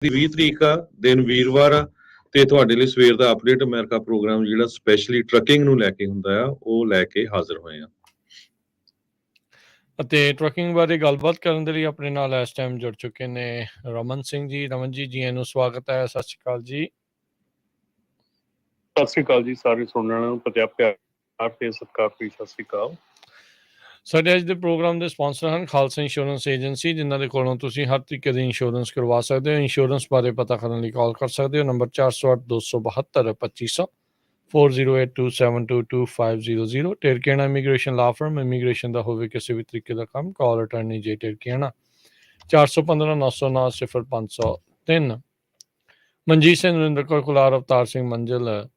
ਦੀ 20 ਤਰੀਕ ਆ, ਦਿਨ ਵੀਰਵਾਰ ਆ ਤੇ ਤੁਹਾਡੇ ਲਈ ਸਵੇਰ ਦਾ ਅਪਡੇਟ ਅਮਰੀਕਾ ਪ੍ਰੋਗਰਾਮ ਜਿਹੜਾ ਸਪੈਸ਼ਲੀ ਟਰੱਕਿੰਗ ਨੂੰ ਲੈ ਕੇ ਹੁੰਦਾ ਆ, ਉਹ ਲੈ ਕੇ ਹਾਜ਼ਰ ਹੋਏ ਆ। ਅਤੇ ਟਰੱਕਿੰਗ ਬਾਰੇ ਗੱਲਬਾਤ ਕਰਨ ਦੇ ਲਈ ਆਪਣੇ ਨਾਲ ਇਸ ਟਾਈਮ ਜੁੜ ਚੁੱਕੇ ਨੇ ਰਮਨ ਸਿੰਘ ਜੀ। ਰਮਨ ਜੀ ਨੂੰ ਸਵਾਗਤ ਹੈ। ਸਤਿ ਸ਼੍ਰੀ ਅਕਾਲ ਜੀ। ਸਤਿ ਸ਼੍ਰੀ ਅਕਾਲ ਜੀ ਸਾਰੇ ਸੁਣਨ ਵਾਲਿਆਂ ਨੂੰ ਪਿਆਰ ਤੇ ਸਤਿਕਾਰ ਭਰੀ ਸਤਿ ਸ਼੍ਰੀ ਅਕਾਲ। ਸਾਡੇ ਅੱਜ ਦੇ ਪ੍ਰੋਗਰਾਮ ਦੇ ਸਪਾਂਸਰ ਹਨ ਖਾਲਸਾ ਇੰਸ਼ੋਰੈਂਸ ਏਜੰਸੀ, ਜਿਨ੍ਹਾਂ ਦੇ ਕੋਲੋਂ ਤੁਸੀਂ ਹਰ ਤਰੀਕੇ ਦੀ ਇੰਸ਼ੋਰੈਂਸ ਕਰਵਾ ਸਕਦੇ ਹੋ। ਇੰਸ਼ੋਰੈਂਸ ਬਾਰੇ ਪਤਾ ਕਰਨ ਲਈ ਕਾਲ ਕਰ ਸਕਦੇ ਹੋ ਨੰਬਰ 408 272 2500 4082722500। ਟੇਰਕੇਣਾ ਇਮੀਗ੍ਰੇਸ਼ਨ ਲਾ ਫਰਮ, ਇਮੀਗ੍ਰੇਸ਼ਨ ਦਾ ਹੋਵੇ ਕਿਸੇ ਵੀ ਤਰੀਕੇ ਦਾ ਕੰਮ, ਕਾਲ ਅਟਾਰਨੀ ਜੇ ਟੇਰਕੇਣਾ 415 909 0503। Manjeet Singh, Narendra Kaur Kular, Avtar Singh Manzil,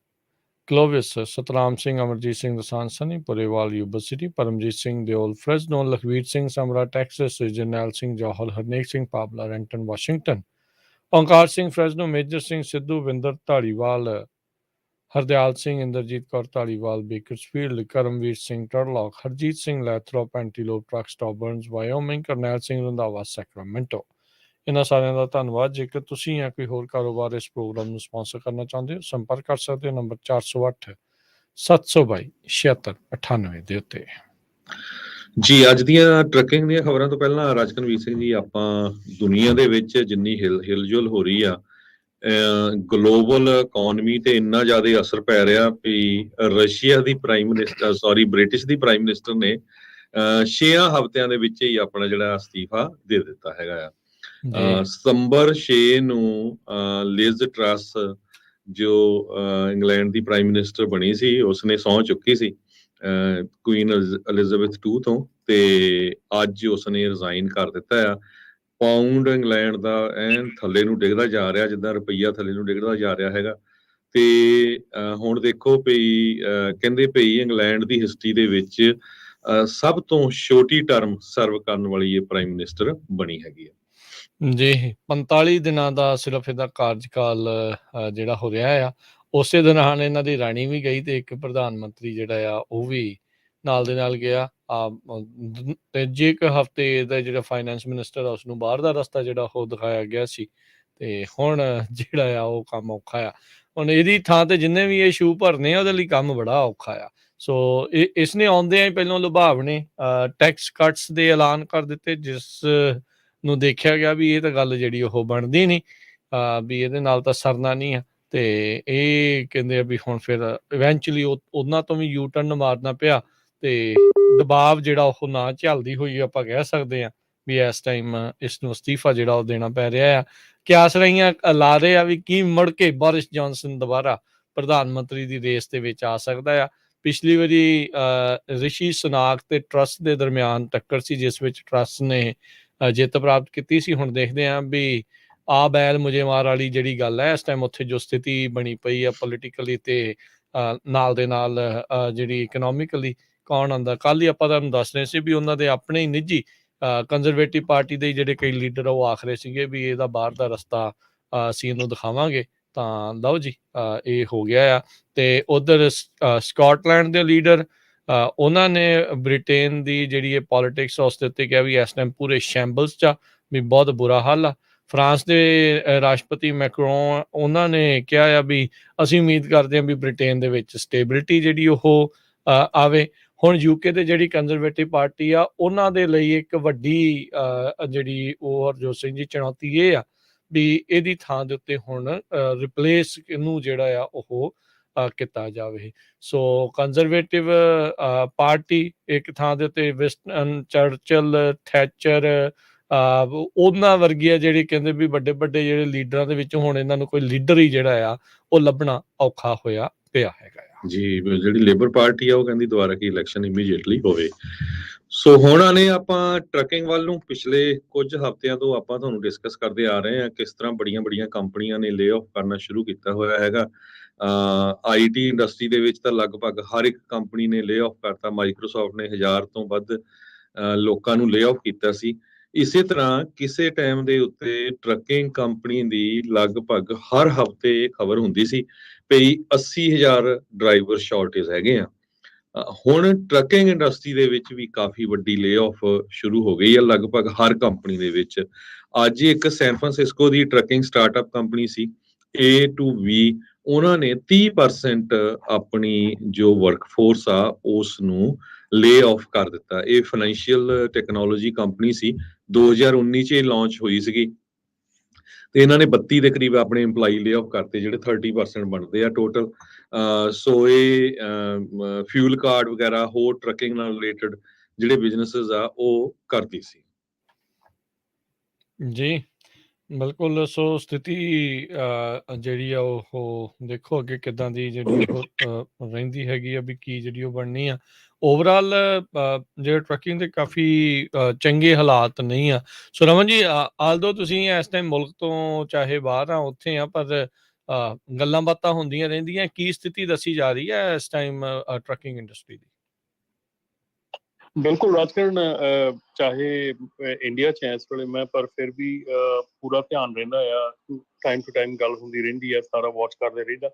Clovis, Satnam Singh, Amarjit Singh Dasan, Sunny Purewal, Yuba City, Paramjit Singh Deol, Fresno, Lakhvir Singh Samra, Texas, Jarnail Singh Johal, Harnek Singh Pabla, Renton Washington, Onkar Singh Fresno, Major Singh Sidhu, Vinder Dhaliwal, Hardial Singh, Inderjit Kaur Dhaliwal, Bakersfield, Karamvir Singh Turlock, Harjit Singh Lathrop, Antelope truck ਸਟਾਬਰਨਸ, ਵਾਇਓਮਿੰਗ, ਕਰਨੈਲ ਸਿੰਘ ਰੰਧਾਵਾ, ਸੈਕਰਾਮੈਂਟੋ। ਇਹਨਾਂ ਸਾਰਿਆਂ ਦਾ ਧੰਨਵਾਦ। ਜੇਕਰ ਤੁਸੀਂ ਜਾਂ ਕੋਈ ਹੋਰ ਕਾਰੋਬਾਰ ਇਸ ਪ੍ਰੋਗਰਾਮ ਨੂੰ ਸਪਾਂਸਰ ਕਰਨਾ ਚਾਹੁੰਦੇ ਹੋ, ਸੰਪਰਕ ਕਰ ਸਕਦੇ ਹੋ ਨੰਬਰ 408 722 7698 ਦੇ ਉੱਤੇ। ਜੀ, ਅੱਜ ਦੀਆਂ ਟਰੱਕਿੰਗ ਦੀਆਂ ਖਬਰਾਂ ਤੋਂ ਪਹਿਲਾਂ ਰਾਜਕਨਵੀਰ ਸਿੰਘ ਜੀ, ਆਪਾਂ ਦੁਨੀਆ ਦੇ ਵਿੱਚ ਜਿੰਨੀ ਹਿਲਜੁਲ ਹੋ ਰਹੀ ਆ, ਗਲੋਬਲ ਇਕਨੋਮੀ ਤੇ ਇੰਨਾ ਜ਼ਿਆਦਾ ਅਸਰ ਪੈ ਰਿਹਾ ਵੀ ਰਸ਼ੀਆ ਦੀ ਬ੍ਰਿਟਿਸ਼ ਦੀ ਪ੍ਰਾਈਮ ਮਿਨਿਸਟਰ ਨੇ 6 ਹਫ਼ਤਿਆਂ ਦੇ ਵਿੱਚ ਹੀ ਆਪਣਾ ਜਿਹੜਾ ਅਸਤੀਫਾ ਦੇ ਦਿੱਤਾ ਹੈਗਾ ਆ। ਸਤੰਬਰ 6 ਨੂੰ ਲਿਜ਼ ਟਰੱਸ ਜੋ ਇੰਗਲੈਂਡ ਦੀ ਪ੍ਰਾਈਮ ਮਿਨਿਸਟਰ ਬਣੀ ਸੀ, ਉਸਨੇ ਸਹੁੰ ਚੁੱਕੀ ਸੀ ਕੁਈਨ ਐਲਿਜ਼ਾਬੈਥ II ਤੋਂ, ਤੇ ਅੱਜ ਉਸਨੇ ਰਿਜ਼ਾਈਨ ਕਰ ਦਿੱਤਾ ਆ। ਪਾਉਂਡ ਇੰਗਲੈਂਡ ਦਾ ਐਨ ਥੱਲੇ ਨੂੰ ਡਿੱਗਦਾ ਜਾ ਰਿਹਾ, ਜਿੱਦਾਂ ਰੁਪਈਆ ਥੱਲੇ ਨੂੰ ਡਿੱਗਦਾ ਜਾ ਰਿਹਾ ਹੈਗਾ। ਤੇ ਹੁਣ ਦੇਖੋ ਪਈ ਕਹਿੰਦੇ ਪਈ ਇੰਗਲੈਂਡ ਦੀ ਹਿਸਟਰੀ ਦੇ ਵਿੱਚ ਸਭ ਤੋਂ ਛੋਟੀ ਟਰਮ ਸਰਵ ਕਰਨ ਵਾਲੀ ਇਹ ਪ੍ਰਾਈਮ ਮਿਨਿਸਟਰ ਬਣੀ ਹੈਗੀ ਆ। ਜੀ, 45 ਦਿਨਾਂ ਦਾ ਸਿਰਫ ਇਹਦਾ ਕਾਰਜਕਾਲ ਜਿਹੜਾ ਹੋ ਰਿਹਾ ਆ। ਉਸੇ ਦੌਰਾਨ ਇਹਨਾਂ ਦੀ ਰਾਣੀ ਵੀ ਗਈ ਤੇ ਇੱਕ ਪ੍ਰਧਾਨ ਮੰਤਰੀ ਜਿਹੜਾ ਆ ਉਹ ਵੀ ਨਾਲ ਦੇ ਨਾਲ ਗਿਆ। ਤੀਜੇ ਇੱਕ ਹਫ਼ਤੇ ਦਾ ਜਿਹੜਾ ਫਾਈਨੈਂਸ ਮਿਨਿਸਟਰ ਆ ਉਸਨੂੰ ਬਾਹਰ ਦਾ ਰਸਤਾ ਜਿਹੜਾ ਉਹ ਦਿਖਾਇਆ ਗਿਆ ਸੀ, ਤੇ ਹੁਣ ਜਿਹੜਾ ਆ ਉਹ ਕੰਮ ਔਖਾ ਆ। ਹੁਣ ਇਹਦੀ ਥਾਂ ਤੇ ਜਿੰਨੇ ਵੀ ਇਹ ਸ਼ੂ ਭਰਨੇ ਆ ਉਹਦੇ ਲਈ ਕੰਮ ਬੜਾ ਔਖਾ ਆ। ਸੋ ਇਸਨੇ ਆਉਂਦਿਆਂ ਹੀ ਪਹਿਲਾਂ ਲੁਭਾਵ ਨੇ ਟੈਕਸ ਕੱਟਸ ਦੇ ਐਲਾਨ ਕਰ ਦਿੱਤੇ, ਜਿਸ ਨੂੰ ਦੇਖਿਆ ਗਿਆ ਵੀ ਇਹ ਤਾਂ ਗੱਲ ਜਿਹੜੀ ਉਹ ਬਣਦੀ ਨਹੀਂ, ਵੀ ਇਹਦੇ ਨਾਲ ਤਾਂ ਸਰਨਾ ਨਹੀਂ ਆ। ਤੇ ਇਹ ਕਹਿੰਦੇ ਆ ਵੀ ਹੁਣ ਫਿਰ ਇਵੈਂਚੁਅਲੀ ਉਹਨਾਂ ਤੋਂ ਵੀ ਯੂ ਟਰਨ ਮਾਰਨਾ ਪਿਆ, ਤੇ ਦਬਾਅ ਜਿਹੜਾ ਉਹ ਨਾ ਝੱਲਦੀ ਹੋਈ ਆਪਾਂ ਕਹਿ ਸਕਦੇ ਹਾਂ ਵੀ ਇਸ ਟਾਈਮ ਇਸ ਨੂੰ ਅਸਤੀਫਾ ਜਿਹੜਾ ਉਹ ਦੇਣਾ ਪੈ ਰਿਹਾ ਆ। ਕਿਆਸ ਰਹੀਆਂ ਲਾ ਰਹੇ ਆ ਵੀ ਕੀ ਮੁੜ ਕੇ ਬੋਰਿਸ ਜੌਨਸਨ ਦੁਬਾਰਾ ਪ੍ਰਧਾਨ ਮੰਤਰੀ ਦੀ ਰੇਸ ਦੇ ਵਿੱਚ ਆ ਸਕਦਾ ਆ। ਪਿਛਲੀ ਵਾਰੀ ਰਿਸ਼ੀ ਸੁਨਾਕ ਤੇ ਟਰੱਸ ਦੇ ਦਰਮਿਆਨ ਟੱਕਰ ਸੀ, ਜਿਸ ਵਿੱਚ ਟਰੱਸ ਨੇ ਜਿੱਤ ਪ੍ਰਾਪਤ ਕੀਤੀ ਸੀ। ਹੁਣ ਦੇਖਦੇ ਹਾਂ ਵੀ ਆ ਬੈਲ ਮੁਝੇ ਮਾਰ ਵਾਲੀ ਜਿਹੜੀ ਗੱਲ ਹੈ ਇਸ ਟਾਈਮ ਉੱਥੇ ਜੋ ਸਥਿਤੀ ਬਣੀ ਪਈ ਆ ਪੋਲੀਟੀਕਲੀ ਤੇ ਨਾਲ ਦੇ ਨਾਲ ਜਿਹੜੀ ਇਕਨੋਮਿਕਲੀ ਕੌਣ ਆਉਂਦਾ। ਕੱਲ੍ਹ ਹੀ ਆਪਾਂ ਤੁਹਾਨੂੰ ਦੱਸ ਰਹੇ ਸੀ ਵੀ ਉਹਨਾਂ ਦੇ ਆਪਣੇ ਹੀ ਨਿੱਜੀ ਕੰਜ਼ਰਵੇਟਿਵ ਪਾਰਟੀ ਦੇ ਜਿਹੜੇ ਕਈ ਲੀਡਰ ਉਹ ਆਖ ਰਹੇ ਸੀਗੇ ਵੀ ਇਹਦਾ ਬਾਹਰ ਦਾ ਰਸਤਾ ਅਸੀਂ ਇਹਨੂੰ ਦਿਖਾਵਾਂਗੇ। ਤਾਂ ਲਓ ਜੀ, ਇਹ ਹੋ ਗਿਆ ਆ। ਤੇ ਉੱਧਰ ਸਕਾਟਲੈਂਡ ਦੇ ਲੀਡਰ ਉਹਨਾਂ ਨੇ ਬ੍ਰਿਟੇਨ ਦੀ ਜਿਹੜੀ ਇਹ ਪੋਲੀਟਿਕਸ ਉਸ ਦੇ ਉੱਤੇ ਕਿਹਾ ਵੀ ਇਸ ਟਾਈਮ ਪੂਰੇ ਸ਼ੈਂਬਲਸ 'ਚ ਵੀ ਬਹੁਤ ਬੁਰਾ ਹਾਲ ਆ। ਫਰਾਂਸ ਦੇ ਰਾਸ਼ਟਰਪਤੀ ਮੈਕਰੋਨ ਉਹਨਾਂ ਨੇ ਕਿਹਾ ਆ ਵੀ ਅਸੀਂ ਉਮੀਦ ਕਰਦੇ ਹਾਂ ਵੀ ਬ੍ਰਿਟੇਨ ਦੇ ਵਿੱਚ ਸਟੇਬਿਲਿਟੀ ਜਿਹੜੀ ਉਹ ਆਵੇ। ਹੁਣ ਯੂਕੇ ਦੇ ਜਿਹੜੀ ਕੰਜ਼ਰਵੇਟਿਵ ਪਾਰਟੀ ਆ ਉਹਨਾਂ ਦੇ ਲਈ ਇੱਕ ਵੱਡੀ ਜਿਹੜੀ ਉਹ ਹਰਜੋਤ ਸਿੰਘ ਜੀ ਚੁਣੌਤੀ ਇਹ ਆ ਵੀ ਇਹਦੀ ਥਾਂ ਦੇ ਉੱਤੇ ਹੁਣ ਰਿਪਲੇਸ ਨੂੰ ਜਿਹੜਾ ਆ ਉਹ ਕੀਤਾ ਜਾਵੇ। ਸੋ ਕੰਜ਼ਰਵੇਟਿਵ ਪਾਰਟੀ ਇੱਕ ਥਾਂ ਦੇ ਉੱਤੇ ਵਿੰਸਟਨ ਚਰਚਿਲ, ਥੈਚਰ, ਉਹਨਾਂ ਵਰਗੀਆਂ ਜਿਹੜੇ ਕਹਿੰਦੇ ਵੀ ਵੱਡੇ ਵੱਡੇ ਜਿਹੜੇ ਲੀਡਰਾਂ ਦੇ ਵਿੱਚ ਹੁਣ ਇਹਨਾਂ ਨੂੰ ਕੋਈ ਲੀਡਰ ਹੀ ਜਿਹੜਾ ਆ ਉਹ ਲੱਭਣਾ ਔਖਾ ਹੋਇਆ ਪਿਆ ਹੈਗਾ ਆ। ਜੀ, ਜਿਹੜੀ ਲੇਬਰ ਪਾਰਟੀ ਆ ਉਹ ਕਹਿੰਦੀ ਦੁਬਾਰਾ ਕੀ ਇਲੈਕਸ਼ਨ ਇਮੀਡੀਏਟਲੀ ਹੋਵੇ। ਸੋ ਹੁਣ ਆਨੇ ਆਪਾਂ ਟਰੱਕਿੰਗ ਵੱਲ ਨੂੰ। ਪਿਛਲੇ ਕੁਝ ਹਫ਼ਤਿਆਂ ਤੋਂ ਆਪਾਂ ਤੁਹਾਨੂੰ ਡਿਸਕਸ ਕਰਦੇ ਆ ਰਹੇ ਹਾਂ ਕਿਸ ਤਰ੍ਹਾਂ ਬੜੀਆਂ ਕੰਪਨੀਆਂ ਨੇ ਲੇ ਆਫ ਕਰਨਾ ਸ਼ੁਰੂ ਕੀਤਾ ਹੋਇਆ ਹੈਗਾ। IT ਇੰਡਸਟਰੀ ਦੇ ਵਿੱਚ ਤਾਂ ਲਗਭਗ ਹਰ ਇੱਕ ਕੰਪਨੀ ਨੇ ਲੇ ਆਫ ਕਰਤਾ। ਮਾਈਕਰੋਸਾਫਟ ਨੇ 1000 ਤੋਂ ਵੱਧ ਲੋਕਾਂ ਨੂੰ ਲੇ ਆਫ ਕੀਤਾ ਸੀ। ਇਸੇ ਤਰ੍ਹਾਂ ਕਿਸੇ ਟਾਈਮ ਦੇ ਉੱਤੇ ਟਰੱਕਿੰਗ ਕੰਪਨੀ ਦੀ ਲਗਭਗ ਹਰ ਹਫ਼ਤੇ ਇਹ ਖਬਰ ਹੁੰਦੀ ਸੀ ਵੀ 80,000 ਡਰਾਈਵਰ ਸ਼ਾਰਟੇਜ ਹੈਗੇ ਆ। ਹੁਣ ਟਰੱਕਿੰਗ ਇੰਡਸਟਰੀ ਦੇ ਵਿੱਚ ਵੀ ਕਾਫੀ ਵੱਡੀ ਲੇ ਆਫ ਸ਼ੁਰੂ ਹੋ ਗਈ ਹੈ, ਲਗਭਗ ਹਰ ਕੰਪਨੀ ਦੇ ਵਿੱਚ। ਅੱਜ ਇੱਕ ਸੈਨ ਫਰਾਂਸਿਸਕੋ ਦੀ ਟਰੱਕਿੰਗ ਸਟਾਰਟਅਪ ਕੰਪਨੀ ਸੀ A2V, ਉਹਨਾਂ ਨੇ 30% ਆਪਣੀ ਜੋ ਵਰਕਫੋਰਸ ਆ ਉਸ ਨੂੰ ਲੇ ਆਫ ਕਰ ਦਿੱਤਾ। ਇਹ ਫਾਈਨੈਂਸ਼ੀਅਲ ਟੈਕਨੋਲੋਜੀ ਕੰਪਨੀ ਸੀ, 2019 ਚ ਇਹ ਲਾਂਚ ਹੋਈ ਸੀਗੀ ਤੇ ਇਹਨਾਂ ਨੇ 32 ਦੇ ਕਰੀਬ ਆਪਣੇ EMPLOYE ਲੇ ਆਫ ਕਰਤੇ, ਜਿਹੜੇ 30% ਬਣਦੇ ਆ ਟੋਟਲ। ਸੋ ਇਹ ਫਿਊਲ ਕਾਰਡ ਵਗੈਰਾ ਹੋਰ ਟਰੱਕਿੰਗ ਨਾਲ ਰਿਲੇਟਡ ਜਿਹੜੇ ਬਿਜ਼ਨੈਸਸ ਆ ਉਹ ਕਰਦੀ ਸੀ। ਜੀ ਬਿਲਕੁਲ। ਸੋ ਸਥਿਤੀ ਜਿਹੜੀ ਆ ਉਹ ਦੇਖੋ ਅੱਗੇ ਕਿੱਦਾਂ ਦੀ ਜਿਹੜੀ ਉਹ ਰਹਿੰਦੀ ਹੈਗੀ ਆ, ਵੀ ਕੀ ਜਿਹੜੀ ਉਹ ਬਣਨੀ ਆ। ਓਵਰਆਲ ਜਿਹੜੇ ਟਰੱਕਿੰਗ ਦੇ ਕਾਫੀ ਚੰਗੇ ਹਾਲਾਤ ਨਹੀਂ ਆ। ਸੋ ਰਮਨ ਜੀ, ਆਲਦੋ ਤੁਸੀਂ ਇਸ ਟਾਈਮ ਮੁਲਕ ਤੋਂ ਚਾਹੇ ਬਾਹਰ ਆ ਉੱਥੇ ਆ, ਪਰ ਗੱਲਾਂ ਬਾਤਾਂ ਹੁੰਦੀਆਂ ਰਹਿੰਦੀਆਂ। ਕੀ ਸਥਿਤੀ ਦੱਸੀ ਜਾ ਰਹੀ ਹੈ ਇਸ ਟਾਈਮ ਟਰੱਕਿੰਗ ਇੰਡਸਟਰੀ ਦੀ? ਬਿਲਕੁਲ ਰਾਜਕਰਨ, ਚਾਹੇ ਇੰਡੀਆ 'ਚ ਇਸ ਵੇਲੇ ਮੈਂ, ਪਰ ਫਿਰ ਵੀ ਪੂਰਾ ਧਿਆਨ ਰਹਿੰਦਾ ਆ, ਟਾਈਮ ਟੂ ਟਾਈਮ ਗੱਲ ਹੁੰਦੀ ਰਹਿੰਦੀ ਆ, ਸਾਰਾ ਵਾਚ ਕਰਦੇ ਰਹਿੰਦਾ।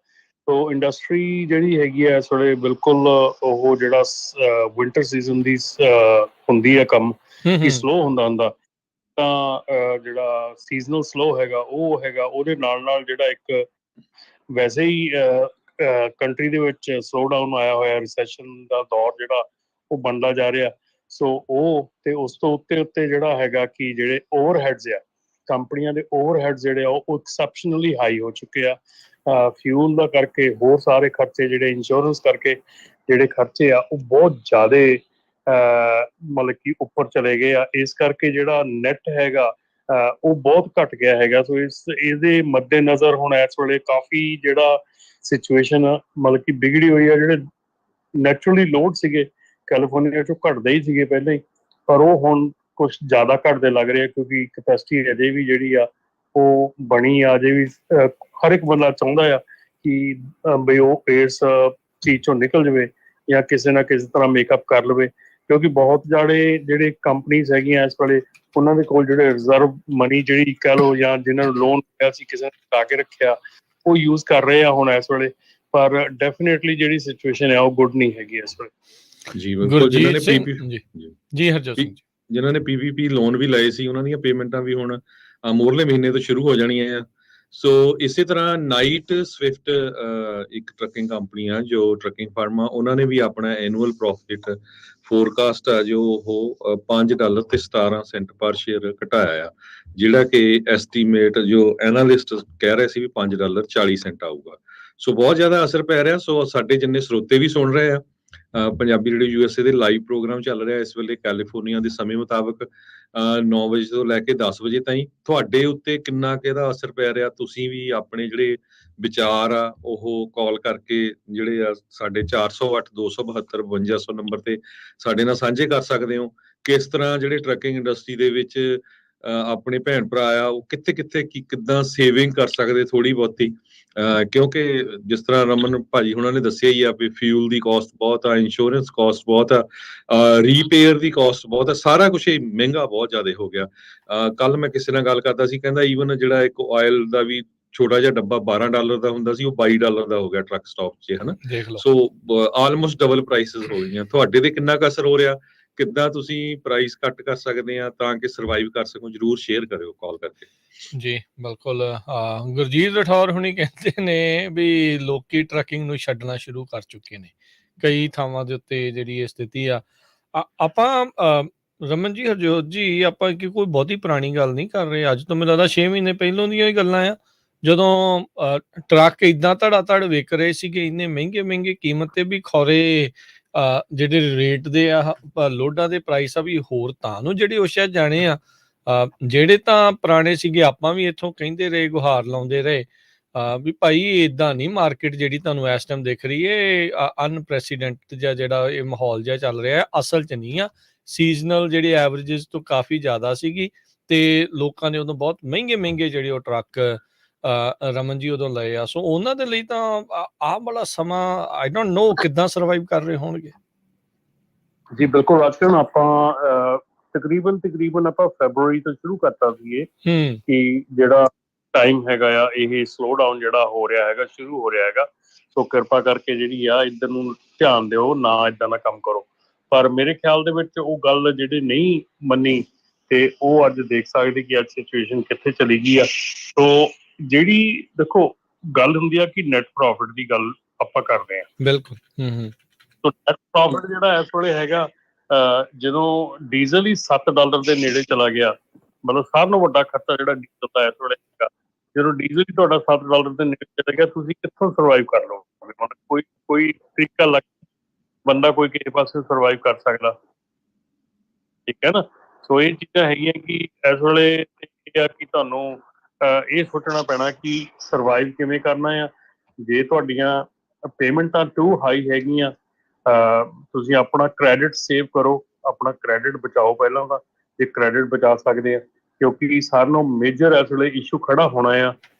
ਸੋ ਇੰਡਸਟਰੀ ਜਿਹੜੀ ਹੈਗੀ ਆ ਇਸ ਵੇਲੇ ਬਿਲਕੁਲ ਉਹ ਜਿਹੜਾ ਵਿੰਟਰ ਸੀਜ਼ਨ ਦੀ ਹੁੰਦੀ ਆ ਕੰਮ ਕਿ ਸਲੋ ਹੁੰਦਾ ਤਾਂ ਜਿਹੜਾ ਸੀਜ਼ਨਲ ਸਲੋ ਹੈਗਾ ਉਹ ਹੈਗਾ, ਉਹਦੇ ਨਾਲ ਜਿਹੜਾ ਇੱਕ ਵੈਸੇ ਹੀ ਕੰਟਰੀ ਦੇ ਵਿੱਚ ਸਲੋ ਡਾਊਨ ਆਇਆ ਹੋਇਆ, ਰਿਸੈਸ਼ਨ ਦਾ ਦੌਰ ਜਿਹੜਾ ਉਹ ਬਣਦਾ ਜਾ ਰਿਹਾ। ਸੋ ਉਹ ਤੇ ਉਸ ਤੋਂ ਉੱਤੇ ਜਿਹੜਾ ਹੈਗਾ ਕਿ ਜਿਹੜੇ ਓਵਰਹੈਡਸ ਆ, ਕੰਪਨੀਆਂ ਦੇ ਓਵਰਹੈਡਸ ਜਿਹੜੇ ਆ ਉਹ ਐਕਸੈਪਸ਼ਨਲੀ ਹਾਈ ਹੋ ਚੁੱਕੇ ਆ। ਫਿਊਲ ਦਾ ਕਰਕੇ, ਹੋਰ ਸਾਰੇ ਖਰਚੇ ਜਿਹੜੇ ਇੰਸ਼ੋਰੈਂਸ ਕਰਕੇ ਜਿਹੜੇ ਖਰਚੇ ਆ ਉਹ ਬਹੁਤ ਜ਼ਿਆਦਾ ਮਤਲਬ ਕਿ ਉੱਪਰ ਚਲੇ ਗਏ ਆ। ਇਸ ਕਰਕੇ ਜਿਹੜਾ ਨੈਟ ਹੈਗਾ ਉਹ ਬਹੁਤ ਘਟ ਗਿਆ ਹੈਗਾ। ਸੋ ਇਹਦੇ ਮੱਦੇ ਨਜ਼ਰ ਹੁਣ ਇਸ ਵੇਲੇ ਕਾਫੀ ਜਿਹੜਾ ਸਿਚੁਏਸ਼ਨ ਮਤਲਬ ਕਿ ਵਿਗੜੀ ਹੋਈ ਆ। ਜਿਹੜੇ ਨੈਚੁਰਲੀ ਲੋਡ ਸੀਗੇ ਕੈਲੀਫੋਰਨੀਆ ਚੋਂ ਘਟਦੇ ਹੀ ਸੀਗੇ ਪਹਿਲਾਂ ਹੀ, ਪਰ ਉਹ ਹੁਣ ਕੁਛ ਜ਼ਿਆਦਾ ਘਟਦੇ ਲੱਗ ਰਹੇ ਆ, ਕਿਉਂਕਿ ਕਪੈਸਿਟੀ ਅਜੇ ਵੀ ਜਿਹੜੀ ਆ ਉਹ ਬਣੀ ਆ। ਅਜੇ ਵੀ ਹਰ ਇੱਕ ਬੰਦਾ ਚਾਹੁੰਦਾ ਆ ਕਿ ਬਈ ਉਹ ਇਸ ਚੀਜ਼ ਚੋਂ ਨਿਕਲ ਜਾਵੇ ਜਾਂ ਕਿਸੇ ਨਾ ਕਿਸੇ ਤਰ੍ਹਾਂ ਮੇਕਅਪ ਕਰ ਲਵੇ, ਕਿਉਂਕਿ ਬਹੁਤ ਜਿਹੜੇ ਕੰਪਨੀਜ਼ ਹੈਗੀਆਂ ਇਸ ਵੇਲੇ ਉਹਨਾਂ ਦੇ ਕੋਲ ਜਿਹੜੇ ਰਿਜ਼ਰਵ ਮਨੀ ਜਿਹੜੀ ਕਹਿ ਲਓ, ਜਾਂ ਜਿਨ੍ਹਾਂ ਨੂੰ ਲੋਨ ਲਿਆ ਸੀ ਕਿਸੇ ਨੇ ਲਾ ਕੇ ਰੱਖਿਆ, ਉਹ ਯੂਜ਼ ਕਰ ਰਹੇ ਆ ਹੁਣ ਇਸ ਵੇਲੇ। ਪਰ ਡੈਫੀਨੇਟਲੀ ਜਿਹੜੀ ਸਿਚੁਏਸ਼ਨ ਹੈ ਉਹ ਗੁੱਡ ਨਹੀਂ ਹੈਗੀ ਇਸ ਵੇਲੇ। ਜੀ ਬਿਲਕੁਲ। ਜਿਨ੍ਹਾਂ ਨੇ ਹਰਜੋਤ ਸਿੰਘ ਜੀ, ਜਿਨ੍ਹਾਂ ਨੇ PPP ਲੋਨ ਵੀ ਲਏ ਸੀ, ਉਹਨਾਂ ਦੀਆਂ ਪੇਮੈਂਟਾਂ ਵੀ ਹੁਣ ਮੂਰਲੇ ਮਹੀਨੇ ਤੋਂ ਸ਼ੁਰੂ ਹੋ ਜਾਣੀਆਂ ਆ। ਸੋ ਇਸੇ ਤਰ੍ਹਾਂ ਨਾਈਟ ਸਵਿਫਟ ਇੱਕ ਟਰੱਕਿੰਗ ਕੰਪਨੀ ਆ, ਜੋ ਟਰੱਕਿੰਗ ਫਰਮ ਆ, ਉਹਨਾਂ ਨੇ ਵੀ ਆਪਣਾ ਐਨੂਅਲ ਪ੍ਰੋਫਿਟ ਫੋਰਕਾਸਟ ਆ ਜੋ ਉਹ $5.17 ਪਰ ਸ਼ੇਅਰ ਘਟਾਇਆ ਆ, ਜਿਹੜਾ ਕਿ ਐਸਟੀਮੇਟ ਜੋ ਐਨਾਲਿਸਟ ਕਹਿ ਰਹੇ ਸੀ ਵੀ $5.40 ਆਊਗਾ। ਸੋ ਬਹੁਤ ਜ਼ਿਆਦਾ ਅਸਰ ਪੈ ਰਿਹਾ। ਸੋ ਸਾਡੇ ਜਿੰਨੇ ਸਰੋਤੇ ਵੀ ਸੁਣ ਰਹੇ ਆ, ਪੰਜਾਬੀ ਰੇਡੀਓ USA ਦੇ ਲਾਈਵ ਪ੍ਰੋਗਰਾਮ ਚੱਲ ਰਿਹਾ ਇਸ ਵੇਲੇ ਕੈਲੀਫੋਰਨੀਆ ਦੇ ਸਮੇਂ ਮੁਤਾਬਕ 9 ਵਜੇ ਤੋਂ ਲੈ ਕੇ 10 ਵਜੇ ਤਾਈਂ। ਤੁਹਾਡੇ ਉੱਤੇ ਕਿੰਨਾ ਕੁ ਇਹਦਾ ਅਸਰ ਪੈ ਰਿਹਾ, ਤੁਸੀਂ ਵੀ ਆਪਣੇ ਜਿਹੜੇ ਵਿਚਾਰ ਆ ਉਹ ਕਾਲ ਕਰਕੇ ਜਿਹੜੇ ਆ ਸਾਡੇ 408 272 5200 ਨੰਬਰ ਤੇ ਸਾਡੇ ਨਾਲ ਸਾਂਝੇ ਕਰ ਸਕਦੇ ਹੋ। ਕਿਸ ਤਰ੍ਹਾਂ ਜਿਹੜੇ ਟਰੱਕਿੰਗ ਇੰਡਸਟਰੀ ਦੇ ਵਿੱਚ ਆਪਣੇ ਭੈਣ ਭਰਾ ਆ ਉਹ ਕਿੱਥੇ ਕਿੱਦਾਂ ਸੇਵਿੰਗ ਕਰ ਸਕਦੇ ਥੋੜੀ ਬਹੁਤੀ, ਕਿਉਂਕਿ ਜਿਸ ਤਰ੍ਹਾਂ ਰਮਨ ਭਾਜੀ ਹੁਣਾਂ ਨੇ ਦੱਸਿਆ ਹੀ ਆ ਵੀ ਫਿਊਲ ਦੀ ਕਾਸਟ ਬਹੁਤ ਆ, ਇੰਸ਼ੋਰੈਂਸ ਕਾਸਟ ਬਹੁਤ ਆ, ਰੀਪੇਅਰ ਦੀ ਕਾਸਟ ਬਹੁਤ ਆ, ਸਾਰਾ ਕੁਝ ਹੀ ਮਹਿੰਗਾ ਬਹੁਤ ਜ਼ਿਆਦਾ ਹੋ ਗਿਆ। ਕੱਲ ਮੈਂ ਕਿਸੇ ਨਾਲ ਗੱਲ ਕਰਦਾ ਸੀ, ਕਹਿੰਦਾ ਈਵਨ ਜਿਹੜਾ ਇੱਕ ਆਇਲ ਦਾ ਵੀ ਛੋਟਾ ਜਿਹਾ ਡੱਬਾ $12 ਦਾ ਹੁੰਦਾ ਸੀ, ਉਹ $22 ਦਾ ਹੋ ਗਿਆ ਟਰੱਕ ਸਟਾਪ 'ਚ, ਹਨਾ। ਸੋ ਆਲਮੋਸਟ ਡਬਲ ਪ੍ਰਾਈਸਿਸ ਹੋ ਗਈਆਂ। ਤੁਹਾਡੇ ਤੇ ਕਿੰਨਾ ਕੁ ਅਸਰ ਹੋ ਰਿਹਾ, ਕਿੱਦਾਂ ਤੁਸੀਂ ਪ੍ਰਾਈਸ ਕੱਟ ਕਰ ਸਕਦੇ ਆ ਤਾਂ ਕਿ ਸਰਵਾਈਵ ਕਰ ਸਕੋ? ਜਰੂਰ ਸ਼ੇਅਰ ਕਰਿਓ ਕਾਲ ਕਰਕੇ। ਜੀ ਬਿਲਕੁਲ। ਗੁਰਜੀਤ ਰਾਠੌਰ ਹੁਣੀ ਕਹਿੰਦੇ ਨੇ ਵੀ ਲੋਕੀ ਟਰੱਕਿੰਗ ਨੂੰ ਛੱਡਣਾ ਸ਼ੁਰੂ ਕਰ ਚੁੱਕੇ ਨੇ ਕਈ ਥਾਵਾਂ ਦੇ ਉੱਤੇ। ਜਿਹੜੀ ਇਹ ਸਥਿਤੀ ਆ, ਆਪਾਂ ਰਮਨ ਜੀ, ਹਰਜੋਤ ਜੀ, ਆਪਾਂ ਕੋਈ ਬਹੁਤੀ ਪੁਰਾਣੀ ਗੱਲ ਨਹੀਂ ਕਰ ਰਹੇ। ਅੱਜ ਤੋਂ ਮੈਨੂੰ ਲੱਗਦਾ 6 ਮਹੀਨੇ ਪਹਿਲੋਂ ਦੀਆਂ ਹੀ ਗੱਲਾਂ ਆ, ਜਦੋਂ ਟਰੱਕ ਏਦਾਂ ਧੜਾ ਵਿਕ ਰਹੇ ਸੀਗੇ, ਇੰਨੇ ਮਹਿੰਗੇ ਕੀਮਤ ਤੇ ਵੀ ਖੌਰੇ ਜਿਹੜੇ ਰੇਟ ਦੇ ਆ ਲੋਡਾਂ ਦੇ ਪ੍ਰਾਈਸ ਆ ਵੀ ਹੋਰ ਤਾਂ ਨੂੰ ਜਿਹੜੇ ਉਹ ਸ਼ਾਇਦ ਜਾਣੇ ਆ। ਜਿਹੜੇ ਤਾਂ ਪੁਰਾਣੇ ਸੀਗੇ, ਆਪਾਂ ਵੀ ਇੱਥੋਂ ਕਹਿੰਦੇ ਰਹੇ, ਗੁਹਾਰ ਲਾਉਂਦੇ ਰਹੇ ਵੀ ਭਾਈ ਏਦਾਂ ਨਹੀਂ ਮਾਰਕੀਟ ਜਿਹੜੀ ਤੁਹਾਨੂੰ ਇਸ ਟਾਈਮ ਦਿਖ ਰਹੀ ਹੈ, ਅਨਪ੍ਰੈਸੀਡੈਂਟ ਜਾਂ ਜਿਹੜਾ ਇਹ ਮਾਹੌਲ ਜਿਹਾ ਚੱਲ ਰਿਹਾ ਅਸਲ 'ਚ ਨਹੀਂ ਆ। ਸੀਜ਼ਨਲ ਜਿਹੜੇ ਐਵਰੇਜਸ ਤੋਂ ਕਾਫੀ ਜ਼ਿਆਦਾ ਸੀਗੀ ਤੇ ਲੋਕਾਂ ਨੇ ਉਦੋਂ ਬਹੁਤ ਮਹਿੰਗੇ ਜਿਹੜੇ ਉਹ ਟਰੱਕ ਰਮਨ ਜੀ ਉਦੋਂ ਲਏ ਆ। ਸੋ ਉਹਨਾਂ ਦੇ ਲਈ ਤਾਂ ਆਹ ਵਾਲਾ ਸਮਾਂ ਆਈ ਡੋਂਟ ਨੋ ਕਿੱਦਾਂ ਸਰਵਾਈਵ ਕਰ ਰਹੇ ਹੋਣਗੇ। ਜੀ ਬਿਲਕੁਲ ਰਾਜਕਰਨ, ਆਪਾਂ ਤਕਰੀਬਨ ਆਪਾਂ ਫੈਬਰੂਅਰੀ ਤੋਂ ਸ਼ੁਰੂ ਕਰਤਾ ਸੀ ਕਿ ਜਿਹੜਾ ਟਾਈਮ ਹੈਗਾ ਆ ਇਹ ਸਲੋ ਡਾਊਨ ਜਿਹੜਾ ਹੋ ਰਿਹਾ ਹੈਗਾ, ਸ਼ੁਰੂ ਹੋ ਰਿਹਾ ਹੈਗਾ। ਸੋ ਕਿਰਪਾ ਕਰਕੇ ਜਿਹੜੀ ਆ ਇੱਧਰ ਨੂੰ ਧਿਆਨ ਦਿਓ, ਨਾ ਇੱਦਾਂ ਦਾ ਕੰਮ ਕਰੋ। ਪਰ ਮੇਰੇ ਖਿਆਲ ਦੇ ਵਿੱਚ ਉਹ ਗੱਲ ਜਿਹੜੀ ਨਹੀਂ ਮੰਨੀ ਤੇ ਉਹ ਅੱਜ ਦੇਖ ਸਕਦੇ ਕਿ ਅੱਜ ਸਿਚੁਏਸ਼ਨ ਕਿੱਥੇ ਚਲੀ ਗਈ ਆ। ਸੋ ਜਿਹੜੀ ਦੇਖੋ ਗੱਲ ਹੁੰਦੀ ਆ ਕਿ ਨੈਟ ਪ੍ਰੋਫਿਟ ਦੀ ਗੱਲ ਆਪਾਂ ਕਰਦੇ ਆ। ਬਿਲਕੁਲ। ਸੋ ਨੈਟ ਪ੍ਰੋਫਿਟ ਜਿਹੜਾ ਇਸ ਵੇਲੇ ਹੈਗਾ, ਜਦੋਂ ਡੀਜ਼ਲ ਹੀ $7 ਦੇ ਨੇੜੇ ਚਲਾ ਗਿਆ, ਮਤਲਬ ਸਾਰਿਆਂ ਨਾਲੋਂ ਵੱਡਾ ਖਰਚਾ ਜਿਹੜਾ ਡੀਜ਼ਲ ਦਾ ਇਸ ਵੇਲੇ ਹੈਗਾ, ਜਦੋਂ ਡੀਜ਼ਲ ਹੀ ਤੁਹਾਡਾ $7 ਦੇ ਨੇੜੇ ਚਲਾ ਗਿਆ, ਤੁਸੀਂ ਕਿੱਥੋਂ ਸਰਵਾਈਵ ਕਰ ਲਓਗੇ? ਕੋਈ ਤਰੀਕਾ ਲੱਗ ਬੰਦਾ ਕੋਈ ਕਿਸੇ ਪਾਸੇ ਸਰਵਾਈਵ ਕਰ ਸਕਦਾ, ਠੀਕ ਹੈ ਨਾ। ਸੋ ਇਹ ਚੀਜ਼ਾਂ ਹੈਗੀਆਂ ਕਿ ਇਸ ਵੇਲੇ ਇਹ ਆ ਕਿ ਤੁਹਾਨੂੰ ਇਹ ਸੋਚਣਾ ਪੈਣਾ ਕਿ ਸਰਵਾਈਵ ਕਿਵੇਂ ਕਰਨਾ ਆ। ਜੇ ਤੁਹਾਡੀਆਂ ਪੇਮੈਂਟਾਂ ਟੂ ਹਾਈ ਹੈਗੀਆਂ, ਤੁਸੀਂ ਆਪਣਾ ਕ੍ਰੈਡਿਟ ਸੇਵ ਕਰੋ, ਆਪਣਾ ਕ੍ਰੈਡਿਟ ਬਚਾਓ ਪਹਿਲਾਂ ਉਹਦਾ, ਜੇ ਕ੍ਰੈਡਿਟ ਬਚਾ ਸਕਦੇ ਆ, ਕਿਉਂਕਿ ਸਾਰਿਆਂ ਨਾਲੋਂ ਮੇਜਰ ਇਸ ਵੇਲੇ ਇਸ਼ੂ ਖੜਾ ਹੋਣਾ ਆ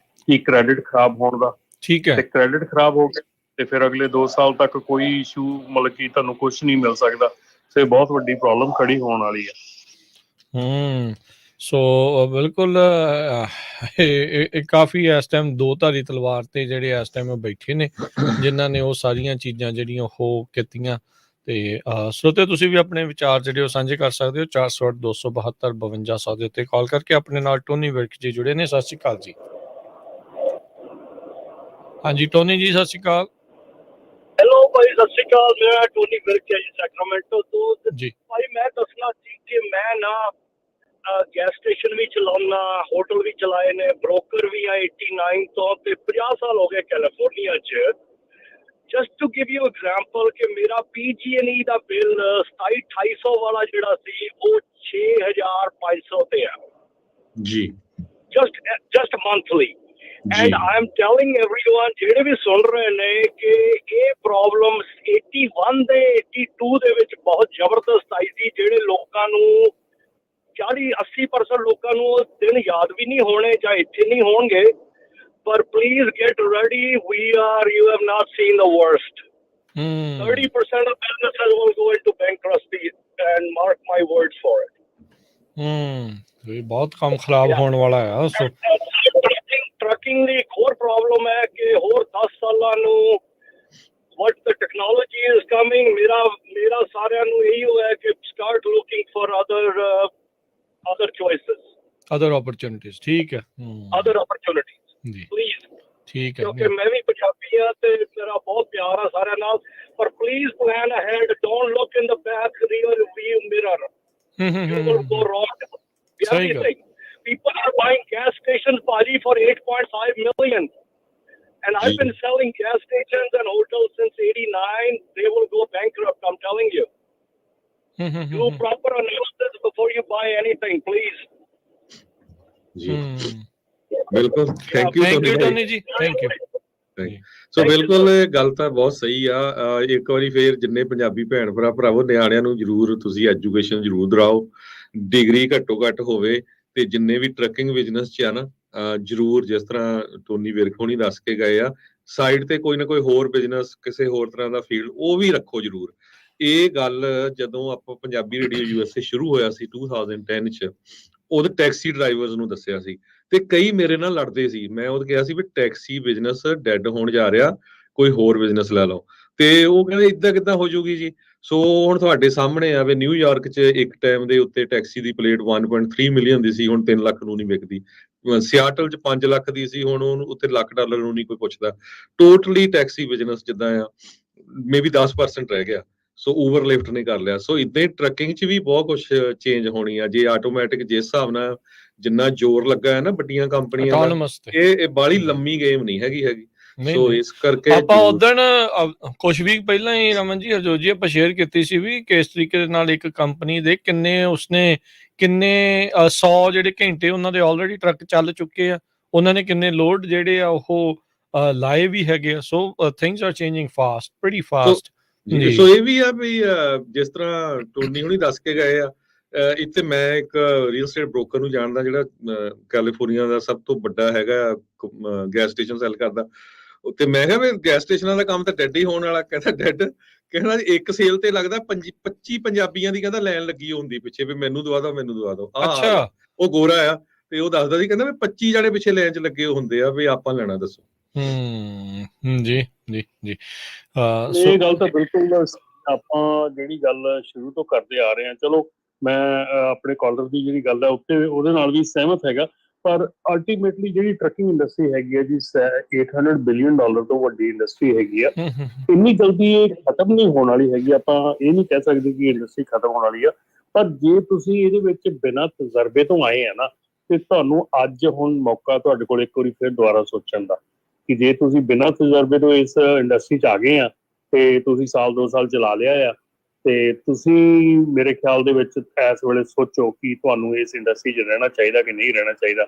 ਕਿ ਕ੍ਰੈਡਿਟ ਖਰਾਬ ਹੋਣ ਦਾ। ਠੀਕ ਹੈ। ਤੇ ਕ੍ਰੈਡਿਟ ਖਰਾਬ ਹੋ ਗਿਆ ਤੇ ਫਿਰ ਅਗਲੇ 2 ਸਾਲ ਤੱਕ ਕੋਈ ਇਸ਼ੂ, ਮਤਲਬ ਕਿ ਤੁਹਾਨੂੰ ਕੁਝ ਨਹੀਂ ਮਿਲ ਸਕਦਾ। ਤੇ ਬਹੁਤ ਵੱਡੀ ਪ੍ਰੋਬਲਮ ਖੜੀ ਹੋਣ ਵਾਲੀ ਆ। ਸੋ ਬਿਲਕੁਲ ਇਹ ਕਾਫੀ ਇਸ ਟਾਈਮ ਦੋ ਧਾਰੀ ਤਲਵਾਰ ਤੇ ਜਿਹੜੇ ਇਸ ਟਾਈਮ ਬੈਠੇ ਨੇ, ਜਿਨ੍ਹਾਂ ਨੇ ਉਹ ਸਾਰੀਆਂ ਚੀਜ਼ਾਂ ਜਿਹੜੀਆਂ ਉਹ ਕੀਤੀਆਂ। ਤੇ ਸਰੋਤੇ ਤੁਸੀਂ ਵੀ ਆਪਣੇ ਵਿਚਾਰ ਜਿਹੜੇ ਉਹ ਸਾਂਝੇ ਕਰ ਸਕਦੇ ਹੋ 408-272-5200 ਦੇ ਉੱਤੇ ਕਾਲ ਕਰਕੇ। ਆਪਣੇ ਨਾਲ ਟੋਨੀ ਵਿਰਕ ਜੀ ਜੁੜੇ ਨੇ। ਸਤਿ ਸ਼੍ਰੀ ਅਕਾਲ ਜੀ। ਹਾਂਜੀ ਟੋਨੀ ਜੀ, ਸਤਿ ਸ਼੍ਰੀ ਅਕਾਲ। ਹੈਲੋ ਭਾਈ, ਸਤਿ ਸ਼੍ਰੀ ਅਕਾਲ। ਮੈਂ ਟੋਨੀ ਵਿਰਕ ਹੈ ਜੀ, ਸੈਕਰਾਮੈਂਟੋ ਤੋਂ। ਜੀ ਭਾਈ ਮੈਂ ਦੱਸਣਾ ਸੀ ਕਿ ਮੈਂ ਨਾ ਗੈਸ ਸਟੇਸ਼ਨ ਵੀ ਚਲਾਉਣਾ, ਹੋਟਲ ਵੀ ਚਲਾਏ ਨੇ, ਬ੍ਰੋਕਰ ਵੀ ਆ 89 ਤੋਂ, ਤੇ 50 ਸਾਲ ਹੋ ਗਏ ਕੈਲੀਫੋਰਨੀਆ 'ਚ। Just to give you example ਕਿ ਮੇਰਾ PG&E ਦਾ ਬਿੱਲ 2700-2800 ਵਾਲਾ ਜਿਹੜਾ ਸੀ ਉਹ 6500 ਤੇ ਆ ਜੀ, just monthly. And I am telling everyone ਜਿਹੜੇ ਵੀ ਸੁਣ ਰਹੇ ਨੇ ਕਿ ਇਹ ਪ੍ਰੋਬਲਮ 81 ਦੇ 82 ਦੇ ਵਿੱਚ ਬਹੁਤ ਜ਼ਬਰਦਸਤ ਆਈ ਸੀ, ਜਿਹੜੇ ਲੋਕਾਂ ਨੂੰ 40-80% ਲੋਕਾਂ ਨੂੰ ਉਹ ਦਿਨ ਯਾਦ ਵੀ ਨਹੀਂ ਹੋਣੇ ਜਾਂ ਇੱਥੇ ਨਹੀਂ ਹੋਣਗੇ। ਪਰ please get ready, you have not seen the worst. 30% of businesses will go into bankruptcy and mark my words for it. ਇਹ ਬਹੁਤ ਕੰਮ ਖਰਾਬ ਹੋਣ ਵਾਲਾ ਆ। ਸੋ ਟਰੱਕਿੰਗ ਦੀ ਇੱਕ ਹੋਰ ਪ੍ਰੋਬਲਮ ਹੈ ਕਿ ਹੋਰ 10 ਸਾਲਾਂ ਨੂੰ what the technology is coming, ਮੇਰਾ ਸਾਰਿਆਂ ਨੂੰ ਇਹੀ ਹੋਇਆ ਕਿ start looking for other choices, other opportunities। ਠੀਕ ਹੈ। other opportunities ਜੀ please। ਠੀਕ ਹੈ। ਕਿਉਂਕਿ ਮੈਂ ਵੀ ਪੰਜਾਬੀ ਆ ਤੇ ਮੇਰਾ ਬਹੁਤ ਪਿਆਰ ਆ ਸਾਰਿਆਂ ਨਾਲ, ਪਰ please plan ahead, don't look in the back rear view mirror, you will go wrong. ਸਹੀ ਗੱਲ। People are buying gas stations, Paji, for 8.5 million. And I've been selling gas stations and hotels since 89. They will go bankrupt, I'm telling you. Do proper analysis before you buy anything, please. ਜੀ ਬਿਲਕੁਲ। Thank you Tony ਜੀ, thank you. ਸੋ ਬਿਲਕੁਲ ਇਹ ਗੱਲ ਤਾਂ ਬਹੁਤ ਸਹੀ ਆ। ਇੱਕ ਵਾਰੀ ਫੇਰ ਜਿੰਨੇ ਪੰਜਾਬੀ ਭੈਣ ਭਰਾਵੋ, ਨਿਆਣਿਆਂ ਨੂੰ ਜ਼ਰੂਰ ਤੁਸੀਂ ਐਜੂਕੇਸ਼ਨ ਜ਼ਰੂਰ ਦਿਲਾਓ, ਡਿਗਰੀ ਘੱਟੋ ਘੱਟ ਹੋਵੇ। ਤੇ ਜਿੰਨੇ ਵੀ ਟਰੱਕਿੰਗ ਬਿਜ਼ਨਸ 'ਚ ਆ ਨਾ, ਜ਼ਰੂਰ ਜਿਸ ਤਰ੍ਹਾਂ ਟੋਨੀ ਵਿਰਕ ਹੋਣੀ ਦੱਸ ਕੇ ਗਏ ਆ, ਸਾਈਡ ਤੇ ਕੋਈ ਨਾ ਕੋਈ ਹੋਰ ਬਿਜ਼ਨਸ, ਕਿਸੇ ਹੋਰ ਤਰ੍ਹਾਂ ਦਾ ਫੀਲਡ ਉਹ ਵੀ ਰੱਖੋ ਜ਼ਰੂਰ। ਇਹ ਗੱਲ ਜਦੋਂ ਆਪਾਂ ਪੰਜਾਬੀ ਰੇਡੀਓ USA ਸ਼ੁਰੂ ਹੋਇਆ ਸੀ 2010 'ਚ, ਉਹਦੇ ਟੈਕਸੀ ਡਰਾਈਵਰਸ ਨੂੰ ਦੱਸਿਆ ਸੀ ਤੇ ਕਈ ਮੇਰੇ ਨਾਲ ਲੜਦੇ ਸੀ। ਮੈਂ ਉਹ ਕਿਹਾ ਸੀ ਵੀ ਟੈਕਸੀ ਬਿਜ਼ਨਸ ਡੈਡ ਹੋਣ ਜਾ ਰਿਹਾ, ਕੋਈ ਹੋਰ ਬਿਜ਼ਨਸ ਲੈ ਲਓ। ਤੇ ਉਹ ਕਹਿੰਦੇ ਇੱਦਾਂ ਕਿੱਦਾਂ ਹੋ ਜਾਊਗੀ ਜੀ। ਸੋ ਹੁਣ ਤੁਹਾਡੇ ਸਾਹਮਣੇ ਆ ਵੀ ਨਿਊਯਾਰਕ 'ਚ ਇੱਕ ਟਾਈਮ ਦੇ ਉੱਤੇ ਟੈਕਸੀ ਦੀ ਪਲੇਟ 1.3 ਮਿਲੀਅਨ ਦੀ ਸੀ, ਹੁਣ 3 ਲੱਖ ਨੂੰ ਨਹੀਂ ਵਿਕਦੀ। ਸਿਆਟਲ 'ਚ 5 ਲੱਖ ਦੀ ਸੀ, ਹੁਣ ਉਹਨੂੰ ਉੱਥੇ $1,00,000 ਨੂੰ ਨਹੀਂ ਕੋਈ ਪੁੱਛਦਾ। ਟੋਟਲੀ ਟੈਕਸੀ ਬਿਜ਼ਨਸ ਜਿੱਦਾਂ ਆ, ਮੇਬੀ 10% ਰਹਿ ਗਿਆ। ਸੋ ਊਬਰ ਲਿਫਟ ਨੇ ਕਰ ਲਿਆ। ਸੋ ਇਦਾਂ ਹੀ ਟਰੱਕਿੰਗ 'ਚ ਵੀ ਬਹੁਤ ਕੁਝ ਚੇਂਜ ਹੋਣੀ ਆ ਜੇ ਆਟੋਮੈਟਿਕ, ਜਿਸ ਹਿਸਾਬ ਨਾਲ ਜਿੰਨਾ ਜ਼ੋਰ ਲੱਗਾ ਹੈ ਨਾ ਵੱਡੀਆਂ ਕੰਪਨੀਆਂ ਦਾ, ਇਹ ਬਾਹਲੀ ਲੰਮੀ ਗੇਮ ਨਹੀਂ ਹੈਗੀ। ਸੋ ਇਸ ਕਰਕੇ ਆਪਾਂ ਉਦਣ ਕੁਝ ਵੀਕ ਪਹਿਲਾਂ ਹੀ ਰਮਨ ਜੀ ਹਰਜੋਤ ਆਪਾਂ ਸ਼ੇਅਰ ਕੀਤੀ ਸੀ ਵੀ ਕਿਸ ਤਰੀਕੇ ਦੇ ਨਾਲ ਇੱਕ ਕੰਪਨੀ ਦੇ ਕਿੰਨੇ 100 ਜਿਹੜੇ ਘੰਟੇ ਉਹਨਾਂ ਦੇ ਆਲਰੇਡੀ ਟਰੱਕ ਚੱਲ ਚੁੱਕੇ ਆ, ਉਹਨਾਂ ਨੇ ਕਿੰਨੇ ਲੋਡ ਜਿਹੜੇ ਆ ਉਹ ਲਾਏ ਵੀ ਹੈਗੇ ਆ। So things are changing fast, pretty fast. So ਇਹ ਵੀ ਆ ਵੀ ਜਿਸ ਤਰ੍ਹਾਂ ਟੋਨੀ ਹੁਣੀ ਦੱਸ ਕੇ ਗਏ ਆ, ਇੱਥੇ ਮੈਂ ਇੱਕ ਰੀਅਲ ਸਟੇਟ ਬ੍ਰੋਕਰ ਨੂੰ ਜਾਣਦਾ ਜਿਹੜਾ ਕੈਲੀਫੋਰਨੀਆ ਦਾ ਸਭ ਤੋਂ ਵੱਡਾ ਹੈਗਾ ਗੈਸ ਸਟੇਸ਼ਨ ਸੈਲ ਕਰਦਾ। ਤੇ ਮੈਂ ਕਿਹਾ ਵੀ ਗੈਸ ਸਟੇਸ਼ਨਾਂ ਦਾ ਕੰਮ ਤਾਂ ਡੈਡ ਹੀ ਹੋਣ ਵਾਲਾ। ਕਹਿੰਦਾ ਡੈਡ, ਕਹਿੰਦਾ ਇੱਕ ਸੇਲ ਤੇ ਲੱਗਦਾ 25 ਪੰਜਾਬੀਆਂ ਦੀ ਕਹਿੰਦਾ ਲਾਈਨ ਲੱਗੀ ਹੁੰਦੀ ਪਿੱਛੇ ਵੀ ਮੈਨੂੰ ਦਵਾ ਦਿਓ, ਮੈਨੂੰ ਦਵਾ ਦਿਓ। ਅੱਛਾ, ਉਹ ਗੋਰਾ ਆ ਤੇ ਉਹ ਦੱਸਦਾ ਸੀ, ਕਹਿੰਦਾ ਵੀ 25 ਜਣੇ ਪਿੱਛੇ ਲਾਈਨ 'ਚ ਲੱਗੇ ਹੁੰਦੇ ਆ ਵੀ ਆਪਾਂ ਲੈਣਾ, ਦੱਸੋ। ਜੀ ਜੀ ਜੀ। ਇਹ ਗੱਲ ਤਾਂ ਬਿਲਕੁਲ ਆਪਾਂ ਜਿਹੜੀ ਗੱਲ ਸ਼ੁਰੂ ਤੋਂ ਕਰਦੇ ਆ ਰਹੇ ਹਾਂ, ਚਲੋ ਮੈਂ ਆਪਣੇ ਕਾਲਰ ਦੀ ਜਿਹੜੀ ਗੱਲ ਹੈ ਉੱਤੇ ਉਹਦੇ ਨਾਲ ਵੀ ਸਹਿਮਤ ਹੈਗਾ। ਪਰ ਅਲਟੀਮੇਟਲੀ ਜਿਹੜੀ ਟਰੱਕਿੰਗ ਇੰਡਸਟਰੀ ਹੈਗੀ ਹੈ ਜੀ, $800 ਬਿਲੀਅਨ ਤੋਂ ਵੱਡੀ ਇੰਡਸਟਰੀ ਹੈਗੀ ਆ। ਇੰਨੀ ਜਲਦੀ ਇਹ ਖਤਮ ਨਹੀਂ ਹੋਣ ਵਾਲੀ ਹੈਗੀ। ਆਪਾਂ ਇਹ ਨਹੀਂ ਕਹਿ ਸਕਦੇ ਕਿ ਇੰਡਸਟਰੀ ਖਤਮ ਹੋਣ ਵਾਲੀ ਆ, ਪਰ ਜੇ ਤੁਸੀਂ ਇਹਦੇ ਵਿੱਚ ਬਿਨਾਂ ਤਜਰਬੇ ਤੋਂ ਆਏ ਆ ਨਾ, ਤੇ ਤੁਹਾਨੂੰ ਅੱਜ ਹੁਣ ਮੌਕਾ ਤੁਹਾਡੇ ਕੋਲ ਇੱਕ ਵਾਰੀ ਫਿਰ ਦੁਬਾਰਾ ਸੋਚਣ ਦਾ, ਕਿ ਜੇ ਤੁਸੀਂ ਬਿਨਾਂ ਤਜਰਬੇ ਤੋਂ ਇਸ ਇੰਡਸਟਰੀ 'ਚ ਆ ਗਏ ਆ ਤੇ ਤੁਸੀਂ ਸਾਲ 2 ਸਾਲ ਚਲਾ ਲਿਆ ਆ, ਤੇ ਤੁਸੀਂ ਮੇਰੇ ਖਿਆਲ ਦੇ ਵਿੱਚ ਇਸ ਵੇਲੇ ਸੋਚੋ ਕਿ ਤੁਹਾਨੂੰ ਇਸ ਇੰਡਸਟਰੀ 'ਚ ਰਹਿਣਾ ਚਾਹੀਦਾ ਕਿ ਨਹੀਂ ਰਹਿਣਾ ਚਾਹੀਦਾ।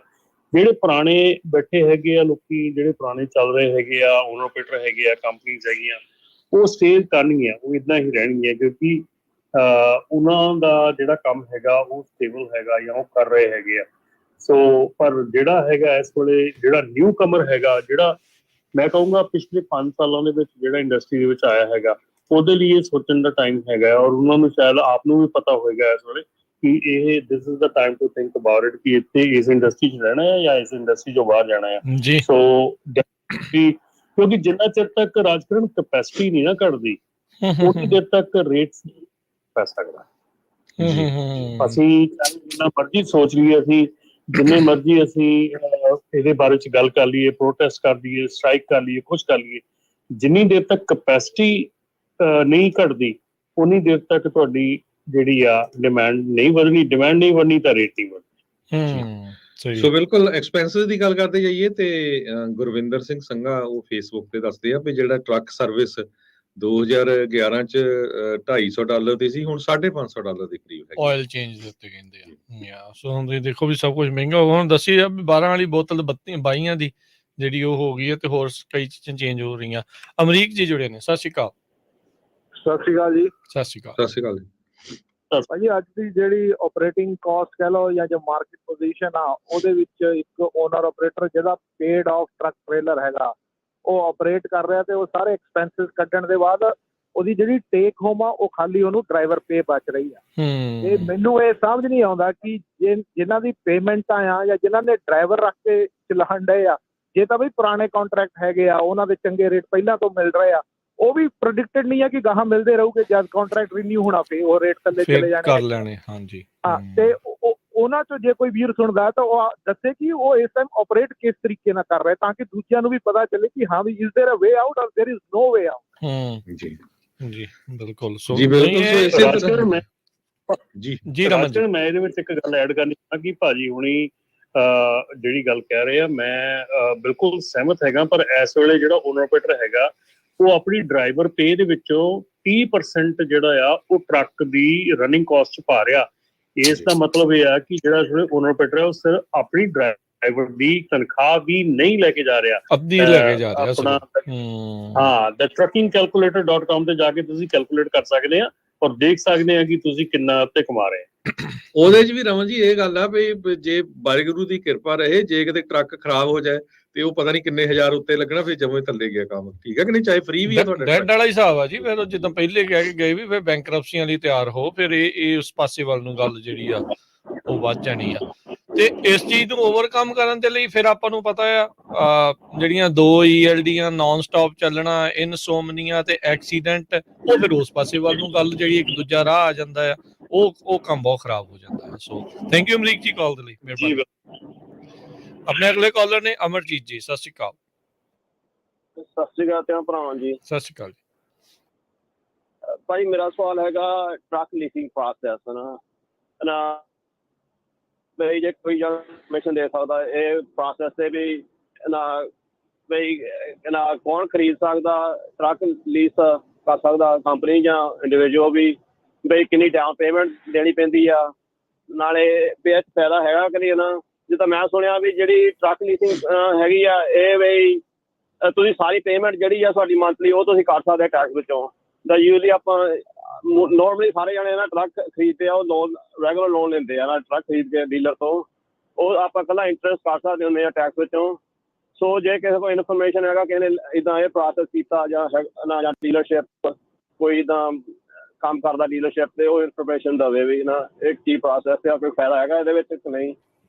ਜਿਹੜੇ ਪੁਰਾਣੇ ਬੈਠੇ ਹੈਗੇ ਆ ਲੋਕੀ, ਜਿਹੜੇ ਪੁਰਾਣੇ ਚੱਲ ਰਹੇ ਹੈਗੇ ਆ, ਓਨਰ ਆਪਰੇਟਰ ਹੈਗੇ ਆ, ਕੰਪਨੀਜ਼ ਹੈਗੀਆਂ, ਉਹ ਸਟੇਜ ਕਰਨਗੀਆਂ, ਉਹ ਇੱਦਾਂ ਹੀ ਰਹਿਣਗੀਆਂ, ਕਿਉਂਕਿ ਉਹਨਾਂ ਦਾ ਜਿਹੜਾ ਕੰਮ ਹੈਗਾ ਉਹ ਸਟੇਬਲ ਹੈਗਾ ਜਾਂ ਉਹ ਕਰ ਰਹੇ ਹੈਗੇ ਆ। ਸੋ ਪਰ ਜਿਹੜਾ ਹੈਗਾ ਇਸ ਵੇਲੇ ਜਿਹੜਾ ਨਿਊ ਕਮਰ ਹੈਗਾ, ਜਿਹੜਾ ਮੈਂ ਕਹੂੰਗਾ ਪਿਛਲੇ 5 ਸਾਲਾਂ ਦੇ ਵਿੱਚ ਜਿਹੜਾ ਇੰਡਸਟਰੀ ਦੇ ਵਿੱਚ ਆਇਆ ਹੈਗਾ, ਉਹਦੇ ਲਈ ਇਹ ਸੋਚਣ ਦਾ ਟਾਈਮ ਹੈਗਾ। ਔਰ ਉਹਨਾਂ ਨੂੰ ਸ਼ਾਇਦ ਆਪ ਨੂੰ ਵੀ ਪਤਾ ਹੋਏਗਾ ਇਸ ਵੇਲੇ ਕਿ ਇਹ this is the time to think about it, ਕਿ ਇੱਥੇ ਇਸ ਇੰਡਸਟਰੀ 'ਚ ਰਹਿਣਾ ਹੈ ਜਾਂ ਇਸ ਇੰਡਸਟਰੀ 'ਚੋਂ ਬਾਹਰ ਜਾਣਾ ਹੈ। ਜੀ ਸੋ ਕਿਉਂਕਿ ਜਿੰਨਾ ਚਿਰ ਤੱਕ ਰਾਜਕਰਨ ਕੈਪੈਸਿਟੀ ਨਹੀਂ ਨਾ ਘਟਦੀ, ਉਨੀ ਦੇਰ ਤੱਕ ਰੇਟਸ ਪੈ ਸਕਦਾ। ਅਸੀਂ ਜਿੰਨਾ ਮਰਜ਼ੀ ਸੋਚ ਲਈਏ, ਅਸੀਂ ਜਿੰਨੇ ਮਰਜ਼ੀ ਅਸੀਂ ਇਹਦੇ ਬਾਰੇ 'ਚ ਗੱਲ ਕਰ ਲਈਏ, ਪ੍ਰੋਟੈਸਟ ਕਰ ਲਈਏ, ਸਟ੍ਰਾਈਕ ਕਰ ਲਈਏ, ਕੁਛ ਕਰ ਲਈਏ, ਜਿੰਨੀ ਦੇਰ ਤੱਕ ਕੈਪੈਸਿਟੀ ਨਹੀਂ ਘਟਦੀ ਉਨੀ ਦੇਰ ਤੱਕ ਤੁਹਾਡੀ ਜਿਹੜੀ ਆ ਡਿਮਾਂਡ ਨਹੀਂ ਵਧਣੀ, ਡਿਮਾਂਡ ਨਹੀਂ ਵਧਣੀ ਤਾਂ ਰੇਟ ਨਹੀਂ ਵਧਣੀ। ਸੋ ਬਿਲਕੁਲ ਐਕਸਪੈਂਸਿਸ ਦੀ ਗੱਲ ਕਰਦੇ ਜਾਈਏ ਤੇ ਗੁਰਵਿੰਦਰ ਸਿੰਘ ਸੰਘਾ ਉਹ ਫੇਸਬੁੱਕ ਤੇ ਦੱਸਦੇ ਆ ਵੀ ਜਿਹੜਾ ਟਰੱਕ ਸਰਵਿਸ 2011 ਚ $250 ਦੀ ਸੀ, ਹੁਣ $550 ਦੇ ਕਰੀਬ ਹੈ। ਆਇਲ ਚੇਂਜ ਦੇ ਉੱਤੇ ਕਹਿੰਦੇ ਆ। ਸੋ ਹੁਣ ਤੁਸੀਂ ਦੇਖੋ ਵੀ ਸਭ ਕੁਝ ਮਹਿੰਗਾ ਹੋ ਗਿਆ। ਹੁਣ ਦੱਸੀ ਆ 12 ਵਾਲੀ ਬੋਤਲ 22 ਦੀ ਜਿਹੜੀ ਉਹ ਹੋ ਗਈ ਹੈ, ਤੇ ਹੋਰ ਕਈ ਚੀਜ਼ਾਂ ਚੇਂਜ ਹੋ ਰਹੀਆਂ। ਅਮਰੀਕ ਜੀ ਜੁੜੇ ਨੇ, ਸਤਿ ਸ਼੍ਰੀ ਅਕਾਲ। ਸਤਿ ਸ਼੍ਰੀ ਅਕਾਲ ਜੀ। ਸਤਿ ਸ਼੍ਰੀ ਅਕਾਲ। ਸਤਿ ਸ਼੍ਰੀ ਅਕਾਲ ਜੀ। ਭਾਜੀ ਅੱਜ ਦੀ ਜਿਹੜੀ ਆਪਰੇਟਿੰਗ ਕਾਸਟ ਕਹਿ ਲਓ ਜਾਂ ਜੋ ਮਾਰਕੀਟ ਪੋਜੀਸ਼ਨ ਆ, ਉਹਦੇ ਵਿੱਚ ਇੱਕ ਓਨਰ ਆਪਰੇਟਰ ਜਿਹਦਾ ਪੇਡ ਆਫ ਟਰੱਕ ਟ੍ਰੇਲਰ ਹੈਗਾ, ਉਹ ਆਪਰੇਟ ਕਰ ਰਿਹਾ, ਤੇ ਉਹ ਸਾਰੇ ਐਕਸਪੈਂਸਿਸ ਕੱਢਣ ਦੇ ਬਾਅਦ ਉਹਦੀ ਜਿਹੜੀ ਟੇਕ ਹੋਮ ਆ ਉਹ ਖਾਲੀ ਉਹਨੂੰ ਡਰਾਈਵਰ ਪੇ ਬਚ ਰਹੀ ਆ। ਤੇ ਮੈਨੂੰ ਇਹ ਸਮਝ ਨਹੀਂ ਆਉਂਦਾ ਕਿ ਜਿਨ੍ਹਾਂ ਦੀ ਪੇਮੈਂਟਾਂ ਆ ਜਾਂ ਜਿਨ੍ਹਾਂ ਨੇ ਡਰਾਈਵਰ ਰੱਖ ਕੇ ਚਲਾਉਣ ਡਏ ਆ, ਜੇ ਤਾਂ ਬਈ ਪੁਰਾਣੇ ਕਾਂਟਰੈਕਟ ਹੈਗੇ ਆ, ਉਹਨਾਂ ਦੇ ਚੰਗੇ ਰੇਟ ਪਹਿਲਾਂ ਤੋਂ ਮਿਲ ਰਹੇ ਆ, ਉਹ ਵੀ ਪ੍ਰੈਡਿਕਟਡ ਨਹੀਂ ਹੈ ਕਿ ਗਾਹਾਂ ਮਿਲਦੇ ਰਹੂਗੇ। ਜਦ ਕਾਂਟਰੈਕਟ ਰੀਨਿਊ ਹੋਣਾ ਪਏ ਉਹ ਰੇਟ ਥੱਲੇ ਚਲੇ ਜਾਣੇ ਕਰ ਲੈਣੇ। ਹਾਂਜੀ ਹਾਂ, ਤੇ ਉਹਨਾਂ ਚੋਂ ਜੇ ਕੋਈ ਵੀਰ ਸੁਣਦਾ ਤਾਂ ਉਹ ਦੱਸੇ ਕਿ ਉਹ ਇਸ ਟਾਈਮ ਆਪਰੇਟ ਕਿਸ ਤਰੀਕੇ ਨਾਲ ਕਰ ਰਹੇ, ਤਾਂ ਕਿ ਦੂਜਿਆਂ ਨੂੰ ਵੀ ਪਤਾ ਚੱਲੇ ਕਿ ਹਾਂ ਵੀ is there a way out or there is no way out. ਜੀ ਜੀ ਬਿਲਕੁਲ। ਸੋ ਜੀ ਬਿਲਕੁਲ। ਜੀ ਰਮਨ ਜੀ, ਮੈਂ ਇਹਦੇ ਵਿੱਚ ਇੱਕ ਗੱਲ ਐਡ ਕਰਨੀ ਚਾਹੁੰਦਾ ਕਿ ਭਾਜੀ ਹੁਣੀ ਜਿਹੜੀ ਗੱਲ ਕਹਿ ਰਹੇ ਆ, ਮੈਂ ਬਿਲਕੁਲ ਸਹਿਮਤ ਹੈਗਾ। ਪਰ ਇਸ ਵੇਲੇ ਜਿਹੜਾ ਓਨਰ ਆਪਰੇਟਰ ਹੈਗਾ, ਉਹ ਆਪਣੀ ਡਰਾਈਵਰ ਪੇ ਦੇ ਵਿੱਚੋਂ 30% ਜਿਹੜਾ ਆ ਉਹ ਟਰੱਕ ਦੀ ਰਨਿੰਗ ਕਾਸਟ 'ਚ ਪਾ ਰਿਹਾ। ਇਸ ਦਾ ਮਤਲਬ ਇਹ ਆ ਕਿ ਜਿਹੜਾ ਓਨਰ ਆਪਰੇਟਰ ਹੈ ਉਹ ਸਿਰਫ ਆਪਣੀ ਡਰਾਈਵਰ ਦੀ ਤਨਖਾਹ ਵੀ ਨਹੀਂ ਲੈ ਕੇ ਜਾ ਰਿਹਾ, ਅੱਧੀ ਲੈ ਕੇ ਜਾ ਰਿਹਾ ਆਪਣਾ। ਹਾਂ, thetruckingcalculator.com ਤੇ ਜਾ ਕੇ ਤੁਸੀਂ ਕੈਲਕੂਲੇਟ ਕਰ ਸਕਦੇ ਆ ਔਰ ਦੇਖ ਸਕਦੇ ਆ ਕਿ ਤੁਸੀਂ ਕਿੰਨਾ ਉੱਤੇ ਕਮਾ ਰਹੇ ਆ। ਉਹਦੇ 'ਚ ਵੀ ਰਮਨ ਜੀ ਇਹ ਗੱਲ ਆ ਵੀ ਜੇ ਵਾਹਿਗੁਰੂ ਦੀ ਕਿਰਪਾ ਰਹੇ, ਜੇ ਕਿਤੇ ਟਰੱਕ ਖਰਾਬ ਹੋ ਜਾਏ ਤੇ ਉਹ ਪਤਾ ਨਹੀਂ ਕਿੰਨੇ ਹਜ਼ਾਰ ਉੱਤੇ ਲੱਗਣਾ, ਫਿਰ ਜਮੇ ਥੱਲੇ ਗਿਆ ਕੰਮ। ਠੀਕ ਹੈ ਕਿ ਨਹੀਂ? ਚਾਹੇ ਫ੍ਰੀ ਵੀ ਆ ਤੁਹਾਡਾ ਡੈਡ ਵਾਲਾ ਹਿਸਾਬ ਆ ਜੀ। ਫਿਰ ਜਿੱਦਾਂ ਪਹਿਲੇ ਕਹਿ ਕੇ ਗਏ ਵੀ ਫਿਰ ਬੈਂਕਰਪਸੀਆਂ ਲਈ ਤਿਆਰ ਹੋ, ਫਿਰ ਇਹ ਉਸ ਪਾਸੇ ਵੱਲ ਨੂੰ ਗੱਲ ਜਿਹੜੀ ਆ ਉਹ ਵੱਧ ਜਾਣੀ ਆ। ਤੇ ਇਸ ਚੀਜ਼ ਨੂੰ ਓਵਰਕਮ ਕਰਨ ਦੇ ਲਈ ਫਿਰ ਆਪਾਂ ਨੂੰ ਪਤਾ ਆ ਜਿਹੜੀਆਂ 2 ELDਆਂ ਨਾਨ ਸਟਾਪ ਚੱਲਣਾ, ਇਨਸੋਮਨੀਆ ਤੇ ਐਕਸੀਡੈਂਟ, ਉਹ ਫਿਰ ਉਸ ਪਾਸੇ ਵੱਲ ਨੂੰ ਗੱਲ ਜਿਹੜੀ ਇੱਕ ਦੂਜਾ ਰਾਹ ਆ ਜਾਂਦਾ ਆ, ਉਹ ਕੰਮ ਬਹੁਤ ਖਰਾਬ ਹੋ ਜਾਂਦਾ ਹੈ। ਸੋ ਥੈਂਕ ਯੂ ਅਮਰੀਕ ਜੀ ਕਾਲ ਦੇ ਲਈ, ਮਿਹਰਬਾਨੀ। ਆਪਣੇ ਅਗਲੇ ਕਾਲਰ ਨੇ ਅਮਰਜੀਤ ਜੀ, ਸਤਿ ਸ਼੍ਰੀ ਅਕਾਲ। ਸਤਿ ਸ਼੍ਰੀ ਅਕਾਲ ਤੇ ਭਰਾਵਾਂ ਜੀ। ਸਤਿ ਸ਼੍ਰੀ ਅਕਾਲ ਜੀ। ਭਾਈ ਮੇਰਾ ਸਵਾਲ ਹੈਗਾ ਟਰੱਕ ਲੀਸਿੰਗ ਪ੍ਰੋਸੈਸ ਨਾ ਬਈ ਜੇ ਕੋਈ ਇਨਫੋਰਮੇਸ਼ਨ ਦੇ ਸਕਦਾ ਇਹ ਪ੍ਰੋਸੈਸ ਤੇ ਵੀ ਨਾ ਬਈ ਨਾ ਕੌਣ ਖਰੀਦ ਸਕਦਾ ਟਰੱਕ ਲੀਸ ਕਰ ਸਕਦਾ, ਕੰਪਨੀ ਜਾਂ ਇੰਡੀਵਿਜੂਅਲ ਵੀ, ਬਈ ਕਿੰਨੀ ਡਾਊਨ ਪੇਮੈਂਟ ਦੇਣੀ ਪੈਂਦੀ ਆ, ਨਾਲੇ ਵੀ ਇਹ ਫਾਇਦਾ ਹੈਗਾ ਕਿ ਨਹੀਂ ਨਾ। ਜਿੱਦਾਂ ਮੈਂ ਸੁਣਿਆ ਵੀ ਜਿਹੜੀ ਟਰੱਕ ਲੀਸਿੰਗ ਹੈਗੀ ਆ ਇਹ ਬਈ ਤੁਸੀਂ ਸਾਰੀ ਪੇਮੈਂਟ ਜਿਹੜੀ ਆ ਤੁਹਾਡੀ ਮੰਥਲੀ ਉਹ ਤੁਸੀਂ ਕਰ ਸਕਦੇ ਟੈਕਸ ਵਿੱਚੋਂ। ਦਾ ਯੂਜਲੀ ਆਪਾਂ ਨੋਰਮਲੀ ਸਾਰੇ ਜਾਣੇ ਨਾ ਟਰੱਕ ਖਰੀਦਦੇ ਆ, ਉਹ ਲੋਨ ਰੈਗੂਲਰ ਲੋਨ ਲੈਂਦੇ ਆ ਨਾ ਟਰੱਕ ਖਰੀਦ ਕੇ ਡੀਲਰ ਤੋਂ, ਉਹ ਆਪਾਂ ਇਕੱਲਾ ਇੰਟਰਸਟ ਕਰ ਸਕਦੇ ਹੁੰਦੇ ਆ ਟੈਕਸ ਵਿੱਚੋਂ। ਸੋ ਜੇ ਕਿਸੇ ਕੋਲ ਇਨਫੋਰਮੇਸ਼ਨ ਹੈਗਾ ਕਿਸੇ ਨੇ ਇੱਦਾਂ ਇਹ ਪ੍ਰੋਸੈਸ ਕੀਤਾ ਜਾਂ ਡੀਲਰਸ਼ਿਪ ਕੋਈ ਇੱਦਾਂ ਕੰਮ ਕਰਦਾ ਡੀਲਰਸ਼ਿਪ ਤੇ, ਉਹ ਇਨਫੋਰਮੇਸ਼ਨ ਦੇਵੇ ਵੀ ਨਾ ਇਹ ਕੀ ਪ੍ਰੋਸੈਸ ਤੇ ਕੋਈ ਫਾਇਦਾ ਹੈਗਾ ਇਹਦੇ ਵਿੱਚ ਕਿ ਨਹੀਂ।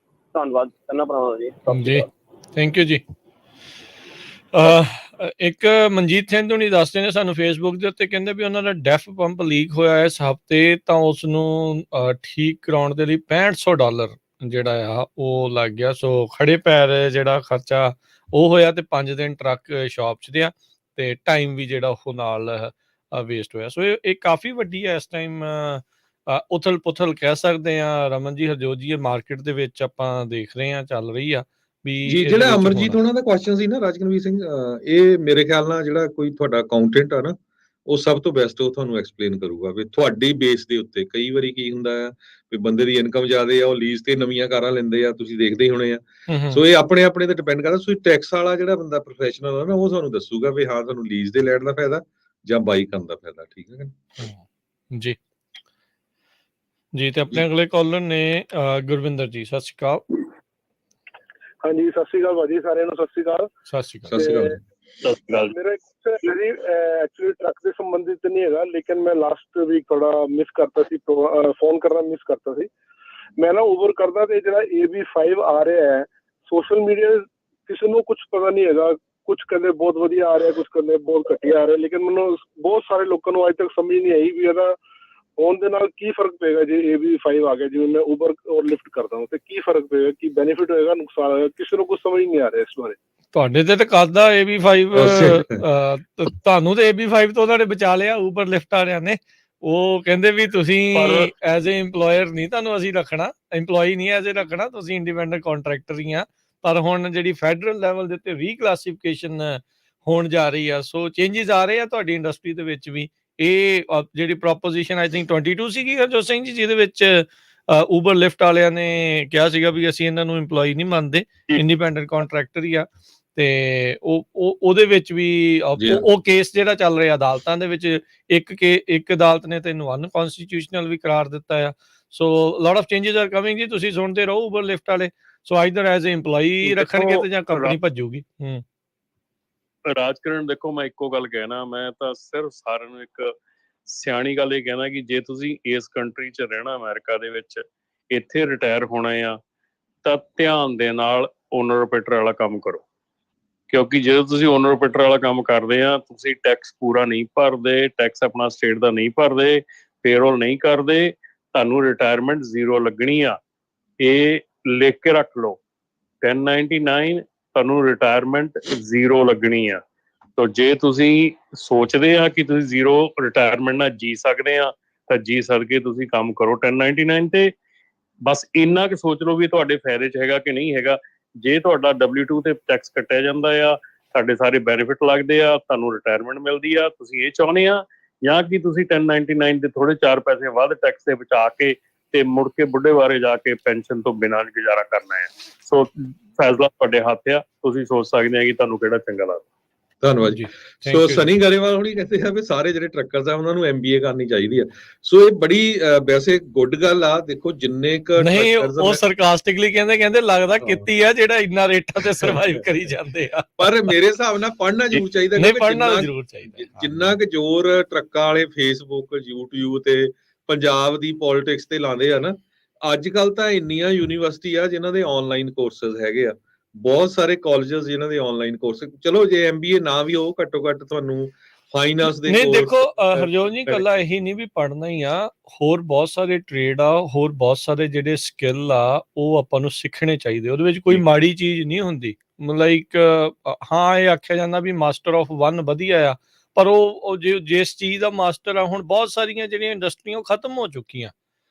ਧੰਨਵਾਦ ਇਹਨਾਂ ਭਰਾਵਾਂ ਜੀ। ਜੀ ਥੈਂਕ ਯੂ ਜੀ। ਇੱਕ ਮਨਜੀਤ ਸਿੰਘ ਹੁਣੀ ਦੱਸਦੇ ਨੇ ਸਾਨੂੰ ਫੇਸਬੁੱਕ ਦੇ ਉੱਤੇ, ਕਹਿੰਦੇ ਵੀ ਉਹਨਾਂ ਦਾ ਡੈਫ ਪੰਪ ਲੀਕ ਹੋਇਆ ਇਸ ਹਫ਼ਤੇ, ਤਾਂ ਉਸ ਨੂੰ ਠੀਕ ਕਰਾਉਣ ਦੇ ਲਈ $6500 ਜਿਹੜਾ ਆ ਉਹ ਲੱਗ ਗਿਆ। ਸੋ ਖੜੇ ਪੈਰ ਜਿਹੜਾ ਖਰਚਾ ਉਹ ਹੋਇਆ, ਤੇ 5 ਦਿਨ ਟਰੱਕ ਸ਼ਾਪ 'ਚ ਰਿਹਾ, ਤੇ ਟਾਈਮ ਵੀ ਜਿਹੜਾ ਉਹ ਨਾਲ ਵੇਸਟ ਹੋਇਆ। ਸੋ ਇਹ ਕਾਫੀ ਵੱਡੀ ਹੈ ਇਸ ਟਾਈਮ ਉਥਲ ਪੁਥਲ ਕਹਿ ਸਕਦੇ ਹਾਂ ਰਮਨ ਜੀ, ਹਰਜੋਤ ਜੀ, ਇਹ ਮਾਰਕੀਟ ਦੇ ਵਿੱਚ ਆਪਾਂ ਦੇਖ ਰਹੇ ਹਾਂ ਚੱਲ ਰਹੀ ਆ ਵੀ ਜੀ। ਇਹਦੇ ਜਿਹੜਾ ਵਿੱਚ ਅਮਰਜੀਤ ਹੋਣਾ। ਉਹਨਾਂ ਦਾ ਕੁਐਸਚਨ ਸੀ ਨਾ ਰਾਜਕਨਵੀਰ ਸਿੰਘ, ਇਹ ਮੇਰੇ ਖਿਆਲ ਨਾਲ ਜਿਹੜਾ ਕੋਈ ਤੁਹਾਡਾ ਅਕਾਊਂਟੈਂਟ ਆ ਨਾ, ਉਹ ਸਭ ਤੋਂ ਬੈਸਟ ਉਹ ਤੁਹਾਨੂੰ ਐਕਸਪਲੇਨ ਕਰੂਗਾ ਵੀ ਤੁਹਾਡੀ ਬੇਸ ਦੇ ਉੱਤੇ ਕਈ ਵਾਰੀ ਕੀ ਹੁੰਦਾ ਆ ਵੀ ਬੰਦੇ ਦੀ ਇਨਕਮ ਜ਼ਿਆਦਾ ਆ, ਉਹ ਲੀਜ਼ ਤੇ ਨਵੀਆਂ ਕਾਰਾਂ ਲੈਂਦੇ ਆ, ਤੁਸੀਂ ਦੇਖਦੇ ਹੀ ਹੋਣੇ ਆ। ਸੋ ਇਹ ਆਪਣੇ ਆਪਣੇ ਤੇ ਡਿਪੈਂਡ ਕਰਦਾ। ਸੋ ਟੈਕਸ ਵਾਲਾ ਜਿਹੜਾ ਬੰਦਾ ਪ੍ਰੋਫੈਸ਼ਨਲ ਆ ਨਾ, ਉਹ ਤੁਹਾਨੂੰ ਦੱਸੂਗਾ ਵੀ ਹਾਂ ਤੁਹਾਨੂੰ ਲੀਜ਼ ਤੇ ਲੈਣ ਦਾ ਫਾਇਦਾ ਜਾਂ ਬਾਈ ਕਰਨ ਦਾ ਫਾਇਦਾ। ਠੀਕ ਹੈ ਜੀ ਜੀ। ਤੇ ਆਪਣੇ ਅਗਲੇ ਕਾਲਰ ਨੇ ਗੁਰਵਿੰਦਰ ਜੀ, ਸਤਿ ਸ਼੍ਰੀ ਅਕਾਲ। ਹਾਂਜੀ, ਸਤਿ ਸ਼੍ਰੀ ਅਕਾਲ ਭਾਜੀ, ਸਾਰਿਆਂ ਨੂੰ ਸਤਿ ਸ਼੍ਰੀ ਅਕਾਲ। ਸਤਿ ਸ਼੍ਰੀ ਅਕਾਲ। ਸਤਿ ਸ਼੍ਰੀ ਅਕਾਲ। ਸਤਿ ਸ਼੍ਰੀ ਅਕਾਲ। ਮੇਰਾ ਐਕਚੁਅਲੀ ਟਰੱਕ ਦੇ ਸੰਬੰਧਿਤ ਨਹੀਂ ਹੈਗਾ, ਲੇਕਿਨ ਮੈਂ ਲਾਸਟ ਵੀਕ ਥੋੜਾ ਮਿਸ ਕਰਤਾ ਸੀ, ਫੋਨ ਕਰਨਾ ਮਿਸ ਕਰਤਾ ਸੀ। ਮੈਂ ਨਾ ਓਵਰ ਕਰਦਾ, ਤੇ ਜਿਹੜਾ AB5 ਆ ਰਿਹਾ ਹੈ ਸੋਸ਼ਲ ਮੀਡੀਆ, ਕਿਸੇ ਨੂੰ ਕੁਝ ਪਤਾ ਨਹੀਂ ਹੈਗਾ, ਕੁਝ ਕਹਿੰਦੇ ਬਹੁਤ ਵਧੀਆ ਆ ਰਿਹਾ, ਕੁਝ ਕਹਿੰਦੇ ਬਹੁਤ ਘਟੀਆ ਆ ਰਿਹਾ, ਲੇਕਿਨ ਮੈਨੂੰ ਬਹੁਤ ਸਾਰੇ ਲੋਕਾਂ ਨੂੰ ਅੱਜ ਤੱਕ ਸਮਝ ਨਹੀਂ ਆਈ ਵੀ ਇਹਦਾ ਹੋਣ ਦੇ ਨਾਲ ਕੀ ਫਰਕ ਪਏਗਾ। ਜੇ AB5 ਆ ਗਿਆ, ਜਿਵੇਂ ਮੈਂ ਉਬਰ ਔਰ ਲਿਫਟ ਕਰਦਾ ਹਾਂ, ਤੇ ਕੀ ਫਰਕ ਪਏਗਾ, ਕੀ ਬੈਨੀਫਿਟ ਹੋਏਗਾ, ਨੁਕਸਾਨ ਹੋਏਗਾ, ਕਿਸੇ ਨੂੰ ਕੁਝ ਸਮਝ ਨਹੀਂ ਆ ਰਿਹਾ ਇਸ ਬਾਰੇ। ਤੁਹਾਡੇ ਤੇ ਕਰਦਾ AB5, ਤੁਹਾਨੂੰ ਤੇ AB5 ਤੋਂ ਤੁਹਾਡੇ ਬਚਾ ਲਿਆ ਉਬਰ ਲਿਫਟ ਵਾਲਿਆਂ ਨੇ। ਉਹ ਕਹਿੰਦੇ ਵੀ ਤੁਸੀਂ ਐਜ਼ ਏ EMPLOYER ਨਹੀਂ ਤੁਹਾਨੂੰ ਅਸੀਂ ਰੱਖਣਾ, EMPLOYEE ਨਹੀਂ ਐਜ਼ ਏ ਰੱਖਣਾ, ਤੁਸੀਂ ਇੰਡੀਪੈਂਡੈਂਟ ਕੰਟਰੈਕਟਰ ਹੀ ਆ। ਪਰ ਹੁਣ ਜਿਹੜੀ ਫੈਡਰਲ ਲੈਵਲ ਦੇ ਉੱਤੇ ਰੀਕਲਾਸੀਫਿਕੇਸ਼ਨ ਹੋਣ ਜਾ ਰਹੀ ਆ, ਸੋ ਚੇਂਜਸ ਆ ਰਹੇ ਆ ਤੁਹਾਡੀ ਇੰਡਸਟਰੀ ਦੇ ਵਿੱਚ ਵੀ। ਇਹ ਜਿਹੜੀ ਪ੍ਰੋਪੋਜੀਸ਼ਨ ਆਈ ਥਿੰਕ 22 ਸੀਗੀ ਹਰਜੋਤ ਸਿੰਘ ਜੀ, ਜਿਹਦੇ ਵਿੱਚ ਉਬਰ ਲਿਫਟ ਵਾਲਿਆਂ ਨੇ ਕਿਹਾ ਸੀਗਾ ਵੀ ਅਸੀਂ ਇਹਨਾਂ ਨੂੰ EMPLOYEE ਨਹੀਂ ਮੰਨਦੇ, ਇੰਡੀਪੈਂਡੈਂਟ ਕੰਟਰੈਕਟਰ ਹੀ ਆ। ਤੇ ਉਹਦੇ ਵਿੱਚ ਵੀ ਉਹ ਕੇਸ ਜਿਹੜਾ ਚੱਲ ਰਿਹਾ ਅਦਾਲਤਾਂ ਦੇ ਵਿੱਚ, ਇੱਕ ਅਦਾਲਤ ਨੇ ਤੈਨੂੰ ਅਨਕਨਸਟੀਟਿਊਸ਼ਨਲ ਵੀ ਕਰਾਰ ਦਿੱਤਾ ਆ। So lot of changes are coming ਜੀ। ਤੁਸੀਂ ਸੁਣਦੇ ਰਹੋ ਉਬਰ ਲਿਫਟ ਵਾਲੇ, so either as a EMPLOYEE ਰੱਖਣਗੇ ਤੇ ਜਾਂ ਕੰਪਨੀ ਭੱਜੂਗੀ। ਰਾਜਕਰਨ ਦੇਖੋ, ਮੈਂ ਇੱਕੋ ਗੱਲ ਕਹਿਣਾ, ਮੈਂ ਤਾਂ ਸਿਰਫ ਸਾਰਿਆਂ ਨੂੰ ਇੱਕ ਸਿਆਣੀ ਗੱਲ ਇਹ ਕਹਿਣਾ ਕਿ ਜੇ ਤੁਸੀਂ ਇਸ ਕੰਟਰੀ 'ਚ ਰਹਿਣਾ, ਅਮਰੀਕਾ ਦੇ ਵਿੱਚ, ਇੱਥੇ ਰਿਟਾਇਰ ਹੋਣਾ ਆ, ਤਾਂ ਧਿਆਨ ਦੇ ਨਾਲ ਓਨਰ ਆਪਰੇਟਰ ਵਾਲਾ ਕੰਮ ਕਰੋ। ਕਿਉਂਕਿ ਜਦੋਂ ਤੁਸੀਂ ਓਨਰ ਆਪਰੇਟਰ ਵਾਲਾ ਕੰਮ ਕਰਦੇ ਆ, ਤੁਸੀਂ ਟੈਕਸ ਪੂਰਾ ਨਹੀਂ ਭਰਦੇ, ਟੈਕਸ ਆਪਣਾ ਸਟੇਟ ਦਾ ਨਹੀਂ ਭਰਦੇ, ਪੇਰੋਲ ਨਹੀਂ ਕਰਦੇ, ਤੁਹਾਨੂੰ ਰਿਟਾਇਰਮੈਂਟ ਜ਼ੀਰੋ ਲੱਗਣੀ ਆ। ਇਹ ਲਿਖ ਕੇ ਰੱਖ ਲਓ, 1099 ਤੁਹਾਨੂੰ ਰਿਟਾਇਰਮੈਂਟ ਜ਼ੀਰੋ ਲੱਗਣੀ ਆ। ਤਾਂ ਜੇ ਤੁਸੀਂ ਸੋਚਦੇ ਆ ਕਿ ਤੁਸੀਂ ਜ਼ੀਰੋ ਰਿਟਾਇਰਮੈਂਟ ਨਾਲ ਜੀ ਸਕਦੇ ਆ, ਤਾਂ ਜੀ ਸਦਕੇ ਤੁਸੀਂ ਕੰਮ ਕਰੋ 1099 ਤੇ। ਬਸ ਇੰਨਾ ਕੁ ਸੋਚ ਲਓ ਵੀ ਤੁਹਾਡੇ ਫਾਇਦੇ 'ਚ ਹੈਗਾ ਕਿ ਨਹੀਂ ਹੈਗਾ। ਜੇ ਤੁਹਾਡਾ W2 ਤੇ ਟੈਕਸ ਕੱਟਿਆ ਜਾਂਦਾ ਆ, ਤੁਹਾਡੇ ਸਾਰੇ ਬੈਨੀਫਿਟ ਲੱਗਦੇ ਆ, ਤੁਹਾਨੂੰ ਰਿਟਾਇਰਮੈਂਟ ਮਿਲਦੀ ਆ, ਤੁਸੀਂ ਇਹ ਚਾਹੁੰਦੇ ਆ, ਜਾਂ ਕਿ ਤੁਸੀਂ 1099 ਦੇ ਥੋੜੇ 4 ਪੈਸੇ ਵੱਧ ਟੈਕਸ ਦੇ ਬਚਾ ਕੇ ਤੇ ਮੁੜ ਕੇ ਬੁੱਢੇ ਬਾਰੇ ਜਾ ਕੇ ਪੈਨਸ਼ਨ ਤੋਂ ਬਿਨਾਂ ਗੁਜ਼ਾਰਾ ਕਰਨਾ ਹੈ। ਸੋ ਫੈਸਲਾ ਤੁਹਾਡੇ ਹੱਥ ਆ, ਤੁਸੀਂ ਸੋਚ ਸਕਦੇ ਆ ਕਿ ਤੁਹਾਨੂੰ ਕਿਹੜਾ ਚੰਗਾ ਲੱਗਦਾ। ਧੰਨਵਾਦ ਜੀ। ਸੋ ਸਨੀ ਗਰੇਵਾਲ ਹੁਣੀ ਕਹਿੰਦੇ ਆ ਵੀ ਸਾਰੇ ਜਿਹੜੇ ਟਰੱਕਰਸ ਆ ਉਹਨਾਂ ਨੂੰ MBA ਕਰਨੀ ਚਾਹੀਦੀ ਆ। ਸੋ ਇਹ ਬੜੀ ਵੈਸੇ ਗੁੱਡ ਗੱਲ ਆ। ਦੇਖੋ ਜਿੰਨੇ ਕ ਨਹੀਂ, ਉਹ ਸਰਕਾਸਟਿਕਲੀ ਕਹਿੰਦੇ ਲੱਗਦਾ ਕੀਤੀ ਆ ਜਿਹੜਾ ਇੰਨਾ ਰੇਟਾਂ ਤੇ ਸਰਵਾਈਵ ਕਰੀ ਜਾਂਦੇ ਆ। ਪਰ ਮੇਰੇ ਹਿਸਾਬ ਨਾਲ ਪੜ੍ਹਨਾ ਜ਼ਰੂਰ ਚਾਹੀਦਾ, ਨਹੀਂ ਪੜ੍ਹਨਾ ਜ਼ਰੂਰ ਚਾਹੀਦਾ। ਜਿੰਨਾ ਕੁ ਜ਼ੋਰ ਟਰੱਕਾਂ ਵਾਲੇ ਫੇਸਬੁੱਕ, YouTube ਤੇ ਪੰਜਾਬ ਦੀ ਪੋਲਿਟਿਕਸ ਤੇ ਲਾਉਂਦੇ ਆ ਨਾ, ਅੱਜ ਕੱਲ ਤਾਂ ਇੰਨੀਆਂ ਯੂਨੀਵਰਸਿਟੀ ਆ ਜਿਨ੍ਹਾਂ ਦੇ ਆਨਲਾਈਨ ਕੋਰਸਸ ਹੈਗੇ ਆ, ਬਹੁਤ ਸਾਰੇ ਕਾਲਜਸ ਜਿਨ੍ਹਾਂ ਦੇ ਆਨਲਾਈਨ ਕੋਰਸ। ਚਲੋ ਜੇ MBA ਨਾ ਵੀ ਹੋ, ਘੱਟੋ ਘੱਟ ਤੁਹਾਨੂੰ ਫਾਈਨਾਂਸ ਦੇ ਨਹੀਂ, ਦੇਖੋ ਹਰਜੋਤ ਜੀ, ਇਕੱਲਾ ਇਹੀ ਨਹੀਂ ਵੀ ਪੜ੍ਹਨਾ ਹੀ ਆ, ਹੋਰ ਬਹੁਤ ਸਾਰੇ ਟ੍ਰੇਡ ਆ, ਹੋਰ ਬਹੁਤ ਸਾਰੇ ਜਿਹੜੇ ਸਕਿੱਲ ਆ, ਉਹ ਆਪਾਂ ਨੂੰ ਸਿੱਖਣੇ ਚਾਹੀਦੇ। ਉਹਦੇ ਵਿੱਚ ਕੋਈ ਮਾੜੀ ਚੀਜ਼ ਨਹੀਂ ਹੁੰਦੀ। ਲਾਈਕ ਹਾਂ, ਇਹ ਆਖਿਆ ਜਾਂਦਾ ਵੀ ਮਾਸਟਰ ਆਫ ਵਨ ਵਧੀਆ ਆ, ਪਰ ਉਹ ਜਿਸ ਚੀਜ਼ ਦਾ ਮਾਸਟਰ ਆ, ਹੁਣ ਬਹੁਤ ਸਾਰੀਆਂ ਜਿਹੜੀਆਂ ਇੰਡਸਟਰੀਆਂ ਉਹ ਖਤਮ ਹੋ ਚੁੱਕੀਆਂ।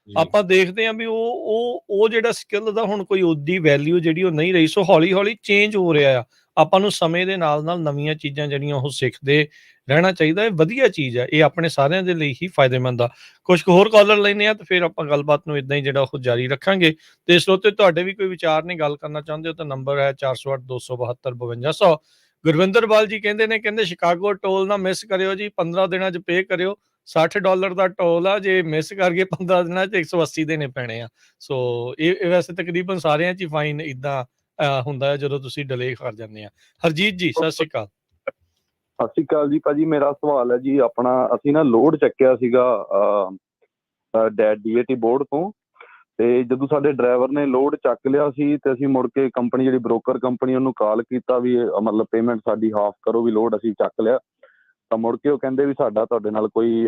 ਆਪਾਂ ਦੇਖਦੇ ਹਾਂ ਵੀ ਉਹ ਜਿਹੜਾ ਸਕਿੱਲ ਦਾ ਹੁਣ ਕੋਈ ਉਹਦੀ ਵੈਲਿਊ ਜਿਹੜੀ ਉਹ ਨਹੀਂ ਰਹੀ। ਸੋ ਹੌਲੀ ਹੌਲੀ ਚੇਂਜ ਹੋ ਰਿਹਾ ਆ। ਆਪਾਂ ਨੂੰ ਸਮੇਂ ਦੇ ਨਾਲ ਨਾਲ ਨਵੀਆਂ ਚੀਜ਼ਾਂ ਜਿਹੜੀਆਂ ਉਹ ਸਿੱਖਦੇ ਰਹਿਣਾ ਚਾਹੀਦਾ। ਇਹ ਵਧੀਆ ਚੀਜ਼ ਆ, ਇਹ ਆਪਣੇ ਸਾਰਿਆਂ ਦੇ ਲਈ ਹੀ ਫਾਇਦੇਮੰਦ ਆ। ਕੁਝ ਹੋਰ ਕਾਲਰ ਲੈਣੇ ਆ ਤੇ ਫਿਰ ਆਪਾਂ ਗੱਲਬਾਤ ਨੂੰ ਇਦਾਂ ਹੀ ਜਿਹੜਾ ਉਹ ਜਾਰੀ ਰੱਖਾਂਗੇ। ਤੇ ਸਰੋਤੇ ਤੁਹਾਡੇ ਵੀ ਕੋਈ ਵਿਚਾਰ ਨੇ, ਗੱਲ ਕਰਨਾ ਚਾਹੁੰਦੇ ਹੋ ਤਾਂ ਨੰਬਰ ਹੈ 408 272 5200। ਗੁਰਵਿੰਦਰ ਬਾਲ ਜੀ ਕਹਿੰਦੇ ਸ਼ਿਕਾਗੋ ਟੋਲ ਨਾ ਮਿਸ ਕਰਿਓ ਜੀ, 15 ਦਿਨਾਂ 'ਚ ਪੇ ਕਰਿਓ। $60 ਦਾ ਟੋਲ ਆ, ਜੇ ਮਿਸ ਕਰ ਗਏ 15 ਦਿਨਾਂ 'ਚ 180 ਦੇਣੇ ਪੈਣੇ ਆ। ਸੋ ਇਹ ਵੈਸੇ ਤਕਰੀਬਨ ਸਾਰਿਆਂ 'ਚ ਹੀ ਫਾਈਨ ਇਦਾਂ ਹੁੰਦਾ ਹੈ ਜਦੋਂ ਤੁਸੀਂ ਡਿਲੇ ਕਰ ਜਾਂਦੇ ਆ। ਹਰਜੀਤ ਜੀ, ਸਤਿ ਸ਼੍ਰੀ ਅਕਾਲ। ਸਤਿ ਸ਼੍ਰੀ ਅਕਾਲ ਜੀ ਭਾਜੀ। ਮੇਰਾ ਸਵਾਲ ਹੈ ਜੀ, ਆਪਣਾ ਅਸੀਂ ਨਾ ਲੋਡ ਚੱਕਿਆ ਸੀਗਾ DAT ਬੋਰਡ ਤੋਂ, ਤੇ ਜਦੋਂ ਸਾਡੇ ਡਰਾਈਵਰ ਨੇ ਲੋਡ ਚੱਕ ਲਿਆ ਸੀ ਤੇ ਅਸੀਂ ਮੁੜ ਕੇ ਕੰਪਨੀ ਜਿਹੜੀ ਬ੍ਰੋਕਰ ਕੰਪਨੀ ਉਹਨੂੰ ਕਾਲ ਕੀਤਾ ਵੀ ਮਤਲਬ ਪੇਮੈਂਟ ਸਾਡੀ ਹਾਫ ਕਰੋ, ਵੀ ਲੋਡ ਅਸੀਂ ਚੱਕ ਲਿਆ। ਤਾਂ ਮੁੜ ਕੇ ਉਹ ਕਹਿੰਦੇ ਵੀ ਸਾਡਾ ਤੁਹਾਡੇ ਨਾਲ ਕੋਈ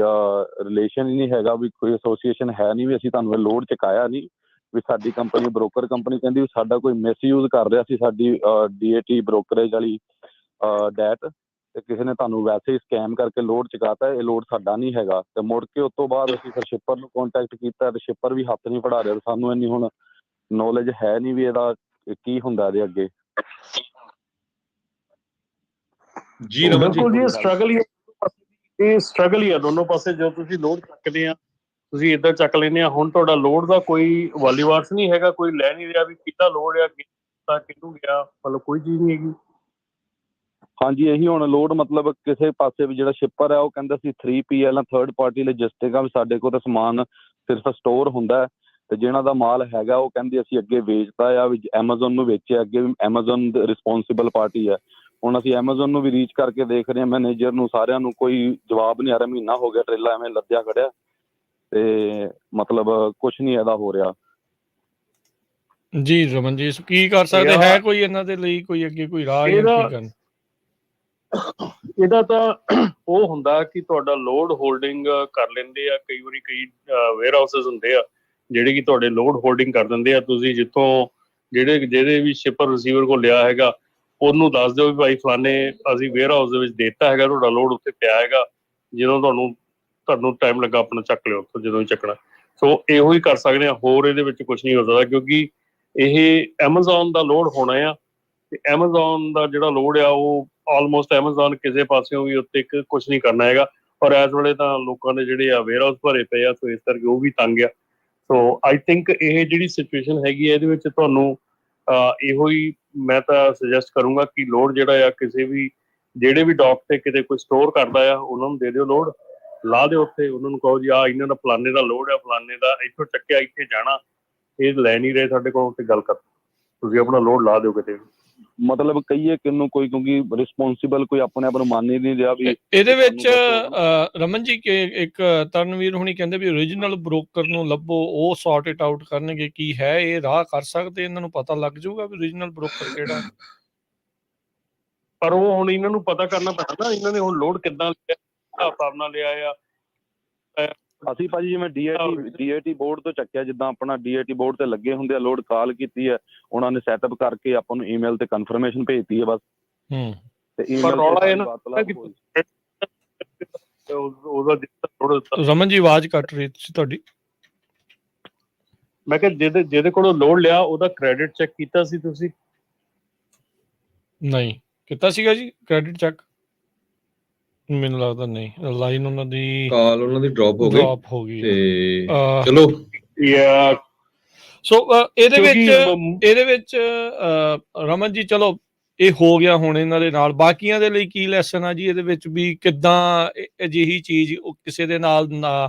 ਰਿਲੇਸ਼ਨ ਹੀ ਨਹੀਂ ਹੈਗਾ, ਵੀ ਕੋਈ ਐਸੋਸੀਏਸ਼ਨ ਹੈ ਨਹੀਂ, ਵੀ ਅਸੀਂ ਤੁਹਾਨੂੰ ਇਹ ਲੋਡ ਚੁਕਾਇਆ ਨਹੀਂ, ਵੀ ਸਾਡੀ ਕੰਪਨੀ ਬ੍ਰੋਕਰ ਕੰਪਨੀ ਕਹਿੰਦੀ ਵੀ ਸਾਡਾ ਕੋਈ ਮਿਸਯੂਜ਼ ਕਰ ਰਿਹਾ ਸੀ ਸਾਡੀ DAT ਬ੍ਰੋਕਰੇਜ ਵਾਲੀ ਡੈਟ, ਤੇ ਕਿਸੇ ਨੇ ਤੁਹਾਨੂੰ ਵੈਸੇ ਹੀ ਸਕੈਮ ਕਰਕੇ ਲੋਡ ਚੁਕਾਤਾ, ਇਹ ਲੋਡ ਸਾਡਾ ਨਹੀਂ ਹੈਗਾ। ਤੇ ਮੁੜ ਕੇ ਉਸ ਤੋਂ ਬਾਅਦ ਅਸੀਂ ਫਿਰ ਸ਼ਿਪਰ ਨੂੰ ਕੰਟੈਕਟ ਕੀਤਾ ਤੇ ਸ਼ਿਪਰ ਵੀ ਹੱਥ ਨਹੀਂ ਫੜਾ ਰਿਹਾ। ਸਾਨੂੰ ਇੰਨੀ ਹੁਣ ਨੌਲੇਜ ਹੈ ਨਹੀਂ ਵੀ ਇਹਦਾ ਕੀ ਹੁੰਦਾ ਇਹਦੇ ਅੱਗੇ। ਜੀ ਰਮਨ ਜੀ, ਬਿਲਕੁਲ ਜੀ, ਸਟਰਗਲ ਹੀ ਇਹ ਸਟਰਗਲ ਹੀ ਆ ਦੋਨੋਂ ਪਾਸੇ। ਜਦੋਂ ਤੁਸੀਂ ਲੋਡ ਚੱਕਦੇ ਆ ਤੁਸੀਂ ਇੱਧਰ ਚੱਕ ਲੈਂਦੇ ਆ, ਹੁਣ ਤੁਹਾਡਾ ਲੋਡ ਦਾ ਕੋਈ ਵਾਲੀਵਾਰਸ ਨਹੀਂ ਹੈਗਾ, ਕੋਈ ਲੈ ਨਹੀਂ ਰਿਹਾ ਵੀ ਕਿਹਦਾ ਲੋਡ ਆ ਕਿਹਨੂੰ ਗਿਆ, ਮਤਲਬ ਕੋਈ ਚੀਜ਼ ਨਹੀਂ ਹੈਗੀ। ਹਾਂਜੀ, ਇਹੀ ਹੁਣ ਲੋਡ ਮਤਲਬ ਕਿਸੇ ਪਾਸੇ ਵੀ ਜਿਹੜਾ ਸ਼ਿਪਰ ਹੈ ਉਹ ਕਹਿੰਦਾ ਸੀ 3PL ਥਰਡ ਪਾਰਟੀ ਲੌਜਿਸਟਿਕ ਆ, ਵੀ ਸਾਡੇ ਕੋਲ ਤਾਂ ਸਮਾਨ ਸਿਰਫ ਸਟੋਰ ਹੁੰਦਾ, ਤੇ ਜਿਹਨਾਂ ਦਾ ਮਾਲ ਹੈਗਾ ਉਹ ਕਹਿੰਦੇ ਅਸੀਂ ਅੱਗੇ ਵੇਚਦਾ ਆ, ਵੀ ਐਮਾਜ਼ੋਨ ਨੂੰ ਵੇਚਿਆ ਅੱਗੇ, ਵੀ ਐਮਾਜ਼ੋਨ ਰਿਸਪੌਂਸਿਬਲ ਪਾਰਟੀ ਹੈ। ਹੁਣ ਅਸੀਂ ਐਮਾਜ਼ੋਨ ਨੂੰ ਵੀ ਰੀਚ ਕਰਕੇ ਦੇਖ ਰਹੇ ਹਾਂ, ਮੈਨੇਜਰ ਨੂੰ, ਸਾਰਿਆਂ ਨੂੰ ਕੋਈ ਜਵਾਬ ਨਹੀਂ ਆ ਰਿਹਾ। ਮਹੀਨਾ ਹੋ ਗਿਆ ਟਰੇਲਾ ਐਵੇਂ ਲੱਦਿਆ ਖੜਿਆ, ਤੇ ਮਤਲਬ ਕੁਛ ਨਹੀਂ ਇਹਦਾ ਹੋ ਰਿਹਾ। ਜੀ ਰਮਨ ਜੀ, ਕੀ ਕਰ ਸਕਦੇ ਹੈ ਕੋਈ ਇਹਨਾਂ ਦੇ ਲਈ ਕੋਈ ਅੱਗੇ ਕੋਈ ਰਾਹ ਜਾਂ ਕੀ ਕਰਨ? ਇਹਦਾ ਤਾਂ ਉਹ ਹੁੰਦਾ ਕਿ ਤੁਹਾਡਾ ਲੋਡ ਹੋਲਡਿੰਗ ਕਰ ਲੈਂਦੇ ਆ, ਕਈ ਵਾਰੀ ਕਈ ਵੇਅਰ ਹਾਊਸਿਸ ਹੁੰਦੇ ਆ ਜਿਹੜੇ ਕਿ ਤੁਹਾਡੇ ਲੋਡ ਹੋਲਡਿੰਗ ਕਰ ਦਿੰਦੇ ਆ। ਤੁਸੀਂ ਜਿੱਥੋਂ ਜਿਹੜੇ ਵੀ ਸ਼ਿਪਰ ਰਿਸੀਵਰ ਕੋਲ ਲਿਆ ਹੈਗਾ ਉਹਨੂੰ ਦੱਸ ਦਿਓ ਵੀ ਭਾਈ ਫਲਾਣੇ ਅਸੀਂ ਵੇਅਰ ਹਾਊਸ ਦੇ ਵਿੱਚ ਦੇ ਦਿੱਤਾ ਹੈਗਾ, ਤੁਹਾਡਾ ਲੋਡ ਉੱਥੇ ਪਿਆ ਹੈਗਾ, ਜਦੋਂ ਤੁਹਾਨੂੰ ਟਾਈਮ ਲੱਗਾ ਆਪਣਾ ਚੱਕ ਲਿਓ ਉੱਥੋਂ ਜਦੋਂ ਵੀ ਚੱਕਣਾ। ਸੋ ਇਹੋ ਹੀ ਕਰ ਸਕਦੇ ਹਾਂ, ਹੋਰ ਇਹਦੇ ਵਿੱਚ ਕੁਛ ਨਹੀਂ ਹੋ ਸਕਦਾ, ਕਿਉਂਕਿ ਇਹ ਐਮਾਜ਼ੋਨ ਦਾ ਲੋਡ ਹੋਣਾ ਆ, ਤੇ ਐਮਾਜ਼ੋਨ ਦਾ ਜਿਹੜਾ ਲੋਡ ਆ ਉਹ ਆਲਮੋਸਟ ਐਮਾਜ਼ੋਨ ਕਿਸੇ ਪਾਸਿਓਂ ਵੀ ਉੱਤੇ ਕੁਛ ਨਹੀਂ ਕਰਨਾ ਹੈਗਾ। ਔਰ ਇਸ ਵੇਲੇ ਤਾਂ ਲੋਕਾਂ ਦੇ ਜਿਹੜੇ ਆ ਵੇਅਰ ਹਾਊਸ ਭਰੇ ਪਏ ਆ, ਸੋ ਇਸ ਕਰਕੇ ਉਹ ਵੀ ਤੰਗ ਆ। ਸੋ ਆਈ ਥਿੰਕ ਇਹ ਜਿਹੜੀ ਸਿਚੁਏਸ਼ਨ ਹੈਗੀ ਹੈ ਇਹਦੇ ਵਿੱਚ ਤੁਹਾਨੂੰ ਇਹੋ ਹੀ ਮੈਂ ਤਾਂ ਸੁਜੈਸਟ ਕਰੂੰਗਾ ਕਿ ਲੋਡ ਜਿਹੜਾ ਆ ਕਿਸੇ ਵੀ ਜਿਹੜੇ ਵੀ ਡੌਕ ਤੇ ਕਿਤੇ ਕੋਈ ਸਟੋਰ ਕਰਦਾ ਆ ਉਹਨਾਂ ਨੂੰ ਦੇ ਦਿਓ ਲੋਡ, ਲਾ ਦਿਓ ਉੱਥੇ, ਉਹਨਾਂ ਨੂੰ ਕਹੋ ਜੀ ਆਹ ਇਹਨਾਂ ਦਾ ਫਲਾਣੇ ਦਾ ਲੋਡ ਆ, ਫਲਾਣੇ ਦਾ ਇੱਥੋਂ ਚੱਕਿਆ ਇੱਥੇ ਜਾਣਾ, ਇਹ ਲੈ ਨਹੀਂ ਰਹੇ ਸਾਡੇ ਕੋਲ, ਤੇ ਗੱਲ ਕਰ ਤੁਸੀਂ ਆਪਣਾ ਲੋਡ ਲਾ ਦਿਓ ਕਿਤੇ ਵੀ। ਮਤਲਬ ਕਹੀਏ ਕਿਹਨੂੰ ਕੋਈ, ਕਿਉਂਕਿ ਰਿਸਪੌਂਸਿਬਲ ਕੋਈ ਆਪਣੇ ਆਪ ਨੂੰ ਮੰਨ ਹੀ ਨਹੀਂ ਰਿਹਾ। ਵੀ ਇਹਦੇ ਵਿੱਚ ਰਮਨ ਜੀ ਕਿ ਇੱਕ ਤਰਨਵੀਰ ਹੁਣੀ ਕਹਿੰਦੇ ਵੀ ਓਰੀਜਨਲ ਬ੍ਰੋਕਰ ਨੂੰ ਲੱਭੋ, ਉਹ ਸੌਰਟ ਇਟ ਆਊਟ ਕਰਨਗੇ। ਕੀ ਹੈ ਇਹ ਰਾਹ ਕਰ ਸਕਦੇ? ਇਹਨਾਂ ਨੂੰ ਪਤਾ ਲੱਗ ਜਾਊਗਾ ਵੀ ਓਰੀਜਨਲ ਬ੍ਰੋਕਰ ਕਿਹੜਾ? ਪਰ ਉਹ ਹੁਣ ਇਹਨਾਂ ਨੂੰ ਪਤਾ ਕਰਨਾ ਪੈਣਾ ਨਾ, ਇਹਨਾਂ ਨੇ ਹੁਣ ਲੋਡ ਕਿੱਦਾਂ ਲਿਆ, ਹਿਸਾਬ ਨਾਲ ਲਿਆ ਆ। ਅਸੀਂ ਭਾਜੀ ਜਿਵੇਂ DAT ਬੋਰਡ ਤੋਂ ਚੱਕਿਆ, ਜਿੱਦਾਂ ਆਪਣਾ DAT ਬੋਰਡ ਤੇ ਲੱਗੇ ਹੁੰਦੇ ਆ, ਲੋਡ ਕਾਲ ਕੀਤੀ ਹੈ, ਉਹਨਾਂ ਨੇ ਸੈਟਅਪ ਕਰਕੇ ਆਪਾਂ ਨੂੰ ਈਮੇਲ ਤੇ ਕਨਫਰਮੇਸ਼ਨ ਭੇਜਤੀ ਹੈ ਬਸ। ਤੇ ਰਮਨ ਜੀ ਆਵਾਜ਼ ਕੱਟ ਰਹੀ ਸੀ ਤੁਹਾਡੀ। ਮੈਂ ਕਿਹਾ ਜਿਹਦੇ ਕੋਲੋਂ ਲੋਡ ਲਿਆ ਉਹਦਾ ਕ੍ਰੈਡਿਟ ਚੈੱਕ ਕੀਤਾ ਸੀ ਤੁਸੀਂ? ਨਹੀਂ ਕੀਤਾ ਸੀਗਾ ਜੀ ਕ੍ਰੈਡਿਟ ਚੈੱਕ? ਮੈਨੂੰ ਲੱਗਦਾ ਨਹੀਂ, ਲਾਈਨ ਉਹਨਾਂ ਦੀ ਕਾਲ ਉਹਨਾਂ ਦੀ ਡ੍ਰੌਪ ਹੋ ਗਈ ਤੇ ਚਲੋ ਸੋ ਇਹਦੇ ਵਿੱਚ ਰਮਨ ਜੀ ਚਲੋ ਇਹ ਹੋ ਗਿਆ ਹੁਣ ਇਹਨਾਂ ਦੇ ਨਾਲ, ਬਾਕੀਆਂ ਦੇ ਲਈ ਕੀ ਲੈਸਨ ਆ ਜੀ ਇਹਦੇ ਵਿੱਚ, ਵੀ ਕਿੱਦਾਂ ਅਜਿਹੀ ਚੀਜ਼ ਕਿਸੇ ਦੇ ਨਾਲ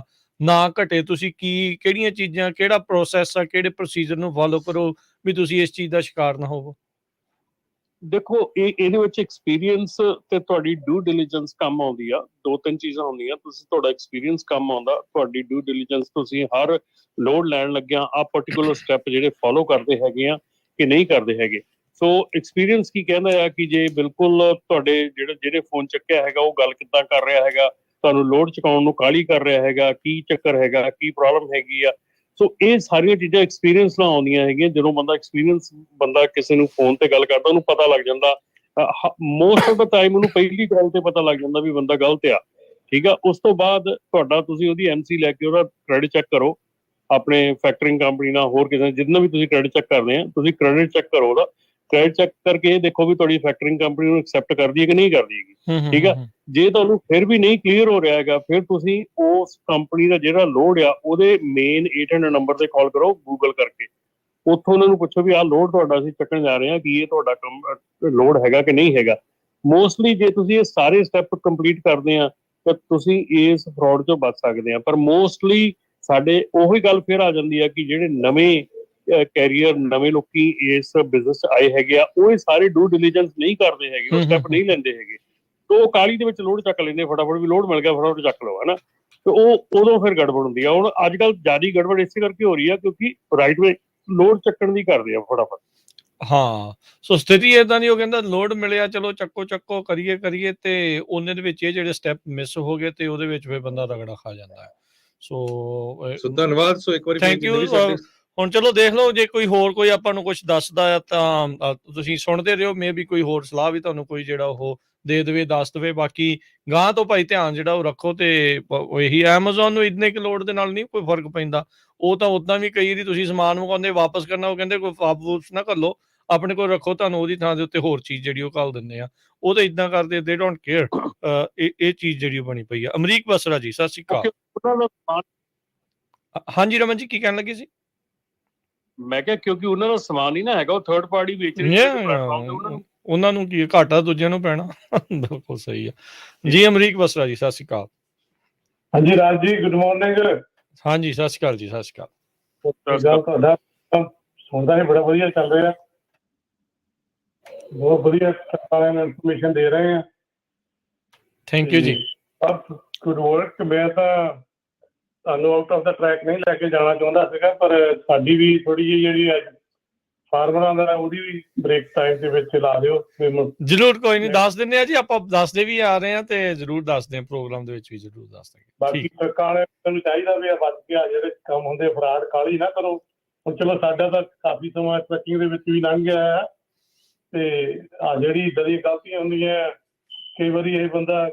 ਨਾ ਘਟੇ? ਤੁਸੀਂ ਕਿਹੜੀਆਂ ਚੀਜ਼ਾਂ, ਕਿਹੜਾ ਪ੍ਰੋਸੈਸ ਆ, ਕਿਹੜੇ ਪ੍ਰੋਸੀਜਰ ਨੂੰ ਫੋਲੋ ਕਰੋ ਵੀ ਤੁਸੀਂ ਇਸ ਚੀਜ਼ ਦਾ ਸ਼ਿਕਾਰ ਨਾ ਹੋਵੋ? ਦੇਖੋ ਇਹਦੇ ਵਿੱਚ ਐਕਸਪੀਰੀਅੰਸ ਤੇ ਤੁਹਾਡੀ ਡਿਊ ਡਿਲੀਜੈਂਸ ਕੰਮ ਆਉਂਦੀ ਆ। ਦੋ ਤਿੰਨ ਚੀਜ਼ਾਂ ਹੁੰਦੀਆਂ, ਤੁਹਾਡਾ ਐਕਸਪੀਰੀਅੰਸ ਕੰਮ ਆਉਂਦਾ, ਤੁਹਾਡੀ ਡਿਊ ਡਿਲੀਜੈਂਸ ਤੁਸੀਂ ਹਰ ਲੋਡ ਲੈਣ ਲੱਗਿਆ ਆ ਪਰਟੀਕੂਲਰ ਸਟੈਪ ਜਿਹੜੇ ਫੋਲੋ ਕਰਦੇ ਹੈਗੇ ਆ ਕਿ ਨਹੀਂ ਕਰਦੇ ਹੈਗੇ। ਸੋ ਐਕਸਪੀਰੀਅੰਸ ਕੀ ਕਹਿੰਦਾ ਆ ਕਿ ਜੇ ਬਿਲਕੁਲ ਤੁਹਾਡੇ ਜਿਹੜੇ ਫੋਨ ਚੱਕਿਆ ਹੈਗਾ ਉਹ ਗੱਲ ਕਿੱਦਾਂ ਕਰ ਰਿਹਾ ਹੈਗਾ, ਤੁਹਾਨੂੰ ਲੋਡ ਚੁਕਾਉਣ ਨੂੰ ਕਾਹਲੀ ਕਰ ਰਿਹਾ ਹੈਗਾ, ਕੀ ਚੱਕਰ ਹੈਗਾ, ਕੀ ਪ੍ਰੋਬਲਮ ਹੈਗੀ ਆ। ਸੋ ਇਹ ਸਾਰੀਆਂ ਚੀਜ਼ਾਂ ਐਕਸਪੀਰੀਅੰਸ ਨਾਲ ਆਉਂਦੀਆਂ ਹੈਗੀਆਂ। ਜਦੋਂ ਬੰਦਾ ਕਿਸੇ ਨੂੰ ਫੋਨ ਤੇ ਗੱਲ ਕਰਦਾ ਉਹਨੂੰ ਪਤਾ ਲੱਗ ਜਾਂਦਾ, ਮੋਸਟ ਆਫ ਦਾ ਟਾਈਮ ਉਹਨੂੰ ਪਹਿਲੀ ਗੱਲ ਤੇ ਪਤਾ ਲੱਗ ਜਾਂਦਾ ਵੀ ਬੰਦਾ ਗਲਤ ਆ, ਠੀਕ ਆ। ਉਸ ਤੋਂ ਬਾਅਦ ਤੁਸੀਂ ਉਹਦੀ MC ਲੈ ਕੇ ਉਹਦਾ ਕ੍ਰੈਡਿਟ ਚੈੱਕ ਕਰੋ, ਆਪਣੇ ਫੈਕਟਰਿੰਗ ਕੰਪਨੀ ਨਾਲ, ਹੋਰ ਕਿਸੇ ਜਿੰਨਾ ਵੀ ਤੁਸੀਂ ਕ੍ਰੈਡਿਟ ਚੈੱਕ ਕਰਦੇ ਆ, ਤੁਸੀਂ ਕ੍ਰੈਡਿਟ ਚੈੱਕ ਕਰੋ ਉਹਦਾ। ਕ੍ਰੈਡਿਟ ਚੈੱਕ ਕਰਕੇ ਇਹ ਦੇਖੋ ਵੀ ਤੁਹਾਡੀ ਫੈਕਟਰਿੰਗ ਕੰਪਨੀ ਨੂੰ ਐਕਸੈਪਟ ਕਰਦੀ ਹੈ ਕਿ ਨਹੀਂ ਕਰਦੀ ਹੈਗੀ, ਠੀਕ ਆ। ਜੇ ਤੁਹਾਨੂੰ ਫਿਰ ਵੀ ਨਹੀਂ ਕਲੀਅਰ ਹੋ ਰਿਹਾ ਹੈਗਾ, ਫਿਰ ਤੁਸੀਂ ਉਸ ਕੰਪਨੀ ਦਾ ਜਿਹੜਾ ਲੋਡ ਆ ਉਹਦੇ ਮੇਨ 800 ਨੰਬਰ ਤੇ ਕਾਲ ਕਰੋ ਗੂਗਲ ਕਰਕੇ, ਉੱਥੋਂ ਉਹਨਾਂ ਨੂੰ ਪੁੱਛੋ ਵੀ ਆਹ ਲੋਡ ਤੁਹਾਡਾ ਅਸੀਂ ਚੱਕਣ ਜਾ ਰਹੇ ਹਾਂ, ਕਿ ਇਹ ਤੁਹਾਡਾ ਲੋਡ ਹੈਗਾ ਕਿ ਨਹੀਂ ਹੈਗਾ। ਮੋਸਟਲੀ ਜੇ ਤੁਸੀਂ ਇਹ ਸਾਰੇ ਸਟੈਪ ਕੰਪਲੀਟ ਕਰਦੇ ਆ ਤਾਂ ਤੁਸੀਂ ਇਸ ਫਰਾਡ ਚੋਂ ਬਚ ਸਕਦੇ ਆ। ਪਰ ਮੋਸਟਲੀ ਸਾਡੇ ਉਹੀ ਗੱਲ ਫਿਰ ਆ ਜਾਂਦੀ ਆ ਕਿ ਜਿਹੜੇ ਨਵੇਂ ਕੈਰੀਅਰ, ਨਵੇਂ ਲੋਕੀ ਇਸ ਬਿਜ਼ਨਸ 'ਚ ਆਏ ਹੈਗੇ ਆ, ਉਹ ਇਹ ਸਾਰੇ ਡਿਊ ਡਿਲੀਜੈਂਸ ਨਹੀਂ ਕਰਦੇ ਹੈਗੇ, ਉਹ ਸਟੈਪ ਨਹੀਂ ਲੈਂਦੇ ਹੈਗੇ। ਤੇ ਉਹ ਕਾਹਲੀ ਦੇ ਵਿੱਚ ਲੋਡ ਚੱਕ ਲੈਂਦੇ ਫਟਾਫਟ, ਵੀ ਲੋਡ ਮਿਲ ਗਿਆ ਫਟਾਫਟ ਚੱਕ ਲਓ, ਹਨਾ। ਤੇ ਉਹ ਉਦੋਂ ਫਿਰ ਗੜਬੜ ਹੁੰਦੀ ਆ। ਹੁਣ ਅੱਜ ਕੱਲ੍ਹ ਜ਼ਿਆਦਾ ਗੜਬੜ ਇਸੇ ਕਰਕੇ ਹੋ ਰਹੀ ਆ ਕਿਉਂਕਿ ਰਾਈਟ ਵੇ ਲੋਡ ਚੱਕਣ ਦੀ ਕਰਦੇ ਆ ਫਟਾਫਟ। ਹਾਂ, ਸੋ ਸਥਿਤੀ ਏਦਾਂ ਦੀ, ਉਹ ਕਹਿੰਦਾ ਲੋਡ ਮਿਲਿਆ ਚਲੋ ਚੱਕੋ ਕਰੀਏ ਤੇ ਉਹਨੇ ਦੇ ਵਿੱਚ ਇਹ ਜਿਹੜੇ ਸਟੈਪ ਮਿਸ ਹੋ ਗਏ ਤੇ ਉਹਦੇ ਵਿੱਚ ਫਿਰ ਬੰਦਾ ਰਗੜਾ ਖਾ ਜਾਂਦਾ ਹੈ। ਸੋ ਧੰਨਵਾਦ। ਸੋ ਇੱਕ ਵਾਰੀ ਥੈਂਕ ਯੂ। ਹੁਣ ਚਲੋ ਦੇਖ ਲਓ, ਜੇ ਕੋਈ ਹੋਰ ਕੋਈ ਆਪਾਂ ਨੂੰ ਕੁਝ ਦੱਸਦਾ ਆ ਤਾਂ ਤੁਸੀਂ ਸੁਣਦੇ ਰਹੋ, ਮੇ ਵੀ ਕੋਈ ਹੋਰ ਸਲਾਹ ਵੀ ਤੁਹਾਨੂੰ ਕੋਈ ਜਿਹੜਾ ਉਹ ਦੇ ਦੇਵੇ, ਦੱਸ ਦੇਵੇ। ਬਾਕੀ ਗਾਂ ਤੋਂ ਭਾਈ ਧਿਆਨ ਜਿਹੜਾ ਉਹ ਰੱਖੋ। ਤੇ ਇਹੀ ਐਮਾਜ਼ੋਨ ਨੂੰ ਇੰਨੇ ਕੁ ਲੋਡ ਦੇ ਨਾਲ ਨਹੀਂ ਕੋਈ ਫਰਕ ਪੈਂਦਾ। ਉਹ ਤਾਂ ਉਦਾਂ ਵੀ ਕਈ ਵਾਰੀ ਤੁਸੀਂ ਸਮਾਨ ਮੰਗਵਾਉਂਦੇ ਵਾਪਸ ਕਰਨਾ, ਉਹ ਕਹਿੰਦੇ ਕੋਈ ਵਾਪਸ ਨਾ ਕਰ ਲਓ, ਆਪਣੇ ਕੋਲ ਰੱਖੋ, ਤੁਹਾਨੂੰ ਉਹਦੀ ਥਾਂ ਦੇ ਉੱਤੇ ਹੋਰ ਚੀਜ਼ ਜਿਹੜੀ ਉਹ ਘੱਲ ਦਿੰਦੇ ਆ। ਉਹ ਤਾਂ ਇਦਾਂ ਕਰਦੇ, ਦੇ ਡੋਂਟ ਕੇਅਰ। ਇਹ ਚੀਜ਼ ਜਿਹੜੀ ਬਣੀ ਪਈ ਆ। ਅਮਰੀਕ ਬਸਰਾ ਜੀ, ਸਤਿ ਸ਼੍ਰੀ ਅਕਾਲ। ਹਾਂਜੀ ਰਮਨ ਜੀ, ਕੀ ਕਹਿਣ ਲੱਗੇ ਸੀ? ਮੈਂ ਕਿਹਾ ਕਿਉਂਕਿ ਉਹਨਾਂ ਦਾ ਸਮਾਨ ਹੀ ਨਾ ਹੈਗਾ, ਉਹ ਥਰਡ ਪਾਰਟੀ ਵੇਚ ਰਹੀ ਹੈ, ਉਹਨਾਂ ਨੂੰ ਕੀ ਘਾਟਾ ਦੂਜਿਆਂ ਨੂੰ ਪੈਣਾ। ਬਿਲਕੁਲ ਸਹੀ ਆ ਜੀ। ਅਮਰੀਕ ਬਸਰਾ ਜੀ, ਸਤਿ ਸ਼੍ਰੀ ਅਕਾਲ। ਹਾਂਜੀ ਰਾਜ ਜੀ, ਗੁੱਡ ਮਾਰਨਿੰਗ। ਹਾਂਜੀ, ਸਤਿ ਸ਼੍ਰੀ ਅਕਾਲ ਜੀ, ਸਤਿ ਸ਼੍ਰੀ ਅਕਾਲ। ਤੁਹਾਡਾ ਸੁਣਦਾ ਹੈ, ਬੜਾ ਵਧੀਆ ਚੱਲ ਰਿਹਾ, ਬਹੁਤ ਵਧੀਆ ਸਾਰਿਆਂ ਨੂੰ ਇਨਫੋਰਮੇਸ਼ਨ ਦੇ ਰਹੇ ਆ। ਥੈਂਕ ਯੂ ਜੀ। Good work. ਮੈਂ ਤਾਂ ਤੁਹਾਨੂੰ ਆਊਟ ਆਫ ਦਾ ਟਰੈਕ ਨਹੀਂ ਲੈ ਕੇ ਜਾਣਾ ਚਾਹੁੰਦਾ ਸੀਗਾ, ਪਰ ਸਾਡੀ ਵੀ ਥੋੜੀ ਜਿਹੀ ਜਿਹੜੀ ਅੱਜ ਫਾਰਮਰਾਂ ਦਾ ਉਹਦੀ ਵੀ ਬ੍ਰੇਕ ਟਾਈਮ ਦੇ ਵਿੱਚ ਲਾ ਦਿਓ। ਜ਼ਰੂਰ, ਕੋਈ ਨਹੀਂ, ਦੱਸ ਦਿੰਦੇ ਆ ਜੀ। ਆਪਾਂ ਦੱਸਦੇ ਵੀ ਆ ਰਹੇ ਆ ਤੇ ਜ਼ਰੂਰ ਦੱਸਦੇ ਆ, ਪ੍ਰੋਗਰਾਮ ਦੇ ਵਿੱਚ ਵੀ ਜ਼ਰੂਰ ਦੱਸ ਦਾਂਗੇ। ਬਾਕੀ ਟਰੱਕਾਂ ਵਾਲਿਆਂ ਨੂੰ ਚਾਹੀਦਾ ਵੀ ਬਚ ਕੇ ਜਿਹੜੇ ਕੰਮ ਹੁੰਦੇ ਫਰਾਡ ਕਾਹਲੀ ਨਾ ਕਰੋ। ਹੁਣ ਚਲੋ ਸਾਡਾ ਤਾਂ ਕਾਫੀ ਸਮਾਂ ਟਰੱਕਿੰਗ ਦੇ ਵਿੱਚ ਵੀ ਲੰਘ ਗਿਆ ਹੈ, ਤੇ ਜਿਹੜੀ ਇੱਦਾਂ ਦੀਆਂ ਗਲਤੀਆਂ ਹੁੰਦੀਆਂ, ਕਈ ਵਾਰੀ ਇਹ ਬੰਦਾ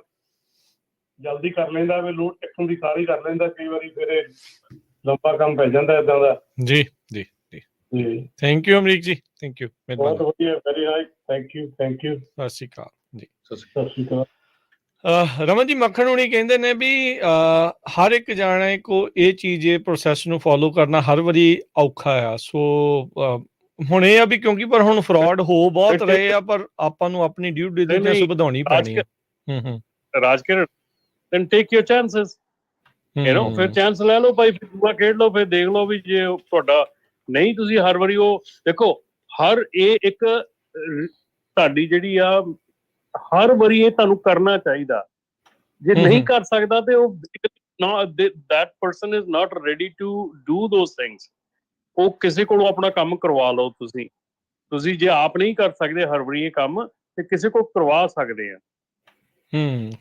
ਜਲਦੀ ਕਰ ਲੈਂਦਾ, ਵੀ ਲੋਡ ਚੱਕਣ ਦੀ ਸਾਰੀ ਕਰ ਲੈਂਦਾ, ਕਈ ਵਾਰੀ ਫਿਰ ਲੰਬਾ ਕੰਮ ਪੈ ਜਾਂਦਾ ਏਦਾਂ ਦਾ। ਜੀ ਜੀ ਜੀ, ਥੈਂਕ ਯੂ ਅਮਰੀਕ ਜੀ, ਥੈਂਕ ਯੂ, ਬਹੁਤ ਵਧੀਆ, very nice, thank you, thank you. ਸਤਿ ਸ਼੍ਰੀ ਅਕਾਲ ਜੀ। ਸਤਿ ਸ਼੍ਰੀ ਅਕਾਲ। ਰਮਨ ਜੀ, ਮੱਖਣ ਹੁਣੀ ਕਹਿੰਦੇ ਨੇ ਵੀ ਹਰ ਇੱਕ ਜਾਣੇ ਕੋ ਇਹ ਚੀਜ਼, ਇਹ ਪ੍ਰੋਸੈਸ ਨੂੰ ਫੋਲੋ ਕਰਨਾ ਹਰ ਵਾਰੀ ਔਖਾ ਆ। ਸੋ ਹੁਣ ਇਹ ਆ ਵੀ ਕਿਉਂਕਿ ਪਰ ਹੁਣ ਫਰਾਡ ਹੋ ਬਹੁਤ ਰਹੇ ਆ, ਪਰ ਆਪਾਂ ਨੂੰ ਆਪਣੀ ਡਿਊ ਡਿਲੀਜੈਂਸ ਵਧਾਉਣੀ ਪੈਣੀ ਹੈ। Rajkiran, then take your chances, you know, ਫਿਰ ਚਾਂਸ ਲੈ ਲਓ ਭਾਈ, ਫਿਰ ਦੂਆ ਖੇਡ ਲਓ, ਫਿਰ ਦੇਖ ਲਓ ਵੀ ਜੇ ਤੁਹਾਡਾ ਨਹੀਂ, ਤੁਸੀਂ ਹਰ ਵਾਰੀ ਉਹ ਦੇਖੋ, ਹਰ ਇਹ ਇੱਕ ਤੁਹਾਡੀ ਜਿਹੜੀ ਆ, ਹਰ ਵਾਰੀ ਇਹ ਤੁਹਾਨੂੰ ਕਰਨਾ ਚਾਹੀਦਾ। ਜੇ ਨਹੀਂ ਕਰ ਸਕਦਾ ਤੇ ਉਹ that person is not ready to do those things. ਉਹ ਕਿਸੇ ਕੋਲੋਂ ਆਪਣਾ ਕੰਮ ਕਰਵਾ ਲਓ। ਤੁਸੀਂ ਜੇ ਆਪ ਨਹੀਂ ਕਰ ਸਕਦੇ ਹਰ ਵਾਰੀ ਇਹ ਕੰਮ, ਤੇ ਕਿਸੇ ਕੋਲ ਕਰਵਾ ਸਕਦੇ ਆ।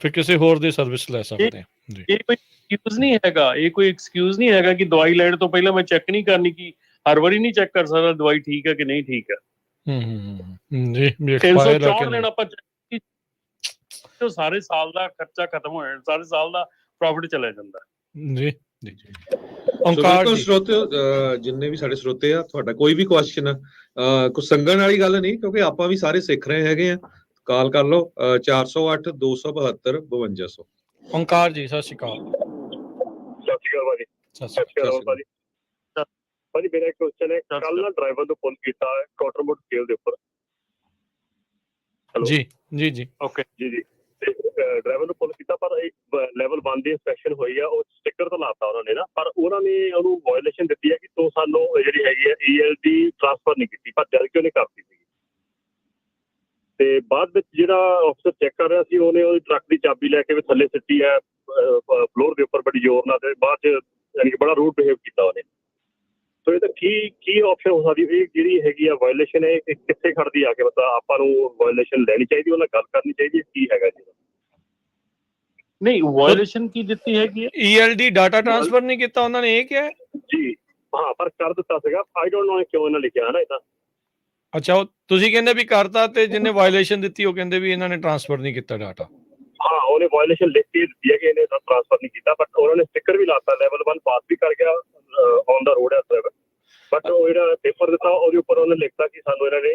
ਫਿਰ ਕਿਸੇ ਹੋਰ ਦੀ ਸਰਵਿਸ ਲੈ ਸਕਦੇ ਆ। ਇਹ ਕੋਈ ਐਕਸਕਿਊਜ਼ ਨਹੀਂ ਹੈਗਾ, ਇਹ ਕੋਈ ਐਕਸਕਿਊਜ਼ ਨਹੀਂ ਹੈਗਾ ਕਿ ਦਵਾਈ ਲੈਣ ਤੋਂ ਪਹਿਲਾਂ ਮੈਂ ਚੈੱਕ ਨਹੀਂ ਕਰਨੀ, ਕਿ ਹਰ ਵਾਰੀ ਨਹੀਂ ਚੈੱਕ ਕਰ ਸਕਦਾ ਦਵਾਈ ਠੀਕ ਹੈ ਕਿ ਨਹੀਂ ਠੀਕ ਹੈ। ਜੀ, 364 ਦਿਨ ਆਪਾਂ ਸਾਰੇ ਸਾਲ ਦਾ ਖਰਚਾ ਖਤਮ ਹੋ ਜਾਣਾ, ਸਾਰੇ ਸਾਲ ਦਾ ਪ੍ਰੋਫਿਟ ਚਲਾ ਜਾਂਦਾ। ਜੀ ਜੀ। ਬਿਲਕੁਲ ਸਰੋਤਿਓ, ਜਿੰਨੇ ਵੀ ਸਾਡੇ ਸਰੋਤੇ ਆ, ਤੁਹਾਡਾ ਕੋਈ ਵੀ ਕੁਐਸਚਨ, ਕੁਝ ਸੰਗਣ ਵਾਲੀ ਗੱਲ ਨਹੀਂ, ਕਿਉਂਕਿ ਆਪਾਂ ਵੀ ਸਾਰੇ ਸਿੱਖ ਰਹੇ ਹੈਗੇ ਆ। ਕਾਲ ਕਰ ਲਓ 408 272 5200। ਓਂਕਾਰ ਜੀ, ਸਤਿ ਸ਼੍ਰੀ ਅਕਾਲ। ਸਤਿ ਸ਼੍ਰੀ ਅਕਾਲ ਭਾਜੀ। ਸਤਿ ਸ਼੍ਰੀ ਅਕਾਲ ਭਾਜੀ। ਭਾਜੀ ਮੇਰਾ ਇੱਕ ਕੁਐਸਚਨ ਹੈ, ਕੱਲ ਨਾ ਡਰਾਈਵਰ ਨੂੰ ਫੋਨ ਕੀਤਾ ਕੋਟਰਮੋਟ ਸਕੇਲ ਦੇ ਉੱਪਰ। ਜੀ ਜੀ ਜੀ, ਓਕੇ ਜੀ ਜੀ। ਡਰਾਈਵਰ ਨੂੰ ਫੋਨ ਕੀਤਾ, ਪਰ ਲੈਵਲ 1 ਦੀ ਇੰਸਪੈਕਸ਼ਨ ਹੋਈ ਆ, ਉਹ ਸਟਿੱਕਰ ਤਾਂ ਲਾਤਾ ਉਹਨਾਂ ਨੇ ਨਾ, ਪਰ ਉਹਨਾਂ ਨੇ ਉਹਨੂੰ ਵਾਇਓਲੇਸ਼ਨ ਦਿੱਤੀ ਹੈ ਕਿ ਤੂੰ ਸਾਨੂੰ ਜਿਹੜੀ ਹੈਗੀ ਹੈ ELD ਟ੍ਰਾਂਸਫਰ ਨਹੀਂ ਕੀਤੀ, ਪਰ ਜਦ ਕਿ ਉਹਨੇ ਕਰਤੀ ਸੀ। ਤੇ ਬਾਅਦ ਵਿੱਚ ਜਿਹੜਾ ਅਫਸਰ ਚੈੱਕ ਕਰ ਰਿਹਾ ਸੀ, ਉਹਨੇ ਉਹਦੀ ਟਰੱਕ ਦੀ ਚਾਬੀ ਲੈ ਕੇ ਵੀ ਥੱਲੇ ਸਿੱਟੀ ਹੈ ਫਲੋਰ ਦੇ ਉੱਪਰ ਬੜੀ ਜ਼ੋਰ ਨਾਲ, ਤੇ ਬਾਅਦ ਚ ਯਾਨੀ ਕਿ ਬੜਾ ਰੂਡ ਬਿਹੇਵ ਕੀਤਾ ਉਹਨੇ। ਸੋ ਇਹਦਾ ਕੀ ਆਪਸ਼ਨ ਹੋ ਸਕਦੀ? ਇਹ ਜਿਹੜੀ ਹੈਗੀ ਆ ਵਾਇਓਲੇਸ਼ਨ, ਇਹ ਕਿੱਥੇ ਖੜਦੀ ਆ ਕੇ, ਮਤਲਬ ਆਪਾਂ ਨੂੰ ਵਾਇਓਲੇਸ਼ਨ ਲੈਣੀ ਚਾਹੀਦੀ, ਉਹਨਾਂ ਗੱਲ ਕਰਨੀ ਚਾਹੀਦੀ ਹੈ, ਕੀ ਹੈਗਾ ਜੀ? ਨਹੀਂ, ਵਾਇਓਲੇਸ਼ਨ ਕੀ ਦਿੱਤੀ ਹੈਗੀ? ELD ਡਾਟਾ ਟ੍ਰਾਂਸਫਰ ਨਹੀਂ ਕੀਤਾ ਉਹਨਾਂ ਨੇ, ਇਹ ਕਿਹਾ ਜੀ? ਹਾਂ, ਪਰ ਕਰ ਦਿੱਤਾ ਸੀਗਾ। ਆਈ ਡੋਂਟ ਨੋ ਕਿਉਂ ਇਹਨਾਂ ਲਿਖਿਆ ਹੈ ਨਾ ਇਹਦਾ। ਅੱਛਾ, ਉਹ ਤੁਸੀਂ ਕਹਿੰਦੇ ਵੀ ਕਰਤਾ, ਤੇ ਜਿਹਨੇ ਵਾਇਓਲੇਸ਼ਨ ਦਿੱਤੀ ਉਹ ਕਹਿੰਦੇ ਵੀ ਇਹਨਾਂ ਨੇ ਟ੍ਰਾਂਸਫਰ ਨਹੀਂ ਕੀਤਾ ਡਾਟਾ। ਹਾਂ, ਉਹਨੇ ਵਾਇਓਲੇਸ਼ਨ ਲਿਖ ਕੇ ਦਿੱਤੀ ਹੈ ਕਿ ਇਹਨੇ ਟ੍ਰਾਂਸਫਰ ਨਹੀਂ ਕੀਤਾ, ਬਟ ਉਹਨਾਂ ਨੇ ਸਟਿੱਕਰ ਵੀ ਲਾਤਾ, ਲੈਵਲ 1 ਪਾਸ ਵੀ ਕਰ ਗਿਆ, ਔਨ ਦਾ ਰੋਡ ਹੈ ਡਰਾਈਵਰ, ਬਟ ਉਹ ਜਿਹੜਾ ਪੇਪਰ ਦਿੱਤਾ ਉਹਦੇ ਉੱਪਰ ਉਹਨੇ ਲਿਖਤਾ ਕਿ ਸਾਨੂੰ ਇਹਨਾਂ ਨੇ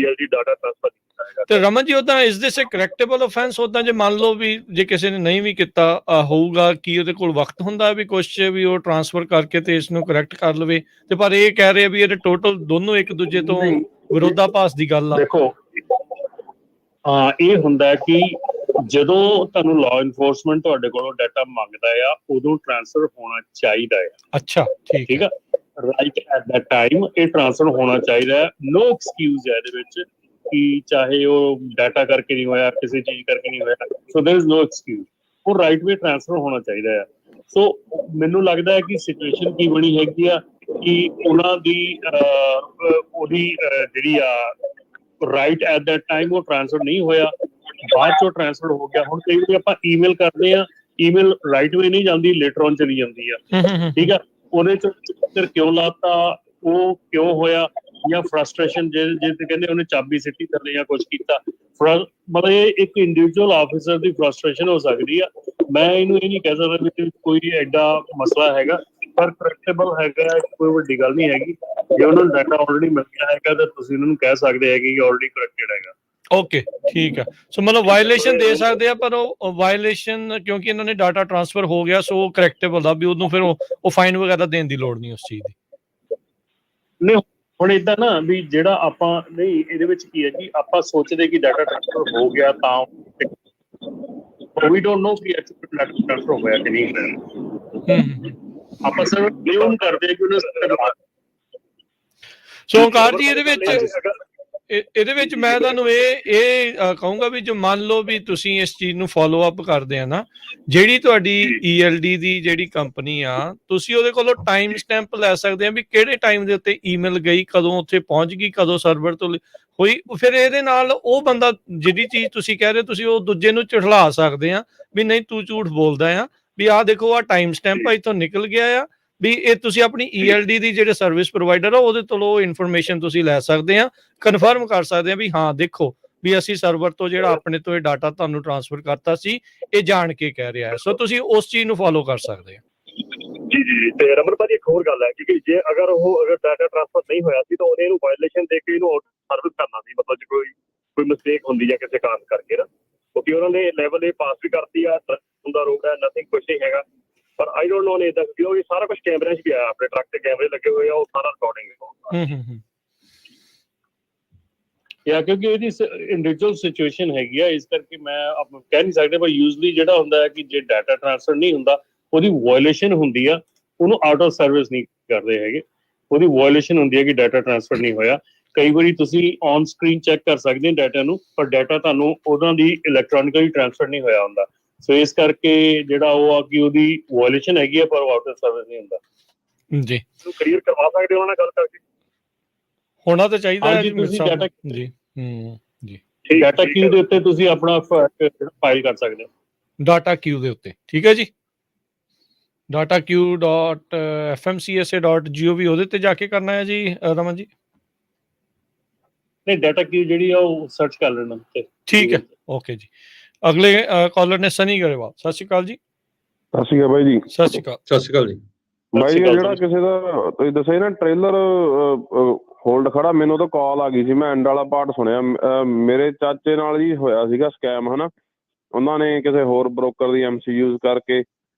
ELD ਡਾਟਾ ਟ੍ਰਾਂਸਫਰ ਕੀਤਾ ਹੈਗਾ। ਤੇ ਰਮਨ ਜੀ, ਉਦਾਂ ਇਸ ਦਿਸ ਅ ਕਰੈਕਟੇਬਲ ਆਫੈਂਸ? ਉਦਾਂ ਜੇ ਮੰਨ ਲਓ ਵੀ ਜੇ ਕਿਸੇ ਨੇ ਨਹੀਂ ਵੀ ਕੀਤਾ ਹੋਊਗਾ, ਕੀ ਉਹਦੇ ਕੋਲ ਵਕਤ ਹੁੰਦਾ ਵੀ ਕੁਛ ਵੀ ਉਹ ਟ੍ਰਾਂਸਫਰ ਕਰਕੇ ਤੇ ਇਸ ਨੂੰ ਕਰੈਕਟ ਕਰ ਲਵੇ? ਤੇ ਪਰ ਇਹ ਕਹਿ ਰਹੇ ਵੀ ਇਹਦੇ ਟੋਟਲ ਦੋਨੋਂ ਇੱਕ ਦੂਜੇ ਤੋਂ ਵਿਰੋਧਾਭਾਸ ਦੀ ਗੱਲ ਆ। ਦੇਖੋ, ਇਹ ਹੁੰਦਾ ਕਿ ਜਦੋਂ ਤੁਹਾਨੂੰ ਲਾਅ ਇਨਫੋਰਸਮੈਂਟ ਤੁਹਾਡੇ ਕੋਲੋਂ ਡਾਟਾ ਮੰਗਦਾ ਆ, ਉਦੋਂ ਟ੍ਰਾਂਸਫਰ ਹੋਣਾ ਚਾਹੀਦਾ ਹੈ। ਅੱਛਾ, ਠੀਕ ਆ। ਰਾਈਟ ਐਟ ਦੈਟ ਟਾਈਮ ਇਹ ਟ੍ਰਾਂਸਫਰ ਹੋਣਾ ਚਾਹੀਦਾ ਹੈ। ਨੋ ਐਕਸਕਿਊਜ਼ ਹੈ ਇਹਦੇ ਵਿੱਚ ਕਿ ਚਾਹੇ ਉਹ ਡਾਟਾ ਕਰਕੇ ਨਹੀਂ ਹੋਇਆ, ਕਿਸੇ ਚੀਜ਼ ਕਰਕੇ ਨਹੀਂ ਹੋਇਆ, so there is no excuse, ਉਹ ਰਾਈਟ ਵੇ ਟ੍ਰਾਂਸਫਰ ਹੋਣਾ ਚਾਹੀਦਾ ਆ। ਸੋ ਮੈਨੂੰ ਲੱਗਦਾ ਹੈ ਕਿ ਸਿਚੁਏਸ਼ਨ ਕੀ ਬਣੀ ਹੈਗੀ ਆ ਕਿ ਉਹਨਾਂ ਦੀ ਉਹਦੀ ਜਿਹੜੀ ਆ ਰਾਈਟ ਐਟ ਦੈਟ ਟਾਈਮ ਉਹ ਟ੍ਰਾਂਸਫਰ ਨਹੀਂ ਹੋਇਆ, ਬਾਅਦ ਚੋਂ ਟ੍ਰਾਂਸਫਰ ਹੋ ਗਿਆ। ਹੁਣ ਕਈ ਵਾਰੀ ਆਪਾਂ ਈਮੇਲ ਕਰਦੇ ਆ, ਈਮੇਲ ਰਾਈਟ ਵੇ ਨਹੀਂ ਜਾਂਦੀ, ਲੇਟਰ ਔਨ ਚਲੀ ਜਾਂਦੀ ਆ, ਠੀਕ ਆ। ਉਹਦੇ ਚ ਫਿਰ ਕਿਉਂ ਲਾਤਾ, ਉਹ ਕਿਉਂ ਹੋਇਆ, ਜਾਂ ਫਰਸਟ੍ਰੇਸ਼ਨ ਜੇ ਤੇ ਕਹਿੰਦੇ ਉਹਨੇ ਚਾਬੀ ਸਿੱਟੀ ਥੱਲੇ ਜਾਂ ਕੁਝ ਕੀਤਾ, ਮਤਲਬ ਇਹ ਇੱਕ ਇੰਡੀਵਿਜੂਅਲ ਆਫਿਸਰ ਦੀ ਫਰਸਟ੍ਰੇਸ਼ਨ ਹੋ ਸਕਦੀ ਆ। ਮੈਂ ਇਹਨੂੰ ਇਹ ਨਹੀਂ ਕਹਿ ਸਕਦਾ ਵੀ ਕੋਈ ਐਡਾ ਮਸਲਾ ਹੈਗਾ, ਪਰ ਕਰੈਕਟੇਬਲ ਹੈਗਾ, ਕੋਈ ਵੱਡੀ ਗੱਲ ਨਹੀਂ ਹੈਗੀ। ਜੇ ਉਹਨਾਂ ਨੂੰ ਡਾਟਾ ਆਲਰੇਡੀ ਮਿਲ ਗਿਆ ਹੈਗਾ ਤਾਂ ਤੁਸੀਂ ਉਹਨਾਂ ਨੂੰ ਕਹਿ ਸਕਦੇ ਹੈਗੇ ਕਿ ਆਲਰੇਡੀ ਕਰੈਕਟਡ ਹੈਗਾ। ਓਕੇ, ਠੀਕ ਆ। ਸੋ ਮਤਲਬ ਵਾਇਲੇਸ਼ਨ ਦੇ ਸਕਦੇ ਆ, ਪਰ ਉਹ ਵਾਇਲੇਸ਼ਨ ਕਿਉਂਕਿ ਇਹਨਾਂ ਨੇ ਡਾਟਾ ਟ੍ਰਾਂਸਫਰ ਹੋ ਗਿਆ, ਸੋ ਕਰੈਕਟੇਬਲ ਦਾ ਵੀ ਉਹਨੂੰ ਫਿਰ ਉਹ ਫਾਈਨ ਵਗੈਰਾ ਦੇਣ ਦੀ ਲੋੜ ਨਹੀਂ ਉਸ ਚੀਜ਼ ਦੀ। ਨਹੀਂ ਹੁਣ ਏਦਾਂ ਨਾ ਵੀ ਜਿਹੜਾ ਆਪਾਂ ਨਹੀਂ, ਇਹਦੇ ਵਿੱਚ ਕੀ ਹੈ ਜੀ, ਆਪਾਂ ਸੋਚਦੇ ਕਿ ਡਾਟਾ ਟ੍ਰਾਂਸਫਰ ਹੋ ਗਿਆ ਤਾਂ ਵੀ ਡੋਂਟ ਨੋ ਕਿ ਐਕਚੁਅਲੀ ਡਾਟਾ ਟ੍ਰਾਂਸਫਰ ਹੋਇਆ ਕਿ ਨਹੀਂ ਹੋਇਆ। ਆਪਾਂ ਸਿਰਫ ਬਲੇਮ ਕਰਦੇ ਕਿ ਉਹਨੇ। ਸੋ ਓਂਕਾਰ ਜੀ ਇਹਦੇ ਵਿੱਚ ਮੈਂ ਤੁਹਾਨੂੰ ਇਹ ਕਹੂੰਗਾ ਵੀ ਜੋ ਮੰਨ ਲਓ ਵੀ ਤੁਸੀਂ ਇਸ ਚੀਜ਼ ਨੂੰ ਫੋਲੋ ਅਪ ਕਰਦੇ ਆ ਨਾ, ਜਿਹੜੀ ਤੁਹਾਡੀ ELD ਦੀ ਜਿਹੜੀ ਕੰਪਨੀ ਆ, ਤੁਸੀਂ ਉਹਦੇ ਕੋਲੋਂ ਟਾਈਮ ਸਟੈਂਪ ਲੈ ਸਕਦੇ ਆ ਵੀ ਕਿਹੜੇ ਟਾਈਮ ਦੇ ਉੱਤੇ ਈਮੇਲ ਗਈ, ਕਦੋਂ ਉੱਥੇ ਪਹੁੰਚ ਗਈ, ਕਦੋਂ ਸਰਵਰ ਤੋਂ ਹੋਈ। ਫਿਰ ਇਹਦੇ ਨਾਲ ਉਹ ਬੰਦਾ ਜਿਹੜੀ ਚੀਜ਼ ਤੁਸੀਂ ਕਹਿ ਰਹੇ, ਤੁਸੀਂ ਉਹ ਦੂਜੇ ਨੂੰ ਝੁਠਲਾ ਸਕਦੇ ਆ ਵੀ ਨਹੀਂ ਤੂੰ ਝੂਠ ਬੋਲਦਾ ਆ, ਵੀ ਆਹ ਦੇਖੋ ਆਹ ਟਾਈਮ ਸਟੈਂਪ ਆ, ਇੱਥੋਂ ਨਿਕਲ ਗਿਆ ਆ, ਵੀ ਇਹ ਤੁਸੀਂ ਆਪਣੀ ELD ਦੀ ਜਿਹੜੇ ਸਰਵਿਸ ਪ੍ਰੋਵਾਈਡਰ ਆ ਉਹਦੇ ਤੋਂ ਉਹ ਇਨਫੋਰਮੇਸ਼ਨ ਤੁਸੀਂ ਲੈ ਸਕਦੇ ਆ, ਕਨਫਰਮ ਕਰ ਸਕਦੇ ਆ ਵੀ ਹਾਂ ਦੇਖੋ ਵੀ ਅਸੀਂ ਸਰਵਰ ਤੋਂ ਜਿਹੜਾ ਆਪਣੇ ਤੋਂ ਇਹ ਡਾਟਾ ਤੁਹਾਨੂੰ ਟ੍ਰਾਂਸਫਰ ਕਰਤਾ ਸੀ, ਇਹ ਜਾਣ ਕੇ ਕਹਿ ਰਿਹਾ ਹੈ। ਸੋ ਤੁਸੀਂ ਉਸ ਚੀਜ਼ ਨੂੰ ਫੋਲੋ ਕਰ ਸਕਦੇ ਆ। ਜੀ ਤੇ ਰਮਨ ਭਾਜੀ ਇੱਕ ਹੋਰ ਗੱਲ ਹੈ ਕਿ ਜੇ ਅਗਰ ਡਾਟਾ ਟ੍ਰਾਂਸਫਰ ਨਹੀਂ ਹੋਇਆ ਸੀ ਤਾਂ ਉਹਨੇ ਇਹਨੂੰ ਵਾਇਲੇਸ਼ਨ ਦੇ ਕੇ ਇਹਨੂੰ ਸਰਵਿਸ ਕਰਨਾ ਸੀ, ਮਤਲਬ ਜੇ ਕੋਈ ਮਿਸਟੇਕ ਹੁੰਦੀ ਜਾਂ ਕਿਸੇ ਕਾਰਨ ਕਰਕੇ ਨਾ, ਕਿਉਂਕਿ ਉਹਨਾਂ ਨੇ ਲੈਵਲ ਇਹ ਪਾਸ ਵੀ ਕਰਤੀ ਆ, ਹੁੰਦਾ ਰੋਕ ਹੈ, ਨਥਿੰਗ ਕੁਛ ਨਹੀਂ ਹੈਗਾ। ਪਰ ਆਈ ਡੋਂਟ ਨੋ ਨੇ ਇਦਾਂ ਕਿਉਂ ਇਹ ਸਾਰਾ ਕੁਝ ਕੈਮਰੇ 'ਚ ਵੀ ਆਇਆ, ਆਪਣੇ ਟਰੱਕ ਤੇ ਕੈਮਰੇ ਲੱਗੇ ਹੋਏ ਆ, ਉਹ ਸਾਰਾ ਰਿਕਾਰਡਿੰਗ ਕਿਉਂਕਿ ਇਹਦੀ ਇੰਡੀਵਿਜੂਅਲ ਸਿਚੁਏਸ਼ਨ ਹੈਗੀ ਆ, ਇਸ ਕਰਕੇ ਮੈਂ ਕਹਿ ਨਹੀਂ ਸਕਦੇ। ਪਰ ਯੂਜ਼ਲੀ ਜਿਹੜਾ ਹੁੰਦਾ ਹੈ ਕਿ ਜੇ ਡਾਟਾ ਟ੍ਰਾਂਸਫਰ ਨਹੀਂ ਹੁੰਦਾ, ਉਹਦੀ ਵਾਇਲੇਸ਼ਨ ਹੁੰਦੀ ਆ, ਉਹਨੂੰ ਆਊਟ ਆਫ ਸਰਵਿਸ ਨਹੀਂ ਕਰਦੇ ਹੈਗੇ, ਉਹਦੀ ਵਾਇਲੇਸ਼ਨ ਹੁੰਦੀ ਹੈ ਕਿ ਡਾਟਾ ਟ੍ਰਾਂਸਫਰ ਨਹੀਂ ਹੋਇਆ। ਕਈ ਵਾਰੀ ਤੁਸੀਂ ਔਨ ਸਕਰੀਨ ਚੈੱਕ ਕਰ ਸਕਦੇ ਹੋ ਡਾਟਾ ਨੂੰ, ਪਰ ਡਾਟਾ ਤੁਹਾਨੂੰ ਉਹਨਾਂ ਦੀ ਇਲੈਕਟ੍ਰੋਨਿਕਲੀ ਟ੍ਰਾਂਸਫਰ ਨਹੀਂ ਹੋਇਆ ਹੁੰਦਾ। ਸੋ ਇਸ ਕਰਕੇ ਜਿਹੜਾ ਉਹ ਆ ਕਿ ਉਹਦੀ ਵਾਇਲੇਸ਼ਨ ਹੈਗੀ ਆ, ਪਰ ਉਹ ਆਊਟ ਆਫ ਸਰਵਿਸ ਨਹੀਂ ਹੁੰਦਾ ਜੀ। ਇਹਨੂੰ ਕਲੀਅਰ ਕਰਵਾ ਸਕਦੇ ਹੋ ਉਹਨਾਂ ਨਾਲ ਗੱਲ ਕਰਕੇ? ਹੋਣਾ ਤਾਂ ਚਾਹੀਦਾ ਹੈ ਜੀ। ਤੁਸੀਂ ਡਾਟਾ ਜੀ ਜੀ ਡਾਟਾ ਕਿਊ ਦੇ ਉੱਤੇ ਤੁਸੀਂ ਆਪਣਾ ਫਾਈਲ ਕਰ ਸਕਦੇ ਹੋ, ਡਾਟਾ ਕਿਊ ਦੇ ਉੱਤੇ, ਠੀਕ ਹੈ ਜੀ। dataqueue.fmcsa.gov ਉਹਦੇ ਤੇ ਜਾ ਕੇ ਕਰਨਾ ਹੈ ਜੀ ਰਮਨ ਜੀ? ਨਹੀਂ, ਡਾਟਾ ਕਿਊ ਜਿਹੜੀ ਆ ਉਹ ਸਰਚ ਕਰ ਲੈਣਾ। ਠੀਕ ਹੈ, ਓਕੇ ਜੀ। ਅਗਲੇ ਕਾਲਰ ਨੇ ਸਨੀ ਗਰੇਵਾਲ। ਸਤਿ ਸ਼੍ਰੀ ਅਕਾਲ ਜੀ। ਸਤਿ ਸ਼੍ਰੀ ਅਕਾਲ ਬਾਈ ਜੀ। ਸਤਿ ਸ਼੍ਰੀ ਅਕਾਲ। ਸਤਿ ਸ਼੍ਰੀ ਅਕਾਲ ਜੀ। ਬਾਈ ਜਿਹੜਾ ਕਿਸੇ ਦਾ ਤੁਸੀਂ ਦੱਸਿਆ ਨਾ ਟ੍ਰੇਲਰ ਹੋਲਡ ਖੜਾ, ਮੈਨੂੰ ਤਾਂ ਕਾਲ ਆ ਗਈ ਸੀ, ਮੈਂ ਐਂਡ ਵਾਲਾ ਪਾਰਟ ਸੁਣਿਆ। ਮੇਰੇ ਚਾਚੇ ਨਾਲ ਜੀ ਹੋਇਆ ਸੀਗਾ ਸਕੈਮ, ਹਨਾ। ਉਹਨਾਂ ਨੇ ਕਿਸੇ ਹੋਰ ਬ੍ਰੋਕਰ ਦੀ MC ਯੂਜ਼ ਕਰਕੇ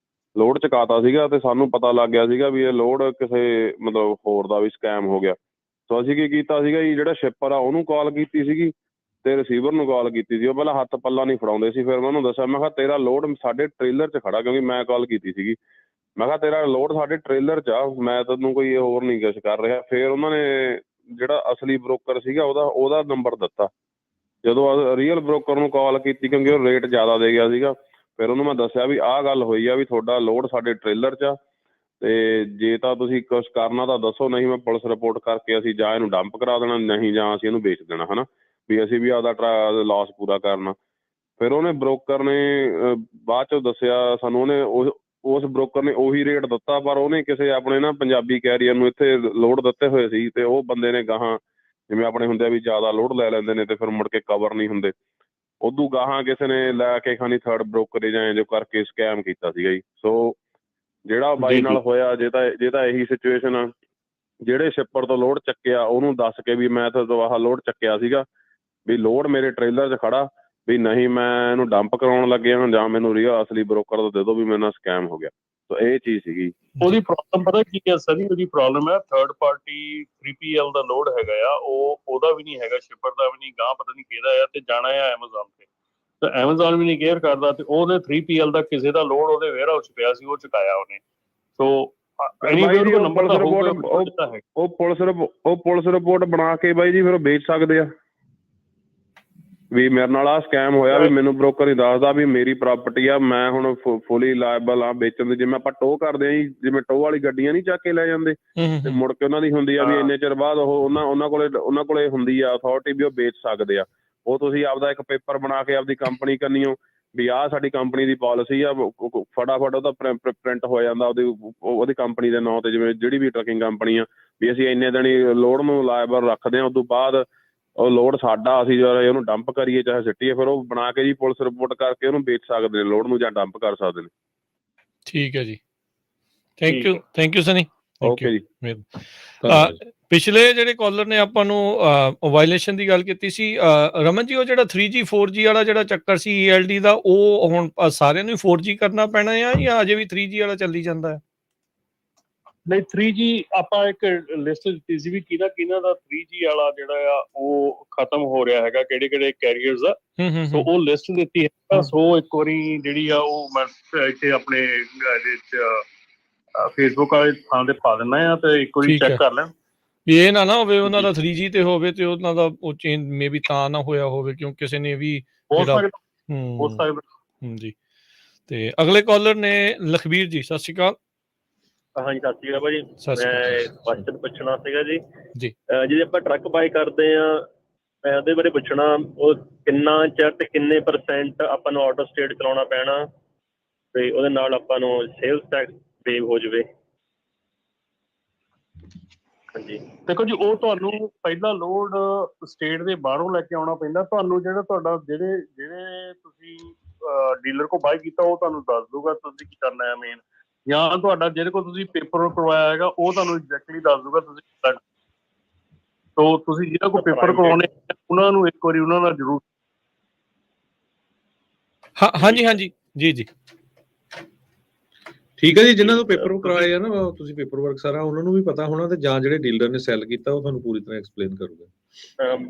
ਲੋਡ ਚੁਕਾਤਾ ਸੀਗਾ, ਤੇ ਸਾਨੂੰ ਪਤਾ ਲੱਗ ਗਿਆ ਸੀਗਾ ਵੀ ਇਹ ਲੋਡ ਕਿਸੇ ਮਤਲਬ ਹੋਰ ਦਾ ਵੀ ਸਕੈਮ ਹੋ ਗਿਆ। ਸੋ ਅਸੀਂ ਕੀ ਕੀਤਾ ਸੀਗਾ ਜੀ, ਜਿਹੜਾ ਸ਼ਿਪਰ ਆ ਉਹਨੂੰ ਕਾਲ ਕੀਤੀ ਸੀਗੀ ਤੇ ਰਿਸੀਵਰ ਨੂੰ ਕਾਲ ਕੀਤੀ ਸੀ। ਉਹ ਪਹਿਲਾਂ ਹੱਥ ਪੱਲਾ ਨਹੀਂ ਫੜਾਉਂਦੇ ਸੀ। ਫਿਰ ਮੈਂ ਉਹਨੂੰ ਦੱਸਿਆ, ਮੈਂ ਕਿਹਾ ਤੇਰਾ ਲੋਡ ਸਾਡੇ ਟ੍ਰੇਲਰ 'ਚ ਖੜਾ, ਕਿਉਂਕਿ ਮੈਂ ਕਾਲ ਕੀਤੀ ਸੀਗੀ। ਮੈਂ ਕਿਹਾ ਤੇਰਾ ਲੋਡ ਸਾਡੇ ਟ੍ਰੇਲਰ 'ਚ ਆ, ਮੈਂ ਤੈਨੂੰ ਕੋਈ ਹੋਰ ਨਹੀਂ ਕੁਛ ਕਰ ਰਿਹਾ। ਫਿਰ ਉਹਨਾਂ ਨੇ ਜਿਹੜਾ ਅਸਲੀ ਬ੍ਰੋਕਰ ਸੀਗਾ ਉਹਦਾ ਨੰਬਰ ਦਿੱਤਾ। ਜਦੋਂ ਰੀਅਲ ਬ੍ਰੋਕਰ ਨੂੰ ਕਾਲ ਕੀਤੀ, ਕਿਉਂਕਿ ਉਹ ਰੇਟ ਜ਼ਿਆਦਾ ਦੇ ਗਿਆ ਸੀਗਾ, ਫਿਰ ਉਹਨੂੰ ਮੈਂ ਦੱਸਿਆ ਵੀ ਆਹ ਗੱਲ ਹੋਈ ਆ, ਵੀ ਤੁਹਾਡਾ ਲੋਡ ਸਾਡੇ ਟ੍ਰੇਲਰ 'ਚ ਆ, ਤੇ ਜੇ ਤਾਂ ਤੁਸੀਂ ਕੁਛ ਕਰਨਾ ਤਾਂ ਦੱਸੋ, ਨਹੀਂ ਮੈਂ ਪੁਲਿਸ ਰਿਪੋਰਟ ਕਰਕੇ ਅਸੀਂ ਜਾਂ ਇਹਨੂੰ ਡੰਪ ਕਰਾ ਦੇਣਾ, ਨਹੀਂ ਜਾਂ ਅਸੀਂ ਇਹਨੂੰ ਵੇਚ ਦੇਣਾ, ਹੈ ਨਾ, ਵੀ ਅਸੀਂ ਵੀ ਆਪਦਾ ਲਾਸ ਪੂਰਾ ਕਰਨਾ। ਫਿਰ ਉਹਨੇ ਬ੍ਰੋਕਰ ਨੇ ਬਾਅਦ 'ਚੋਂ ਦੱਸਿਆ ਸਾਨੂੰ, ਉਹਨੇ ਉਸ ਬ੍ਰੋਕਰ ਨੇ ਉਹੀ ਰੇਟ ਦਿੱਤਾ, ਪਰ ਉਹਨੇ ਕਿਸੇ ਆਪਣੇ ਨਾ ਪੰਜਾਬੀ ਕੈਰੀਅਰ ਨੂੰ ਇੱਥੇ ਲੋਡ ਦਿੱਤੇ ਹੋਏ ਸੀ, ਤੇ ਉਹ ਬੰਦੇ ਨੇ ਗਾਹਾਂ ਜਿਵੇਂ ਆਪਣੇ ਹੁੰਦੇ ਆ ਵੀ ਜ਼ਿਆਦਾ ਲੋਡ ਲੈ ਲੈਂਦੇ ਨੇ ਤੇ ਫਿਰ ਮੁੜ ਕੇ ਕਵਰ ਨਹੀਂ ਹੁੰਦੇ, ਉਦੋਂ ਗਾਹਾਂ ਕਿਸੇ ਨੇ ਲੈ ਕੇ ਖਾਣੀ ਥਰਡ ਬ੍ਰੋਕਰੇਜ ਐਂ ਜੋ ਕਰਕੇ ਸਕੈਮ ਕੀਤਾ ਸੀਗਾ ਜੀ। ਸੋ ਜਿਹੜਾ ਬਾਈ ਨਾਲ ਹੋਇਆ, ਜੇ ਤਾਂ ਇਹੀ ਸਿਚੁਏਸ਼ਨ ਆ, ਜਿਹੜੇ ਸ਼ਿਪਰ ਤੋਂ ਲੋਡ ਚੱਕਿਆ ਉਹਨੂੰ ਦੱਸ ਕੇ ਵੀ ਮੈਂ ਤੁਹਾਡੇ ਤੋਂ ਆਹ ਲੋਡ ਚੱਕਿਆ ਸੀਗਾ, ਵੀ ਲੋਡ ਮੇਰੇ ਟ੍ਰੇਲਰ 'ਚ ਖੜਾ, ਵੀ ਨਹੀਂ ਮੈਂ ਇਹਨੂੰ ਡੰਪ ਕਰਾਉਣ ਲੱਗਿਆ, ਜਾਂ ਮੈਨੂੰ ਰੀਅਲ ਅਸਲੀ ਬ੍ਰੋਕਰ ਤੋਂ ਦੇ ਦਿਓ ਵੀ ਮੇਰੇ ਨਾਲ ਸਕੈਮ ਹੋ ਗਿਆ। ਸੋ ਇਹ ਚੀਜ਼ ਸੀਗੀ ਉਹਦੀ ਪ੍ਰੋਬਲਮ। ਪਤਾ ਕੀ ਹੈ ਸਰ, ਉਹਦੀ ਪ੍ਰੋਬਲਮ ਹੈ ਥਰਡ ਪਾਰਟੀ 3PL ਦਾ ਲੋਡ ਹੈਗਾ ਆ, ਉਹਦਾ ਵੀ ਨਹੀਂ ਹੈਗਾ, ਸ਼ਿਪਰ ਦਾ ਵੀ ਨਹੀਂ, ਗਾਂ ਪਤਾ ਨਹੀਂ ਕਿਹਦਾ ਆ, ਤੇ ਜਾਣਾ ਆ ਐਮਾਜ਼ੋਨ ਤੇ, ਤਾਂ ਐਮਾਜ਼ੋਨ ਵੀ ਨਹੀਂ ਕੇਅਰ ਕਰਦਾ, ਤੇ ਉਹਦੇ 3PL ਦਾ ਕਿਸੇ ਦਾ ਲੋਡ ਉਹਦੇ ਵੇਅਰ ਹਾਊਸ ਪਿਆ ਸੀ, ਉਹ ਚੁਕਾਇਆ ਉਹਨੇ। ਸੋ ਉਹ ਪੁਲਿਸ ਰਿਪੋਰਟ ਬਣਾ ਕੇ ਬਾਈ ਜੀ ਫਿਰ ਵੇਚ ਸਕਦੇ ਆ। ਵੀ ਮੇਰੇ ਨਾਲ ਆਹ ਸਕੈਮ ਹੋਇਆ, ਵੀ ਮੈਨੂੰ ਬ੍ਰੋਕਰ ਹੀ ਦੱਸਦਾ ਵੀ ਮੇਰੀ ਪ੍ਰਾਪਰਟੀ ਆ, ਮੈਂ ਹੁਣ ਫੁਲੀ ਲਾਇਬਲ ਆ ਵੇਚਣ ਦੀ। ਜਿਵੇਂ ਆਪਾਂ ਟੋਅ ਕਰਦੇ ਆ ਜੀ, ਜਿਵੇਂ ਟੋਅ ਵਾਲੀ ਗੱਡੀਆਂ ਨਹੀਂ ਚੱਕ ਕੇ ਲੈ ਜਾਂਦੇ ਤੇ ਮੁੜ ਕੇ ਉਹਨਾਂ ਦੀ ਹੁੰਦੀ ਆ ਵੀ ਇੰਨੇ ਚਿਰ ਬਾਅਦ ਉਹ ਉਹਨਾਂ ਕੋਲੇ ਹੁੰਦੀ ਆ ਅਥਾਰਟੀ ਵੀ ਉਹ ਵੇਚ ਸਕਦੇ ਆ। ਉਹ ਤੁਸੀਂ ਆਪਦਾ ਇੱਕ ਪੇਪਰ ਬਣਾ ਕੇ ਆਪਦੀ ਕੰਪਨੀ ਕੰਨੀਓ ਵੀ ਆਹ ਸਾਡੀ ਕੰਪਨੀ ਦੀ ਪਾਲਿਸੀ ਆ, ਫਟਾਫਟ ਉਹਦਾ ਪ੍ਰਿੰਟ ਹੋ ਜਾਂਦਾ ਉਹਦੀ ਕੰਪਨੀ ਦੇ ਨਾਂ ਤੇ, ਜਿਵੇਂ ਜਿਹੜੀ ਵੀ ਟਰੱਕਿੰਗ ਕੰਪਨੀ ਆ, ਵੀ ਅਸੀਂ ਇੰਨੇ ਦਿਨ ਲੋਡ ਨੂੰ ਲਾਇਬਲ ਰੱਖਦੇ ਹਾਂ, ਉਸ ਤੋਂ ਬਾਅਦ ਉਹ ਲੋਡ ਸਾਡਾ, ਅਸੀਂ ਉਹਨੂੰ ਡੰਪ ਕਰੀਏ ਚਾਹੇ ਸਿੱਟੀਏ, ਫਿਰ ਉਹ ਬਣਾ ਕੇ ਜੀ ਪੁਲਿਸ ਰਿਪੋਰਟ ਕਰਕੇ ਉਹਨੂੰ ਵੇਚ ਸਕਦੇ ਨੇ ਲੋਡ ਨੂੰ, ਜਾਂ ਡੰਪ ਕਰ ਸਕਦੇ ਨੇ। ਠੀਕ ਹੈ ਜੀ, ਥੈਂਕ ਯੂ ਸਨੀ। ਓਕੇ ਜੀ। ਪਿਛਲੇ ਜਿਹੜੇ ਕਾਲਰ ਨੇ ਆਪਾਂ ਨੂੰ ਵਾਇਲੇਸ਼ਨ ਦੀ ਗੱਲ ਕੀਤੀ ਸੀ, ਰਮਨ ਜੀ, ਉਹ ਜਿਹੜਾ 3G 4G ਵਾਲਾ ਜਿਹੜਾ ਚੱਕਰ ਸੀ ELD ਦਾ, ਉਹ ਹੁਣ ਸਾਰਿਆਂ ਨੂੰ 4G ਕਰਨਾ ਪੈਣਾ ਆ ਜਾਂ ਅਜੇ ਵੀ 3G ਵਾਲਾ ਚੱਲੀ ਜਾਂਦਾ ਹੈ? ਨਹੀਂ, 3G ਆਪਾਂ ਇੱਕ ਲਿਸਟ ਦਿੱਤੀ ਸੀ ਵੀ ਕਿਹਨਾਂ ਦਾ 3G ਵਾਲਾ ਜਿਹੜਾ ਆ ਉਹ ਖਤਮ ਹੋ ਰਿਹਾ ਹੈਗਾ, ਕਿਹੜੇ ਕੈਰੀਅਰਸ ਦਾ। ਸੋ ਉਹ ਲਿਸਟ ਦਿੱਤੀ ਹੈ। ਸੋ ਇੱਕ ਵਾਰੀ ਜਿਹੜੀ ਆ ਉਹ ਮੈਂ ਇੱਥੇ ਆਪਣੇ ਇਹਦੇ ਚ ਫੇਸਬੁੱਕ ਵਾਲੇ ਥਾਂ ਤੇ ਪਾ ਦਿੰਦਾ ਆ, ਤੇ ਇੱਕ ਵਾਰੀ ਚੈੱਕ ਕਰ ਲੈਣ ਵੀ ਇਹ ਨਾ ਹੋਵੇ ਉਹਨਾਂ ਦਾ 3G ਤੇ ਹੋਵੇ ਤੇ ਉਹਨਾਂ ਦਾ ਉਹ ਚੇਂਜ ਮੇ ਵੀ ਤਾਂ ਨਾ ਹੋਇਆ ਹੋਵੇ, ਕਿਉਂਕਿ ਕਿਸੇ ਨੇ ਵੀ ਜੀ। ਤੇ ਅਗਲੇ ਕਾਲਰ ਨੇ ਲਖਬੀਰ ਜੀ, ਸਤਿ ਸ਼੍ਰੀ ਅਕਾਲ। ਹਾਂਜੀ, ਸਤਿ ਸ਼੍ਰੀ ਅਕਾਲ ਭਾਜੀ। ਮੈਂ ਕੁਐਸਚਨ ਪੁੱਛਣਾ ਸੀਗਾ ਜੀ। ਜੇ ਆਪਾਂ ਟਰੱਕ ਬਾਈ ਕਰਦੇ ਆ, ਮੈਂ ਉਹਦੇ ਬਾਰੇ ਪੁੱਛਣਾ, ਉਹ ਕਿੰਨਾ ਚਿਰ ਤੇ ਕਿੰਨੇ % ਆਪਾਂ ਨੂੰ ਆਊਟ ਆਫ ਸਟੇਟ ਚਲਾਉਣਾ ਪੈਣਾ, ਤੇ ਉਹਦੇ ਨਾਲ ਆਪਾਂ ਨੂੰ ਸੇਲਸ ਟੈਕਸ ਸੇਵ ਹੋ ਜਾਵੇ। ਹਾਂਜੀ, ਦੇਖੋ ਜੀ, ਉਹ ਤੁਹਾਨੂੰ ਪਹਿਲਾ ਲੋਡ ਸਟੇਟ ਦੇ ਬਾਹਰੋਂ ਲੈ ਕੇ ਆਉਣਾ ਪੈਂਦਾ ਤੁਹਾਨੂੰ। ਜਿਹੜਾ ਤੁਹਾਡਾ ਜਿਹੜੇ ਤੁਸੀਂ ਡੀਲਰ ਕੋਲ ਬਾਈ ਕੀਤਾ, ਉਹ ਤੁਹਾਨੂੰ ਦੱਸ ਦੂਗਾ ਤੁਸੀਂ ਕੀ ਕਰਨਾ ਹੈ ਮੇਨ, ਜਾਂ ਤੁਹਾਡਾ ਜਿਹਦੇ ਕੋਲ ਤੁਸੀਂ ਪੇਪਰ ਕਰਵਾਇਆ ਹੈਗਾ ਉਹ ਤੁਹਾਨੂੰ ਐਗਜ਼ੈਕਟਲੀ ਦੱਸ ਦੂਗਾ ਤੁਸੀਂ ਕਿੱਦਾਂ। ਸੋ ਤੁਸੀਂ ਜਿਹਨਾਂ ਕੋਲ ਪੇਪਰ ਕਰਵਾਉਣੇ ਉਹਨਾਂ ਨੂੰ ਇੱਕ ਵਾਰੀ ਉਹਨਾਂ ਨਾਲ ਜ਼ਰੂਰ। ਹਾਂਜੀ ਜੀ ਠੀਕ ਹੈ ਜੀ। ਜਿਨ੍ਹਾਂ ਤੋਂ ਪੇਪਰ ਕਰਵਾਏ ਆ ਨਾ, ਤੁਸੀਂ ਪੇਪਰ ਵਰਕ ਸਾਰਾ ਉਹਨਾਂ ਨੂੰ ਵੀ ਪਤਾ ਹੋਣਾ, ਤੇ ਜਾਂ ਜਿਹੜੇ ਡੀਲਰ ਨੇ ਸੈਲ ਕੀਤਾ ਉਹ ਤੁਹਾਨੂੰ ਪੂਰੀ ਤਰ੍ਹਾਂ ਐਕਸਪਲੇਨ ਕਰੂਗਾ।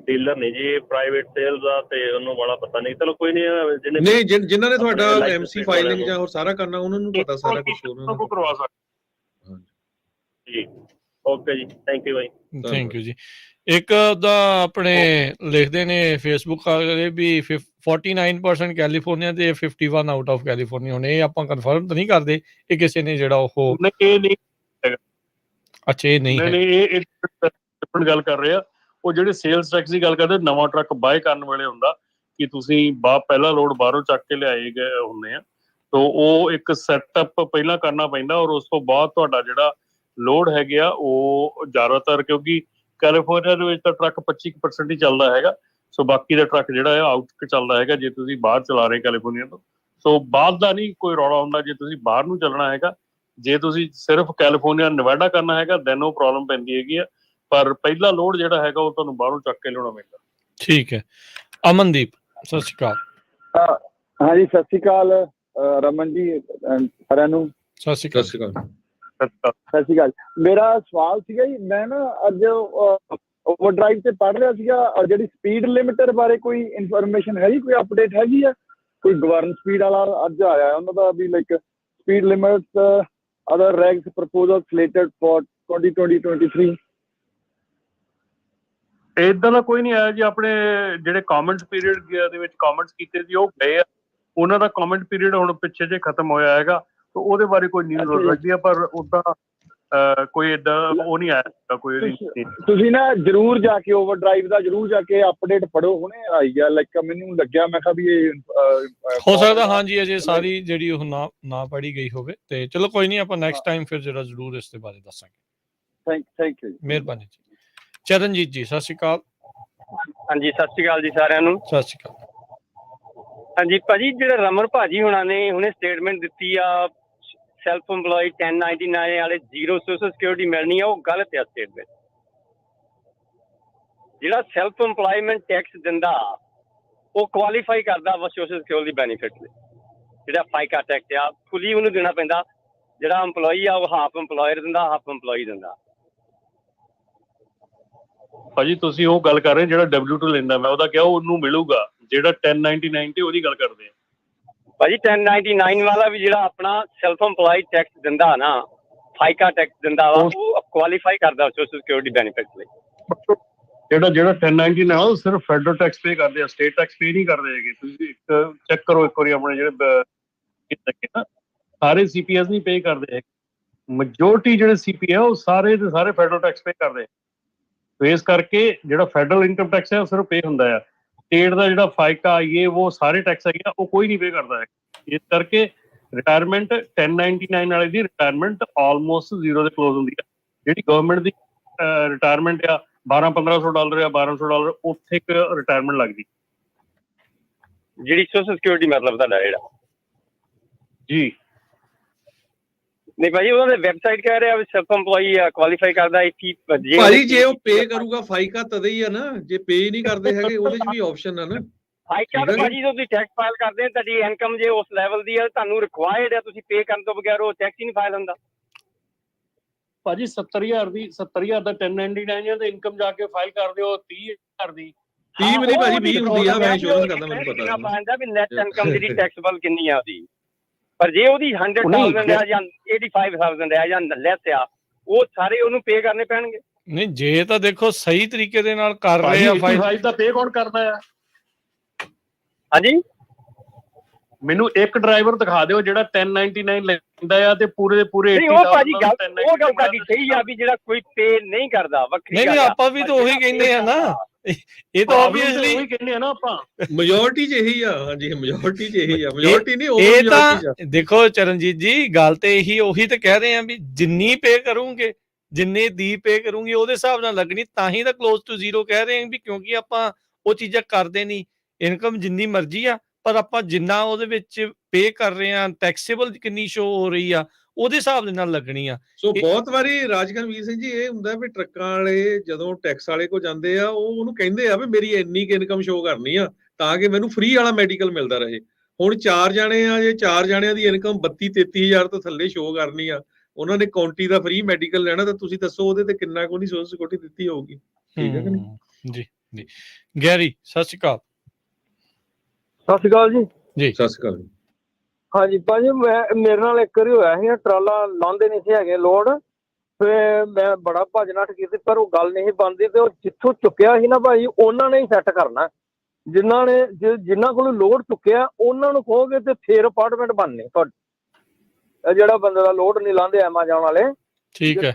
ਡੀਲਰ ਨਹੀਂ ਜੀ, ਪ੍ਰਾਈਵੇਟ ਸੇਲਸ ਆ, ਤੇ ਉਹਨੂੰ ਬੜਾ ਪਤਾ ਨਹੀਂ। ਚਲੋ ਕੋਈ ਨਹੀਂ, ਜਿਨ੍ਹਾਂ ਨੇ ਤੁਹਾਡਾ MC ਫਾਈਲਿੰਗ ਜਾਂ ਹੋਰ ਸਾਰਾ ਕਰਨਾ, ਉਹਨਾਂ ਨੂੰ ਪਤਾ ਸਾਰਾ ਕੁਝ, ਉਹਨਾਂ ਨੂੰ ਕਰਵਾ ਸਕਦੇ ਜੀ। ਓਕੇ ਜੀ, thank you bye. Thank you ਜੀ। ਇੱਕ ਦਾ ਆਪਣੇ ਲਿਖਦੇ ਨੇ ਫੇਸਬੁੱਕ ਵਾਲੇ ਵੀ 49% ਕੈਲੀਫੋਰਨੀਆ ਤੇ 51 ਆਊਟ ਆਫ ਕੈਲੀਫੋਰਨੀਆ। ਹੁਣ ਇਹ ਆਪਾਂ ਕਨਫਰਮ ਤਾਂ ਨਹੀਂ ਕਰਦੇ ਇਹ ਕਿਸੇ ਨੇ ਜਿਹੜਾ ਉਹ ਅੱਛਾ ਇਹ ਨਹੀਂ ਇਹ ਗੱਲ ਕਰ ਰਹੇ ਆ। ਉਹ ਜਿਹੜੇ ਸੇਲਸ ਟੈਕਸ ਦੀ ਗੱਲ ਕਰਦੇ, ਨਵਾਂ ਟਰੱਕ ਬਾਏ ਕਰਨ ਵੇਲੇ ਹੁੰਦਾ ਕਿ ਤੁਸੀਂ ਪਹਿਲਾ ਲੋਡ ਬਾਹਰੋਂ ਚੱਕ ਕੇ ਲਿਆਏ ਗਏ ਹੁੰਦੇ ਆ, ਤਾਂ ਉਹ ਇੱਕ ਸੈਟਅਪ ਪਹਿਲਾਂ ਕਰਨਾ ਪੈਂਦਾ, ਔਰ ਉਸ ਤੋਂ ਬਾਅਦ ਤੁਹਾਡਾ ਜਿਹੜਾ ਲੋਡ ਹੈਗੇ ਆ ਉਹ ਜ਼ਿਆਦਾਤਰ, ਕਿਉਂਕਿ ਕੈਲੀਫੋਰਨੀਆ ਦੇ ਵਿੱਚ ਤਾਂ ਟਰੱਕ 25% ਹੀ ਚੱਲਦਾ ਹੈਗਾ। ਸੋ ਬਾਕੀ ਦਾ ਟਰੱਕ ਜਿਹੜਾ ਹੈ ਆਊਟ ਚੱਲਦਾ ਹੈਗਾ ਜੇ ਤੁਸੀਂ ਬਾਹਰ ਚਲਾ ਰਹੇ ਕੈਲੀਫੋਰਨੀਆ ਤੋਂ। ਸੋ ਬਾਹਰ ਦਾ ਨਹੀਂ ਕੋਈ ਰੌਲਾ ਹੁੰਦਾ ਜੇ ਤੁਸੀਂ ਬਾਹਰ ਨੂੰ ਚੱਲਣਾ ਹੈਗਾ। ਜੇ ਤੁਸੀਂ ਸਿਰਫ ਕੈਲੀਫੋਰਨੀਆ ਨੇਵਾਡਾ ਕਰਨਾ ਹੈਗਾ ਦੈਨ ਉਹ ਪ੍ਰੋਬਲਮ ਪੈਂਦੀ ਹੈਗੀ ਆ, ਪਰ ਪਹਿਲਾ ਲੋਡ ਜਿਹੜਾ ਹੈਗਾ ਉਹ ਤੁਹਾਨੂੰ ਬਾਹਰੋਂ ਚੱਕ ਕੇ ਲਿਆਉਣਾ ਪੈਂਦਾ। ਠੀਕ ਹੈ। ਅਮਨਦੀਪ, ਸਤਿ ਸ਼੍ਰੀ ਅਕਾਲ। ਹਾਂਜੀ, ਸਤਿ ਸ਼੍ਰੀ ਅਕਾਲ ਰਮਨ ਜੀ, ਸਾਰਿਆਂ ਨੂੰ ਸਤਿ ਸ਼੍ਰੀ ਅਕਾਲ। ਸਤਿ ਸ਼੍ਰੀ ਅਕਾਲ। ਮੇਰਾ ਸਵਾਲ ਸੀਗਾ ਜੀ, ਮੈਂ ਨਾ ਅੱਜ ਓਵਰਡਰਾਈਵ ਤੇ ਪੜ੍ਹ ਰਿਹਾ ਸੀਗਾ, ਜਿਹੜੀ ਸਪੀਡ ਲਿਮਿਟਰ ਬਾਰੇ ਕੋਈ ਇਨਫੋਰਮੇਸ਼ਨ ਹੈਗੀ, ਕੋਈ ਅਪਡੇਟ ਹੈਗੀ ਆ? ਕੋਈ ਗਵਰਨ ਸਪੀਡ ਵਾਲਾ ਅੱਜ ਆਇਆ ਉਹਨਾਂ ਦਾ ਵੀ like speed limits other regs proposal slated for 2023। ਇਦਾਂ ਦਾ ਕੋਈ ਨਹੀਂ ਆਇਆ ਜੀ। ਆਪਣੇ ਜਿਹੜੇ ਕਮੈਂਟਸ ਪੀਰੀਅਡ ਦੇ ਵਿੱਚ ਕਮੈਂਟਸ ਕੀਤੇ ਸੀ ਉਹ ਗਏ ਆ, ਉਹਨਾਂ ਦਾ ਕਮੈਂਟ ਪੀਰੀਅਡ ਹੁਣ ਪਿੱਛੇ ਜੇ ਖਤਮ ਹੋਇਆ ਹੈਗਾ, ਤਾਂ ਉਹਦੇ ਬਾਰੇ ਕੋਈ ਨਿਊਜ਼ ਹੋ ਸਕਦੀ ਆ, ਪਰ ਉਦਾਂ ਕੋਈ ਏਦਾਂ ਉਹ ਨਹੀਂ ਆਇਆ ਕੋਈ। ਤੁਸੀਂ ਨਾ ਜਰੂਰ ਜਾ ਕੇ ਓਵਰਡਰਾਈਵ ਦਾ ਜਰੂਰ ਜਾ ਕੇ ਅਪਡੇਟ ਪੜੋ, ਹੁਣੇ ਆਈ ਆ। ਲਾਈਕ ਮੈਨੂੰ ਲੱਗਿਆ, ਮੈਂ ਕਿਹਾ ਵੀ ਇਹ ਹੋ ਸਕਦਾ ਹਾਂਜੀ ਅਜੇ ਸਾਰੀ ਜਿਹੜੀ ਉਹ ਨਾ ਪੜ੍ਹੀ ਗਈ ਹੋਵੇ, ਤੇ ਚਲੋ ਕੋਈ ਨਹੀਂ, ਆਪਾਂ ਨੈਕਸਟ ਟਾਈਮ ਫਿਰ ਜਿਹੜਾ ਜ਼ਰੂਰ ਇਸ ਦੇ ਬਾਰੇ ਦੱਸਾਂਗੇ। ਥੈਂਕ ਯੂ, ਮਿਹਰਬਾਨੀ ਜੀ। ਚਰਨਜੀਤ ਜੀ, ਸਤਿ ਸ਼੍ਰੀ ਅਕਾਲ। ਹਾਂਜੀ, ਸਤਿ ਸ਼੍ਰੀ ਅਕਾਲ ਜੀ ਸਾਰਿਆਂ ਨੂੰ। ਸਤਿ ਸ਼੍ਰੀ ਅਕਾਲ। ਹਾਂਜੀ ਭਾਜੀ, ਜਿਹੜਾ ਰਮਨ ਭਾਜੀ ਹੁਣਾਂ ਨੇ ਹੁਣੇ ਸਟੇਟਮੈਂਟ ਦਿੱਤੀ ਆ ਸੈਲਫ ਇੰਪਲੋਇਡ 1099 ਵਾਲੇ 0 ਸੋਸ਼ਲ ਸਿਕਿਉਰਿਟੀ ਮਿਲਣੀ ਆ, ਉਹ ਗਲਤ ਆ ਸਟੇਟਮੈਂਟ। ਜਿਹੜਾ ਸੈਲਫ ਇੰਪਲੋਇਮੈਂਟ ਟੈਕਸ ਦਿੰਦਾ ਉਹ ਕੁਆਲੀਫਾਈ ਕਰਦਾ ਵਾ ਸੋਸ਼ਲ ਸਿਕਿਉਰਿਟੀ ਬੈਨੀਫਿਟ ਲਈ। ਜਿਹੜਾ ਫਾਈਕਾ ਟੈਕਸ ਆ ਫੁੱਲੀ ਉਹਨੂੰ ਦੇਣਾ ਪੈਂਦਾ। ਜਿਹੜਾ ਇੰਪਲੋਈ ਆ ਉਹ ਹਾਫ ਇੰਪਲੋਇਰ ਦਿੰਦਾ, ਹਾਫ ਇੰਪਲੋਈ ਦਿੰਦਾ। ਭਾਜੀ ਤੁਸੀਂ ਉਹ ਗੱਲ ਕਰ ਰਹੇ ਜਿਹੜਾ W2 ਲੈਂਦਾ, ਮੈਂ ਉਹਦਾ ਕਿਹਾ ਉਹਨੂੰ ਮਿਲੂਗਾ। ਜਿਹੜਾ 1099 ਤੇ ਉਹਦੀ ਗੱਲ ਕਰਦੇ ਆ ਭਾਜੀ। 1099 ਵਾਲਾ ਵੀ ਜਿਹੜਾ ਆਪਣਾ ਸੈਲਫ ਇੰਪਲੋਇਡ ਟੈਕਸ ਦਿੰਦਾ ਨਾ, ਫਾਈਕਾ ਟੈਕਸ ਦਿੰਦਾ ਵਾ, ਉਹ ਕੁਆਲੀਫਾਈ ਕਰਦਾ ਸੋਸ਼ਲ ਸਿਕਿਉਰਿਟੀ ਬੈਨੀਫਿਟ ਲਈ। ਜਿਹੜਾ 1099 ਆ ਉਹ ਸਿਰਫ ਫੈਡਰਲ ਟੈਕਸ ਪੇ ਕਰਦੇ ਆ, ਸਟੇਟ ਟੈਕਸ ਪੇ ਨਹੀਂ ਕਰਦੇ ਹੈਗੇ। ਤੁਸੀਂ ਇੱਕ ਚੈੱਕ ਕਰੋ ਇੱਕ ਵਾਰੀ ਆਪਣੇ ਜਿਹੜੇ ਨਾ ਸਾਰੇ CPS ਨਹੀਂ ਪੇ ਕਰਦੇ ਹੈਗੇ। ਮੈਜੋਰਟੀ ਜਿਹੜੇ CP ਆ ਉਹ ਸਾਰੇ ਦੇ ਸਾਰੇ ਫੈਡਰਲ ਟੈਕਸ ਪੇ ਕਰਦੇ। ਸੋ ਇਸ ਕਰਕੇ ਜਿਹੜਾ ਫੈਡਰਲ ਇਨਕਮ ਟੈਕਸ ਹੈ ਉਹ ਸਿਰਫ ਪੇ ਹੁੰਦਾ ਆ। ਸਟੇਟ ਦਾ ਜਿਹੜਾ ਫਾਈਕਾ ਉਹ ਸਾਰੇ ਟੈਕਸ ਹੈਗੇ ਆ ਉਹ ਕੋਈ ਨਹੀਂ ਪੇ ਕਰਦਾ ਹੈ। ਇਸ ਕਰਕੇ ਰਿਟਾਇਰਮੈਂਟ 1099 ਵਾਲੇ ਦੀ ਰਿਟਾਇਰਮੈਂਟ ਆਲਮੋਸਟ ਜ਼ੀਰੋ ਦੇ ਕਲੋਜ਼ ਹੁੰਦੀ ਆ। ਜਿਹੜੀ ਗਵਰਨਮੈਂਟ ਦੀ ਰਿਟਾਇਰਮੈਂਟ ਆ $1200-1500 ਆ, $1200 ਉੱਥੇ ਇੱਕ ਰਿਟਾਇਰਮੈਂਟ ਲੱਗਦੀ ਜਿਹੜੀ ਸੋਸ਼ਲ ਸਿਕਿਉਰਿਟੀ ਮਤਲਬ ਤੁਹਾਡਾ ਜਿਹੜਾ ਜੀ। ਨਹੀਂ ਭਾਜੀ ਉਹਨਾਂ ਦੇ ਵੈਬਸਾਈਟ ਕਹਿ ਰਿਹਾ ਵੀ ਸੈਲਫ EMPLOYE ਆ, ਕੁਆਲੀਫਾਈ ਕਰਦਾ ਭਾਜੀ ਜੇ ਉਹ ਪੇ ਕਰੂਗਾ ਫਾਈਕਾ ਤਦੇ ਹੀ ਆ ਨਾ, ਜੇ ਪੇ ਨਹੀਂ ਕਰਦੇ ਹੈਗੇ ਉਹਦੇ 'ਚ ਵੀ ਆਪਸ਼ਨ ਆ ਨਾ। ਫਾਈਕਾ ਤਾਂ ਭਾਜੀ ਜਦੋਂ ਤੁਸੀਂ ਟੈਕਸ ਫਾਈਲ ਕਰਦੇ ਆ ਤੁਹਾਡੀ ਇਨਕਮ ਜੇ ਉਸ ਲੈਵਲ ਦੀ ਆ ਤੁਹਾਨੂੰ ਰਿਕੁਆਇਰਡ ਆ, ਤੁਸੀਂ ਪੇ ਕਰਨ ਤੋਂ ਬਗੈਰ ਉਹ ਟੈਕਸ ਹੀ ਨਹੀਂ ਫਾਈਲ ਹੁੰਦਾ। ਭਾਜੀ 70,000 ਦਾ 1099 ਆ ਤੇ ਇਨਕਮ ਜਾ ਕੇ ਫਾਈਲ ਕਰਦੇ ਹੋ 30,000 ਦੀ। 30 ਵੀ ਨਹੀਂ ਭਾਜੀ 20 ਹੁੰਦੀ ਆ। ਮੈਂ ਇੰਸ਼ੋਰੈਂਸ ਕਰਦਾ, ਮੈਨੂੰ ਪਤਾ ਪੈਂਦਾ ਵੀ ਨੈਟ ਇਨਕਮ ਜਿਹੜੀ ਟੈਕਸੇਬਲ ਕਿੰਨੀ ਆ ਉਹਦੀ। ਪਰ ਜੇ ਉਹਦੀ 100,000 ਆ ਜਾਂ 85,000 ਆ ਜਾਂ ਲੈਸ ਆ ਉਹ ਸਾਰੇ ਉਹਨੂੰ ਪੇ ਕਰਨੇ ਪੈਣਗੇ। ਨਹੀਂ ਜੇ ਤਾਂ ਦੇਖੋ ਸਹੀ ਤਰੀਕੇ ਦੇ ਨਾਲ ਕਰ ਰਹੇ ਆ ਫਾਈਲ ਦਾ ਪੇ ਕੌਣ ਕਰਦਾ ਆ? ਹਾਂਜੀ ਮੈਨੂੰ ਇੱਕ ਡਰਾਈਵਰ ਦਿਖਾ ਦਿਓ ਜਿਹੜਾ 1099 ਲੈਂਦਾ ਆ ਤੇ ਪੂਰੇ ਦੇ ਪੂਰੇ ਨਹੀਂ। ਉਹ ਭਾਜੀ ਗੱਲ ਉਹ ਗੱਲ ਤੁਹਾਡੀ ਸਹੀ ਆ ਵੀ ਜਿਹੜਾ ਕੋਈ ਪੇ ਨਹੀਂ ਕਰਦਾ ਵੱਖਰੀ ਨਹੀਂ ਆਪਾਂ ਵੀ ਤਾਂ ਉਹੀ ਕਹਿੰਦੇ ਆ ਨਾ। ਇਹ ਤਾਂ ਆਬਵੀਅਸਲੀ ਉਹੀ ਕਹਿੰਦੇ ਆ ਨਾ ਆਪਾਂ। ਮੈਜੋਰਟੀ 'ਚ ਇਹੀ ਆ। ਹਾਂਜੀ ਮੈਜੋਰਟੀ 'ਚ ਇਹੀ ਆ। ਮੈਜੋਰਟੀ ਨਹੀਂ ਇਹ ਤਾਂ ਦੇਖੋ ਚਰਨਜੀਤ ਜੀ ਗੱਲ ਤੇ ਇਹੀ ਉਹੀ ਤਾਂ ਕਹਿ ਰਹੇ ਆ ਵੀ ਜਿੰਨੀ ਪੇ ਕਰੂੰਗੇ ਜਿੰਨੇ ਦੀ ਪੇ ਕਰੂੰਗੇ ਉਹਦੇ ਹਿਸਾਬ ਨਾਲ ਲੱਗਣੀ, ਤਾਂ ਹੀ ਤਾਂ ਕਲੋਜ਼ ਟੂ ਜ਼ੀਰੋ ਕਹਿ ਰਹੇ ਆ ਵੀ ਕਿਉਂਕਿ ਆਪਾਂ ਉਹ ਚੀਜ਼ਾਂ ਕਰਦੇ ਨਹੀਂ। ਇਨਕਮ ਜਿੰਨੀ ਮਰਜ਼ੀ ਆ ਪਰ ਆਪਾਂ ਜਿੰਨਾ ਉਹਦੇ ਵਿੱਚ ਪੇ ਕਰ ਰਹੇ ਆ ਟੈਕਸੇਬਲ ਕਿੰਨੀ ਸ਼ੋ ਹੋ ਰਹੀ ਆ ਉਹਦੇ ਹਿਸਾਬ ਦੇ ਨਾਲ ਲੱਗਣੀ ਆ। ਸੋ ਬਹੁਤ ਵਾਰੀ ਰਾਜਕਨਵੀਰ ਸਿੰਘ ਜੀ ਇਹ ਹੁੰਦਾ ਵੀ ਟਰੱਕਾਂ ਵਾਲੇ ਜਦੋਂ ਟੈਕਸ ਵਾਲੇ ਕੋ ਜਾਂਦੇ ਆ ਉਹ ਉਹਨੂੰ ਕਹਿੰਦੇ ਆ ਵੀ ਮੇਰੀ ਇੰਨੀ ਕਿ ਇਨਕਮ ਸ਼ੋ ਕਰਨੀ ਆ ਤਾਂ ਕਿ ਮੈਨੂੰ ਫ੍ਰੀ ਵਾਲਾ ਮੈਡੀਕਲ ਮਿਲਦਾ ਰਹੇ। ਹੁਣ 4 ਜਾਣੇ ਆ, ਜੇ 4 ਜਾਣਿਆਂ ਦੀ ਇਨਕਮ 32-33 ਤੋਂ ਥੱਲੇ ਸ਼ੋ ਕਰਨੀ ਆ, ਉਹਨਾਂ ਨੇ ਕਾਉਂਟੀ ਦਾ ਫ੍ਰੀ ਮੈਡੀਕਲ ਲੈਣਾ, ਤਾਂ ਤੁਸੀਂ ਦੱਸੋ ਉਹਦੇ ਤੇ ਕਿੰਨਾ ਕੁ ਨਹੀਂ ਸੋਸ਼ਲ ਸਿਕਿਉਰਿਟੀ ਦਿੱਤੀ ਹੋਊਗੀ। ਠੀਕ ਹੈ ਕਿ ਨਹੀਂ ਜੀ ਜੀ। ਗੈਰੀ ਸਤਿ ਸ਼੍ਰੀ ਅਕਾਲ। ਸਤਿ ਸ਼੍ਰੀ ਅਕਾਲ ਜੀ। ਜੀ ਸਤਿ ਸ਼੍ਰੀ ਅਕਾਲ ਜੀ। ਹਾਂਜੀ ਭਾਜੀ ਮੇਰੇ ਨਾਲ ਇੱਕ ਵਾਰੀ ਹੋਇਆ ਸੀ ਟਰਾਲਾ ਲਾਉਂਦੇ ਨਹੀਂ ਸੀ ਹੈਗੇ ਲੋਡ, ਤੇ ਮੈਂ ਬੜਾ ਭੱਜ ਨੱਠ ਕੀਤੀ ਪਰ ਉਹ ਗੱਲ ਨਹੀਂ ਬਣਦੀ। ਤੇ ਉਹ ਜਿੱਥੋਂ ਚੁੱਕਿਆ ਸੀ ਨਾ ਭਾਜੀ ਉਹਨਾਂ ਨੇ ਹੀ ਸੈੱਟ ਕਰਨਾ। ਜਿਨ੍ਹਾਂ ਕੋਲੋਂ ਲੋਡ ਚੁੱਕਿਆ ਉਹਨਾਂ ਨੂੰ ਕਹੋਗੇ ਤੇ ਫੇਰ ਅਪਾਰਟਮੈਂਟ ਬਣਨੇ ਤੁਹਾਡੇ। ਜਿਹੜਾ ਬੰਦੇ ਦਾ ਲੋਡ ਨਹੀਂ ਲਾਉਂਦੇ ਐਮਾਜ਼ੋਨ ਵਾਲੇ, ਠੀਕ ਹੈ,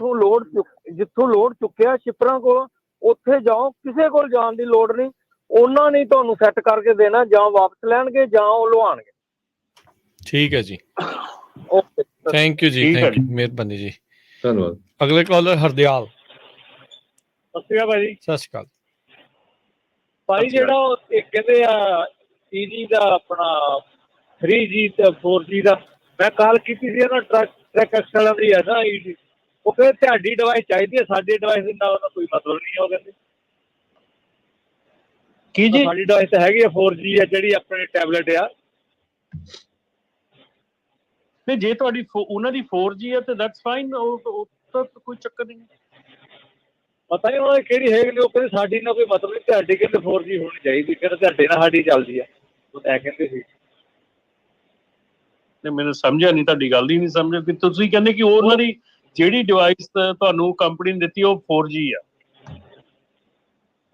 ਜਿੱਥੋਂ ਲੋਡ ਚੁੱਕਿਆ ਸ਼ਿਪਰਾਂ ਕੋਲ ਉੱਥੇ ਜਾਓ, ਕਿਸੇ ਕੋਲ ਜਾਣ ਦੀ ਲੋੜ ਨਹੀਂ। ਉਹਨਾਂ ਨੇ ਤੁਹਾਨੂੰ ਸੈੱਟ ਕਰਕੇ ਦੇਣਾ, ਜਾਂ ਵਾਪਸ ਲੈਣਗੇ ਜਾਂ ਉਹ ਲਵਾਉਣਗੇ। ਠੀਕ ਹੈ ਜੀ। ਓਕੇ ਥੈਂਕ ਯੂ ਜੀ, ਥੈਂਕ ਯੂ, ਮਿਹਰਬਾਨੀ ਜੀ, ਧੰਨਵਾਦ। ਅਗਲੇ ਕਾਲਰ ਹਰਦਿਆਲ। ਸਤਿ ਸ਼੍ਰੀ ਅਕਾਲ ਭਾਜੀ। ਸਤਿ ਸ਼੍ਰੀ ਅਕਾਲ ਭਾਈ। ਜਿਹੜਾ ਕਹਿੰਦੇ ਆ ਈਜੀ ਦਾ ਆਪਣਾ 3G ਤੇ 4G ਦਾ ਮੈਂ ਕਾਲ ਕੀਤੀ ਸੀ ਨਾ ਟਰੱਕ ਐਕਸਲ ਦੀ ਹੈ ਨਾ ਈਜੀ, ਉਹ ਕਹਿੰਦੇ ਤੁਹਾਡੀ ਡਿਵਾਈਸ ਚਾਹੀਦੀ ਹੈ, ਸਾਡੇ ਡਿਵਾਈਸ ਨਾਲ ਉਹਦਾ ਕੋਈ ਮਤਲਬ ਨਹੀਂ ਹੈ। ਉਹ ਕਹਿੰਦੇ ਕੀ ਜੀ ਸਾਡੀ ਡਿਵਾਈਸ ਤਾਂ ਹੈਗੀ ਆ 4G ਆ ਜਿਹੜੀ ਆਪਣੇ ਟੈਬਲੇਟ ਆ। ਨਹੀਂ ਜੇ ਤੁਹਾਡੀ ਉਹਨਾਂ ਦੀ 4G ਹੈ ਤੇ ਦੈਟਸ ਫਾਈਨ, ਉਹ ਤਾਂ ਕੋਈ ਚੱਕਰ ਨਹੀਂ। ਪਤਾ ਨਹੀਂ ਉਹਨਾਂ ਦੀ ਕਿਹੜੀ ਹੈਗੀ, ਉਹ ਕਹਿੰਦੇ ਸਾਡੀ ਨਾਲ ਕੋਈ ਮਤਲਬ ਨਹੀਂ, ਤੁਹਾਡੀ ਕਹਿੰਦੇ 4G ਹੋਣੀ ਚਾਹੀਦੀ, ਕਹਿੰਦੇ ਤੁਹਾਡੇ ਨਾਲ ਸਾਡੀ ਚੱਲਦੀ ਆ, ਉਹ ਤਾਂ ਕਹਿੰਦੇ ਸੀ। ਨਹੀਂ ਮੈਨੂੰ ਸਮਝਿਆ ਨਹੀਂ, ਤੁਹਾਡੀ ਗੱਲ ਹੀ ਨਹੀਂ ਸਮਝਿਆ ਕਿ ਤੁਸੀਂ ਕਹਿੰਦੇ ਕਿ ਉਹਨਾਂ ਦੀ ਜਿਹੜੀ ਡਿਵਾਈਸ ਤੁਹਾਨੂੰ ਕੰਪਨੀ ਨੇ ਦਿੱਤੀ ਉਹ 4G ਆ।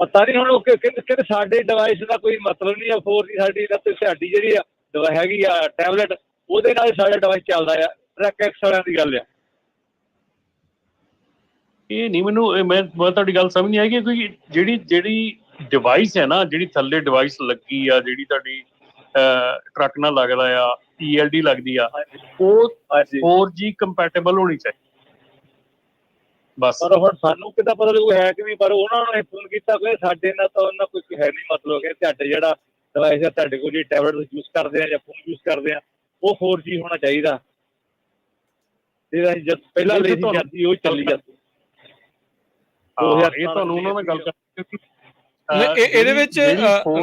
ਪਤਾ ਨਹੀਂ ਹੁਣ ਉਹ ਕਹਿੰਦੇ ਸਾਡੇ ਡਿਵਾਈਸ ਦਾ ਕੋਈ ਮਤਲਬ ਨਹੀਂ ਆ 4G ਸਾਡੀ ਦਾ, ਤੇ ਸਾਡੀ ਜਿਹੜੀ ਆ ਹੈਗੀ ਆ ਟੈਬਲੇਟ ਉਹਦੇ ਨਾਲ ਸਾਡਾ ਡਿਵਾਈਸ ਚੱਲਦਾ ਆ। ਟਰੱਕ ਐਕਸ ਵਾਲਿਆਂ ਦੀ ਗੱਲ ਆ। ਇਹ ਨਹੀਂ ਮੈਨੂੰ ਮੈਂ ਤੁਹਾਡੀ ਗੱਲ ਸਮਝ ਨਹੀਂ ਆਈ ਕਿ ਜਿਹੜੀ ਡਿਵਾਈਸ ਹੈ ਨਾ, ਜਿਹੜੀ ਥੱਲੇ ਡਿਵਾਈਸ ਲੱਗੀ ਆ, ਜਿਹੜੀ ਤੁਹਾਡੀ ਟਰੱਕ ਨਾਲ ਲੱਗਦਾ ਆ, ELD ਲੱਗਦੀ ਆ, ਉਹ 4G ਕੰਪੈਟੀਬਲ ਹੋਣੀ ਚਾਹੀਦੀ ਬਸ। ਪਰ ਹੁਣ ਸਾਨੂੰ ਕਿੱਦਾਂ ਪਤਾ ਲੱਗੂ ਹੈ ਕਿ ਨਹੀਂ, ਪਰ ਉਹਨਾਂ ਨੇ ਫੋਨ ਕੀਤਾ ਕਿ ਸਾਡੇ ਨਾਲ ਤਾਂ ਉਹਨਾਂ ਕੋਈ ਹੈ ਨਹੀਂ ਮਤਲਬ ਕਿ ਤੁਹਾਡੇ ਜਿਹੜਾ ਡਿਵਾਈਸ ਹੈ ਤੁਹਾਡੇ ਕੋਲ ਜਿਹੜੀ ਟੈਬਲੇਟ ਯੂਜ਼ ਕਰਦੇ ਆ ਜਾਂ ਫੋਨ ਯੂਜ਼ ਕਰਦੇ ਆ ਉਹ 4G ਹੋਣਾ ਚਾਹੀਦਾ। ਜਦ ਪਹਿਲਾਂ ਲਈ ਜਾਂਦੀ ਉਹ ਚੱਲੀ ਜਾਂਦੀ। ਇਹ ਤੁਹਾਨੂੰ ਉਹਨਾਂ ਨਾਲ ਗੱਲ ਕਰ ਇਹਦੇ ਵਿੱਚ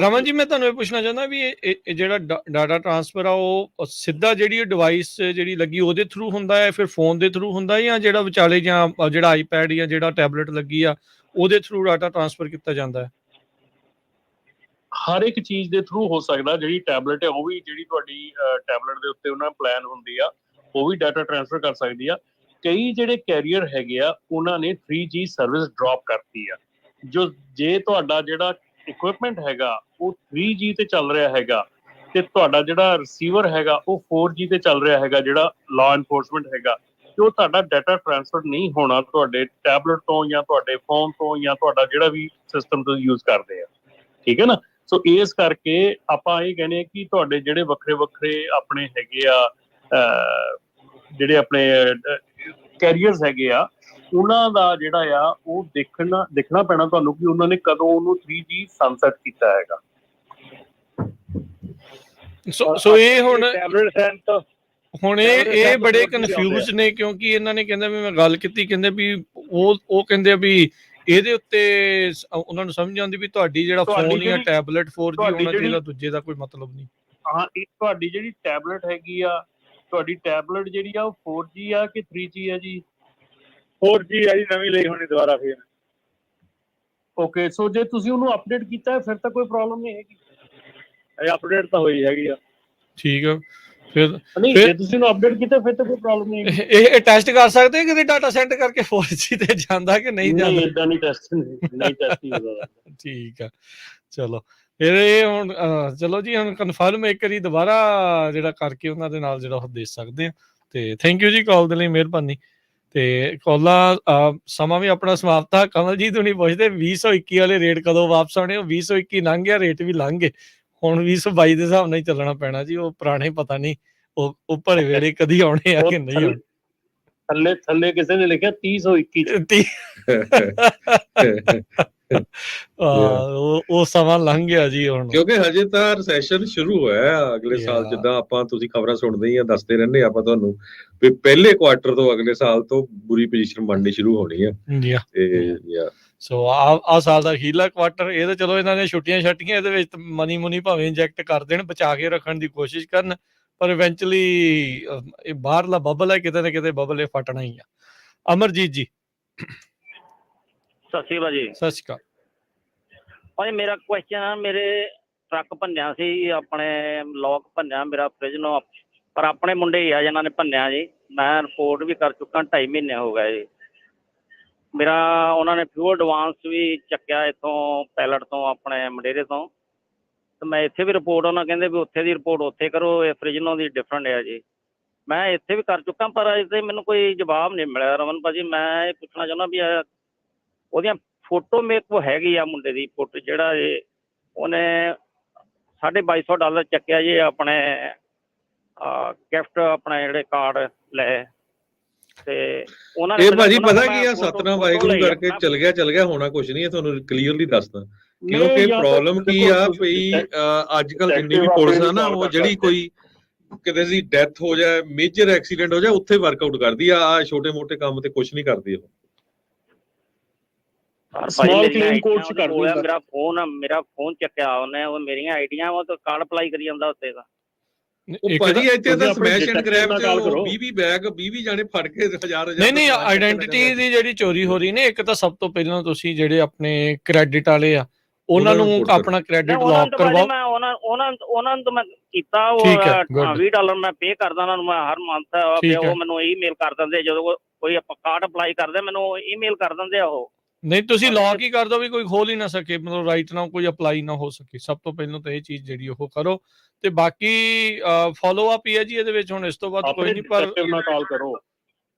ਰਮਨ ਜੀ ਮੈਂ ਤੁਹਾਨੂੰ ਇਹ ਪੁੱਛਣਾ ਚਾਹੁੰਦਾ ਵੀ ਇਹ ਜਿਹੜਾ ਡਾਟਾ ਟ੍ਰਾਂਸਫਰ ਆ ਉਹ ਸਿੱਧਾ ਜਿਹੜੀ ਡਿਵਾਈਸ ਜਿਹੜੀ ਲੱਗੀ ਉਹਦੇ ਥਰੂ ਹੁੰਦਾ ਹੈ, ਫਿਰ ਫੋਨ ਦੇ ਥਰੂ ਹੁੰਦਾ ਜਾਂ ਜਿਹੜਾ ਵਿਚਾਲੇ ਜਾਂ ਜਿਹੜਾ ਆਈਪੈਡ ਜਾਂ ਜਿਹੜਾ ਟੈਬਲੇਟ ਲੱਗੀ ਆ ਉਹਦੇ ਥਰੂ ਡਾਟਾ ਟ੍ਰਾਂਸਫਰ ਕੀਤਾ ਜਾਂਦਾ ਹੈ? ਹਰ ਇੱਕ ਚੀਜ਼ ਦੇ ਥਰੂ ਹੋ ਸਕਦਾ। ਜਿਹੜੀ ਟੈਬਲੇਟ ਹੈ ਉਹ ਵੀ ਜਿਹੜੀ ਤੁਹਾਡੀ ਟੈਬਲੇਟ ਦੇ ਉੱਤੇ ਉਹਨਾਂ ਪਲਾਨ ਹੁੰਦੀ ਆ ਉਹ ਵੀ ਡਾਟਾ ਟ੍ਰਾਂਸਫਰ ਕਰ ਸਕਦੀ ਆ। ਕਈ ਜਿਹੜੇ ਕੈਰੀਅਰ ਹੈਗੇ ਆ ਉਹਨਾਂ ਨੇ 3G ਸਰਵਿਸ ਡ੍ਰੌਪ ਕਰਤੀ ਆ, ਜੇ ਤੁਹਾਡਾ ਜਿਹੜਾ ਇਕਵਿਪਮੈਂਟ ਹੈਗਾ ਉਹ 3G ਤੇ ਚੱਲ ਰਿਹਾ ਹੈਗਾ ਤੇ ਤੁਹਾਡਾ ਜਿਹੜਾ ਰਿਸੀਵਰ ਹੈਗਾ ਉਹ 4G ਤੇ ਚੱਲ ਰਿਹਾ ਹੈਗਾ, ਜਿਹੜਾ ਲਾਅ ਐਨਫੋਰਸਮੈਂਟ ਹੈਗਾ, ਤੇ ਉਹ ਤੁਹਾਡਾ ਡਾਟਾ ਟ੍ਰਾਂਸਫਰ ਨਹੀਂ ਹੋਣਾ ਤੁਹਾਡੇ ਟੈਬਲੇਟ ਤੋਂ ਜਾਂ ਤੁਹਾਡੇ ਫੋਨ ਤੋਂ ਜਾਂ ਤੁਹਾਡਾ ਜਿਹੜਾ ਵੀ ਸਿਸਟਮ ਤੁਸੀਂ ਯੂਜ਼ ਕਰਦੇ ਆ, ਠੀਕ ਹੈ ਨਾ। ਸੋ ਇਸ ਕਰਕੇ ਆਪਾਂ ਇਹ ਕਹਿੰਦੇ ਆ ਕਿ ਤੁਹਾਡੇ ਜਿਹੜੇ ਵੱਖਰੇ ਵੱਖਰੇ ਆਪਣੇ ਹੈਗੇ ਆ ਜਿਹੜੇ ਆਪਣੇ ਕੈਰੀਅਰਸ ਹੈਗੇ ਆ, ਉਹਨਾਂ ਦਾ ਜਿਹੜਾ ਆ ਉਹ ਦੇਖਣਾ ਪੈਣਾ ਤੁਹਾਨੂੰ ਕਿ ਉਹਨਾਂ ਨੇ ਕਦੋਂ ਉਹਨੂੰ 3G ਸਨਸੈਟ ਕੀਤਾ ਹੈਗਾ। ਸੋ ਇਹ ਹੁਣ ਇਹ ਬੜੇ ਕਨਫਿਊਜ਼ ਕਨਫਿਊਜ਼ ਨੇ, ਕਿਉਂਕਿ ਇਹਨਾਂ ਨੇ ਕਹਿੰਦੇ ਵੀ ਮੈਂ ਗੱਲ ਕੀਤੀ, ਕਹਿੰਦੇ ਵੀ ਉਹ ਕਹਿੰਦੇ ਵੀ ਇਹਦੇ ਉੱਤੇ ਉਹਨਾਂ ਨੂੰ ਸਮਝ ਆਉਂਦੀ ਵੀ ਤੁਹਾਡੀ ਜਿਹੜਾ ਫੋਨ ਜਾਂ ਟੈਬਲੇਟ 4G ਹੋਣਾ ਚਾਹੀਦਾ, ਦੂਜੇ ਦਾ ਕੋਈ ਮਤਲਬ ਨਹੀਂ। ਹਾਂ, ਇਹ ਤੁਹਾਡੀ ਜਿਹੜੀ ਟੈਬਲੇਟ ਹੈਗੀ ਆ, ਤੁਹਾਡੀ ਟੈਬਲੇਟ ਜਿਹੜੀ ਆ ਉਹ 4G ਆ ਕਿ 3G ਆ ਜੀ? 4G ਆ ਜੀ, ਨਵੀਂ ਲਈ ਹੋਣੀ ਦੁਬਾਰਾ ਫਿਰ। ਓਕੇ, ਸੋ ਜੇ ਤੁਸੀਂ ਉਹਨੂੰ ਅਪਡੇਟ ਕੀਤਾ ਫਿਰ ਤਾਂ ਕੋਈ ਪ੍ਰੋਬਲਮ ਨਹੀਂ ਹੈਗੀ। ਅਪਡੇਟ ਤਾਂ ਹੋਈ ਹੈਗੀ ਆ। ਠੀਕ ਆ, ਫਿਰ ਨਹੀਂ ਜੇ ਤੁਸੀਂ ਉਹਨੂੰ ਅਪਡੇਟ ਕੀਤਾ ਫਿਰ ਤਾਂ ਕੋਈ ਪ੍ਰੋਬਲਮ ਨਹੀਂ ਹੈਗੀ। ਇਹ ਟੈਸਟ ਕਰ ਸਕਦੇ ਆ ਕਿ ਡਾਟਾ ਸੈਂਡ ਕਰਕੇ 4G ਤੇ ਜਾਂਦਾ ਕਿ ਨਹੀਂ ਜਾਂਦਾ? ਨਹੀਂ, ਇਦਾਂ ਨਹੀਂ ਟੈਸਟ ਹੁੰਦਾ। ਠੀਕ ਆ, ਚਲੋ ਫਿਰ ਇਹ ਹੁਣ ਚਲੋ ਜੀ, ਹੁਣ ਕਨਫਰਮ ਇੱਕ ਵਾਰੀ ਦੁਬਾਰਾ ਜਿਹੜਾ ਕਰਕੇ ਉਹਨਾਂ ਦੇ ਨਾਲ ਜਿਹੜਾ ਉਹ ਦੇ ਸਕਦੇ ਆ। ਤੇ ਥੈਂਕ ਯੂ ਜੀ ਕਾਲ ਦੇ ਲਈ, ਮਿਹਰਬਾਨੀ। ਤੇ ਕਾਲਾਂ ਸਮਾਂ ਵੀ ਆਪਣਾ ਸਮਾਪਤ ਆ। ਕਮਲਜੀਤ ਹੁਣੀ ਪੁੱਛਦੇ 2021 ਵਾਲੇ ਰੇਟ ਕਦੋਂ ਵਾਪਸ ਆਉਣੇ? ਉਹ 2021 ਲੰਘ ਗਿਆ, ਰੇਟ ਵੀ ਲੰਘ ਗਏ, ਹੁਣ 2022 ਦੇ ਹਿਸਾਬ ਨਾਲ ਹੀ ਚੱਲਣਾ ਪੈਣਾ ਜੀ। ਉਹ ਪੁਰਾਣੇ ਪਤਾ ਨਹੀਂ ਉਹ ਭਲੇ ਵੇਲੇ ਕਦੀ ਆਉਣੇ ਆ ਕਿ ਨਹੀਂ ਆਉਣੇ। ਥੱਲੇ ਕਿਸੇ ਨੇ ਲਿਖਿਆ 3021 ਉਹ ਸਮਾਂ ਲੰਘ ਗਿਆ ਜੀ ਹੁਣ, ਕਿਉਂਕਿ ਹਜੇ ਤਾਂ ਰਿਸੈਸ਼ਨ ਸ਼ੁਰੂ ਹੋਇਆ ਅਗਲੇ ਸਾਲ। ਜਿੱਦਾਂ ਆਪਾਂ ਤੁਸੀਂ ਖਬਰਾਂ ਸੁਣਦੇ ਹੀ ਆ, ਦੱਸਦੇ ਰਹਿੰਦੇ ਆਪਾਂ ਤੁਹਾਨੂੰ ਵੀ ਪਹਿਲੇ ਕੁਆਟਰ ਤੋਂ ਅਗਲੇ ਸਾਲ ਤੋਂ ਬੁਰੀ ਪੋਜੀਸ਼ਨ ਬਣਨੀ ਸ਼ੁਰੂ ਹੋਣੀ ਆ। ਸੋ ਆ ਸਾਲ ਦਾ ਅਖੀਰਲਾ ਕੁਆਟਰ, ਇਹ ਤਾਂ ਚਲੋ ਇਹਨਾਂ ਨੇ ਛੁੱਟੀਆਂ ਇਹਦੇ ਵਿੱਚ ਮਨੀ ਭਾਵੇਂ ਇੰਜੈਕਟ ਕਰ ਦੇਣ, ਬਚਾ ਕੇ ਰੱਖਣ ਦੀ ਕੋਸ਼ਿਸ਼ ਕਰਨ, ਪਰ ਇਵੈਂਚੁਅਲੀ ਇਹ ਬਾਹਰਲਾ ਬਬਲ ਹੈ, ਕਿਤੇ ਨਾ ਕਿਤੇ ਬਬਲ ਇਹ ਫਟਣਾ ਹੀ ਆ। ਅਮਰਜੀਤ ਜੀ ਸਤਿ ਸ਼੍ਰੀ ਅਕਾਲ ਜੀ। ਸਤਿ ਸ਼੍ਰੀ ਅਕਾਲ ਭਾਜੀ, ਮੇਰਾ ਕੁਐਸਚਨ ਆ, ਮੇਰੇ ਟਰੱਕ ਭੰਨਿਆ ਸੀ, ਆਪਣੇ ਲੋਕ ਭੰਨਿਆ ਮੇਰਾ ਫ੍ਰਿਜ ਨੂੰ, ਪਰ ਆਪਣੇ ਮੁੰਡੇ ਹੀ ਆ ਜਿਨ੍ਹਾਂ ਨੇ ਭੰਨਿਆ ਜੀ। ਮੈਂ ਰਿਪੋਰਟ ਵੀ ਕਰ ਚੁੱਕਾ, 2.5 ਮਹੀਨੇ ਹੋ ਗਏ ਜੀ। ਮੇਰਾ ਉਹਨਾਂ ਨੇ ਫਿਊਲ ਐਡਵਾਂਸ ਵੀ ਚੱਕਿਆ ਇੱਥੋਂ ਪੈਲਟ ਤੋਂ, ਆਪਣੇ ਮੰਡੇਰੇ ਤੋਂ, ਤੇ ਮੈਂ ਇੱਥੇ ਵੀ ਰਿਪੋਰਟ, ਉਹਨਾਂ ਕਹਿੰਦੇ ਵੀ ਉੱਥੇ ਦੀ ਰਿਪੋਰਟ ਉੱਥੇ ਕਰੋ, ਇਹ ਫ੍ਰਿਜ ਨੂੰ ਦੀ ਡਿਫਰੈਂਟ ਹੈ ਜੀ। ਮੈਂ ਇੱਥੇ ਵੀ ਕਰ ਚੁੱਕਾ, ਪਰ ਅਜੇ ਤੱਕ ਮੈਨੂੰ ਕੋਈ ਜਵਾਬ ਨਹੀਂ ਮਿਲਿਆ। ਰਮਨ ਭਾਜੀ, ਮੈਂ ਇਹ ਪੁੱਛਣਾ ਚਾਹੁੰਦਾ ਵੀ ਉਹਦੀਆਂ ਫੋਟੋ ਮੇਰੇ ਕੋਲ ਹੈਗੀ ਆ, ਮੁੰਡੇ ਦੀ ਫੋਟੋ, ਜਿਹੜਾ ਜੀ ਉਹਨੇ $2250 ਚੱਕਿਆ ਜੀ ਆਪਣੇ ਗਿਫਟ, ਆਪਣੇ ਜਿਹੜੇ ਕਾਰਡ ਲਏ, ਤੇ ਉਹਨਾਂ ਨੇ ਭਾਜੀ ਪਤਾ ਕੀ ਆ, ਸਤਨਾਮ ਵਾਹਿਗੁਰੂ ਕਰਕੇ ਚਲ ਗਿਆ, ਹੋਣਾ ਕੁਝ ਨਹੀਂ ਹੈ, ਤੁਹਾਨੂੰ ਕਲੀਅਰਲੀ ਦੱਸਦਾ। ਕਿਉਂਕਿ ਪ੍ਰੋਬਲਮ ਕੀ ਆ ਵੀ ਅੱਜ ਕੱਲ ਜਿੰਨੀ ਵੀ ਪੁਲਿਸ ਆ ਨਾ, ਉਹ ਜਿਹੜੀ ਕੋਈ ਕਿਤੇ ਦੀ ਡੈਥ ਹੋ ਜਾਏ, ਮੇਜਰ ਐਕਸੀਡੈਂਟ ਹੋ ਜਾਏ, ਉੱਥੇ ਵਰਕਆਊਟ ਕਰਦੀ ਆ, ਛੋਟੇ ਮੋਟੇ ਕੰਮ ਤੇ ਕੁਝ ਨਹੀਂ ਕਰਦੀ ਉਹ। ਮੇਰਾ ਫੋਨ ਚੱਕਿਆ ਉਹਨੇ, ਉਹ ਮੇਰੀਆਂ ਆਈਡੀਆਂ, ਉਹ ਤਾਂ ਕਾਰਡ ਅਪਲਾਈ ਕਰੀ ਜਾਂਦਾ ਉੱਤੇ ਦਾ। ਭਾਜੀ ਇੱਥੇ ਤਾਂ ਸਮੈਸ਼ ਐਂਡ ਗ੍ਰੈਬ ਚ 20 ਬੈਗ 20 ਜਾਣੇ ਫੜ ਕੇ ਹਜ਼ਾਰ ਨਹੀਂ ਆਇਡੈਂਟੀਟੀ ਦੀ ਜਿਹੜੀ ਚੋਰੀ ਹੋ ਰਹੀ ਨੇ, ਇੱਕ ਤਾਂ ਸਭ ਤੋਂ ਪਹਿਲਾਂ ਤੁਸੀਂ ਜਿਹੜੇ ਆਪਣੇ ਕ੍ਰੈਡਿਟ ਵਾਲੇ ਆ, ਉਹਨਾਂ ਨੂੰ ਆਪਣਾ ਕ੍ਰੈਡਿਟ ਲੌਕ ਕਰਵਾਓ। ਮੈਂ ਉਹਨਾਂ ਨੂੰ ਮੈਂ ਕੀਤਾ, ਉਹ $20 ਮੈਂ ਪੇ ਕਰਦਾ ਉਹਨਾਂ ਨੂੰ, ਮੈਂ ਹਰ ਮੰਥ, ਉਹ ਮੈਨੂੰ ਈਮੇਲ ਕਰ ਦਿੰਦੇ, ਜਦੋਂ ਕੋਈ ਆਪਾਂ ਕਾਰਡ ਅਪਲਾਈ ਕਰਦੇ ਮੈਨੂੰ ਈਮੇਲ ਕਰ ਦਿੰਦੇ ਆ ਉਹ। ਨਹੀਂ, ਤੁਸੀਂ ਲੌਕ ਹੀ ਕਰ ਦਿਓ ਵੀ ਕੋਈ ਖੋਲ ਹੀ ਨਾ ਸਕੇ, ਮਤਲਬ ਰਾਈਟ ਨਾ ਕੋਈ ਅਪਲਾਈ ਨਾ ਹੋ ਸਕੇ। ਸਭ ਤੋਂ ਪਹਿਲਾਂ ਤਾਂ ਇਹ ਚੀਜ਼ ਜਿਹੜੀ ਉਹ ਕਰੋ, ਤੇ ਬਾਕੀ ਫੋਲੋ ਅਪ ਹੀ ਹੈ ਜੀ ਇਹਦੇ ਵਿੱਚ। ਹੁਣ ਇਸ ਤੋਂ ਬਾਅਦ ਕੋਈ ਨਹੀਂ, ਪਰ ਕਾਲ ਕਰੋ,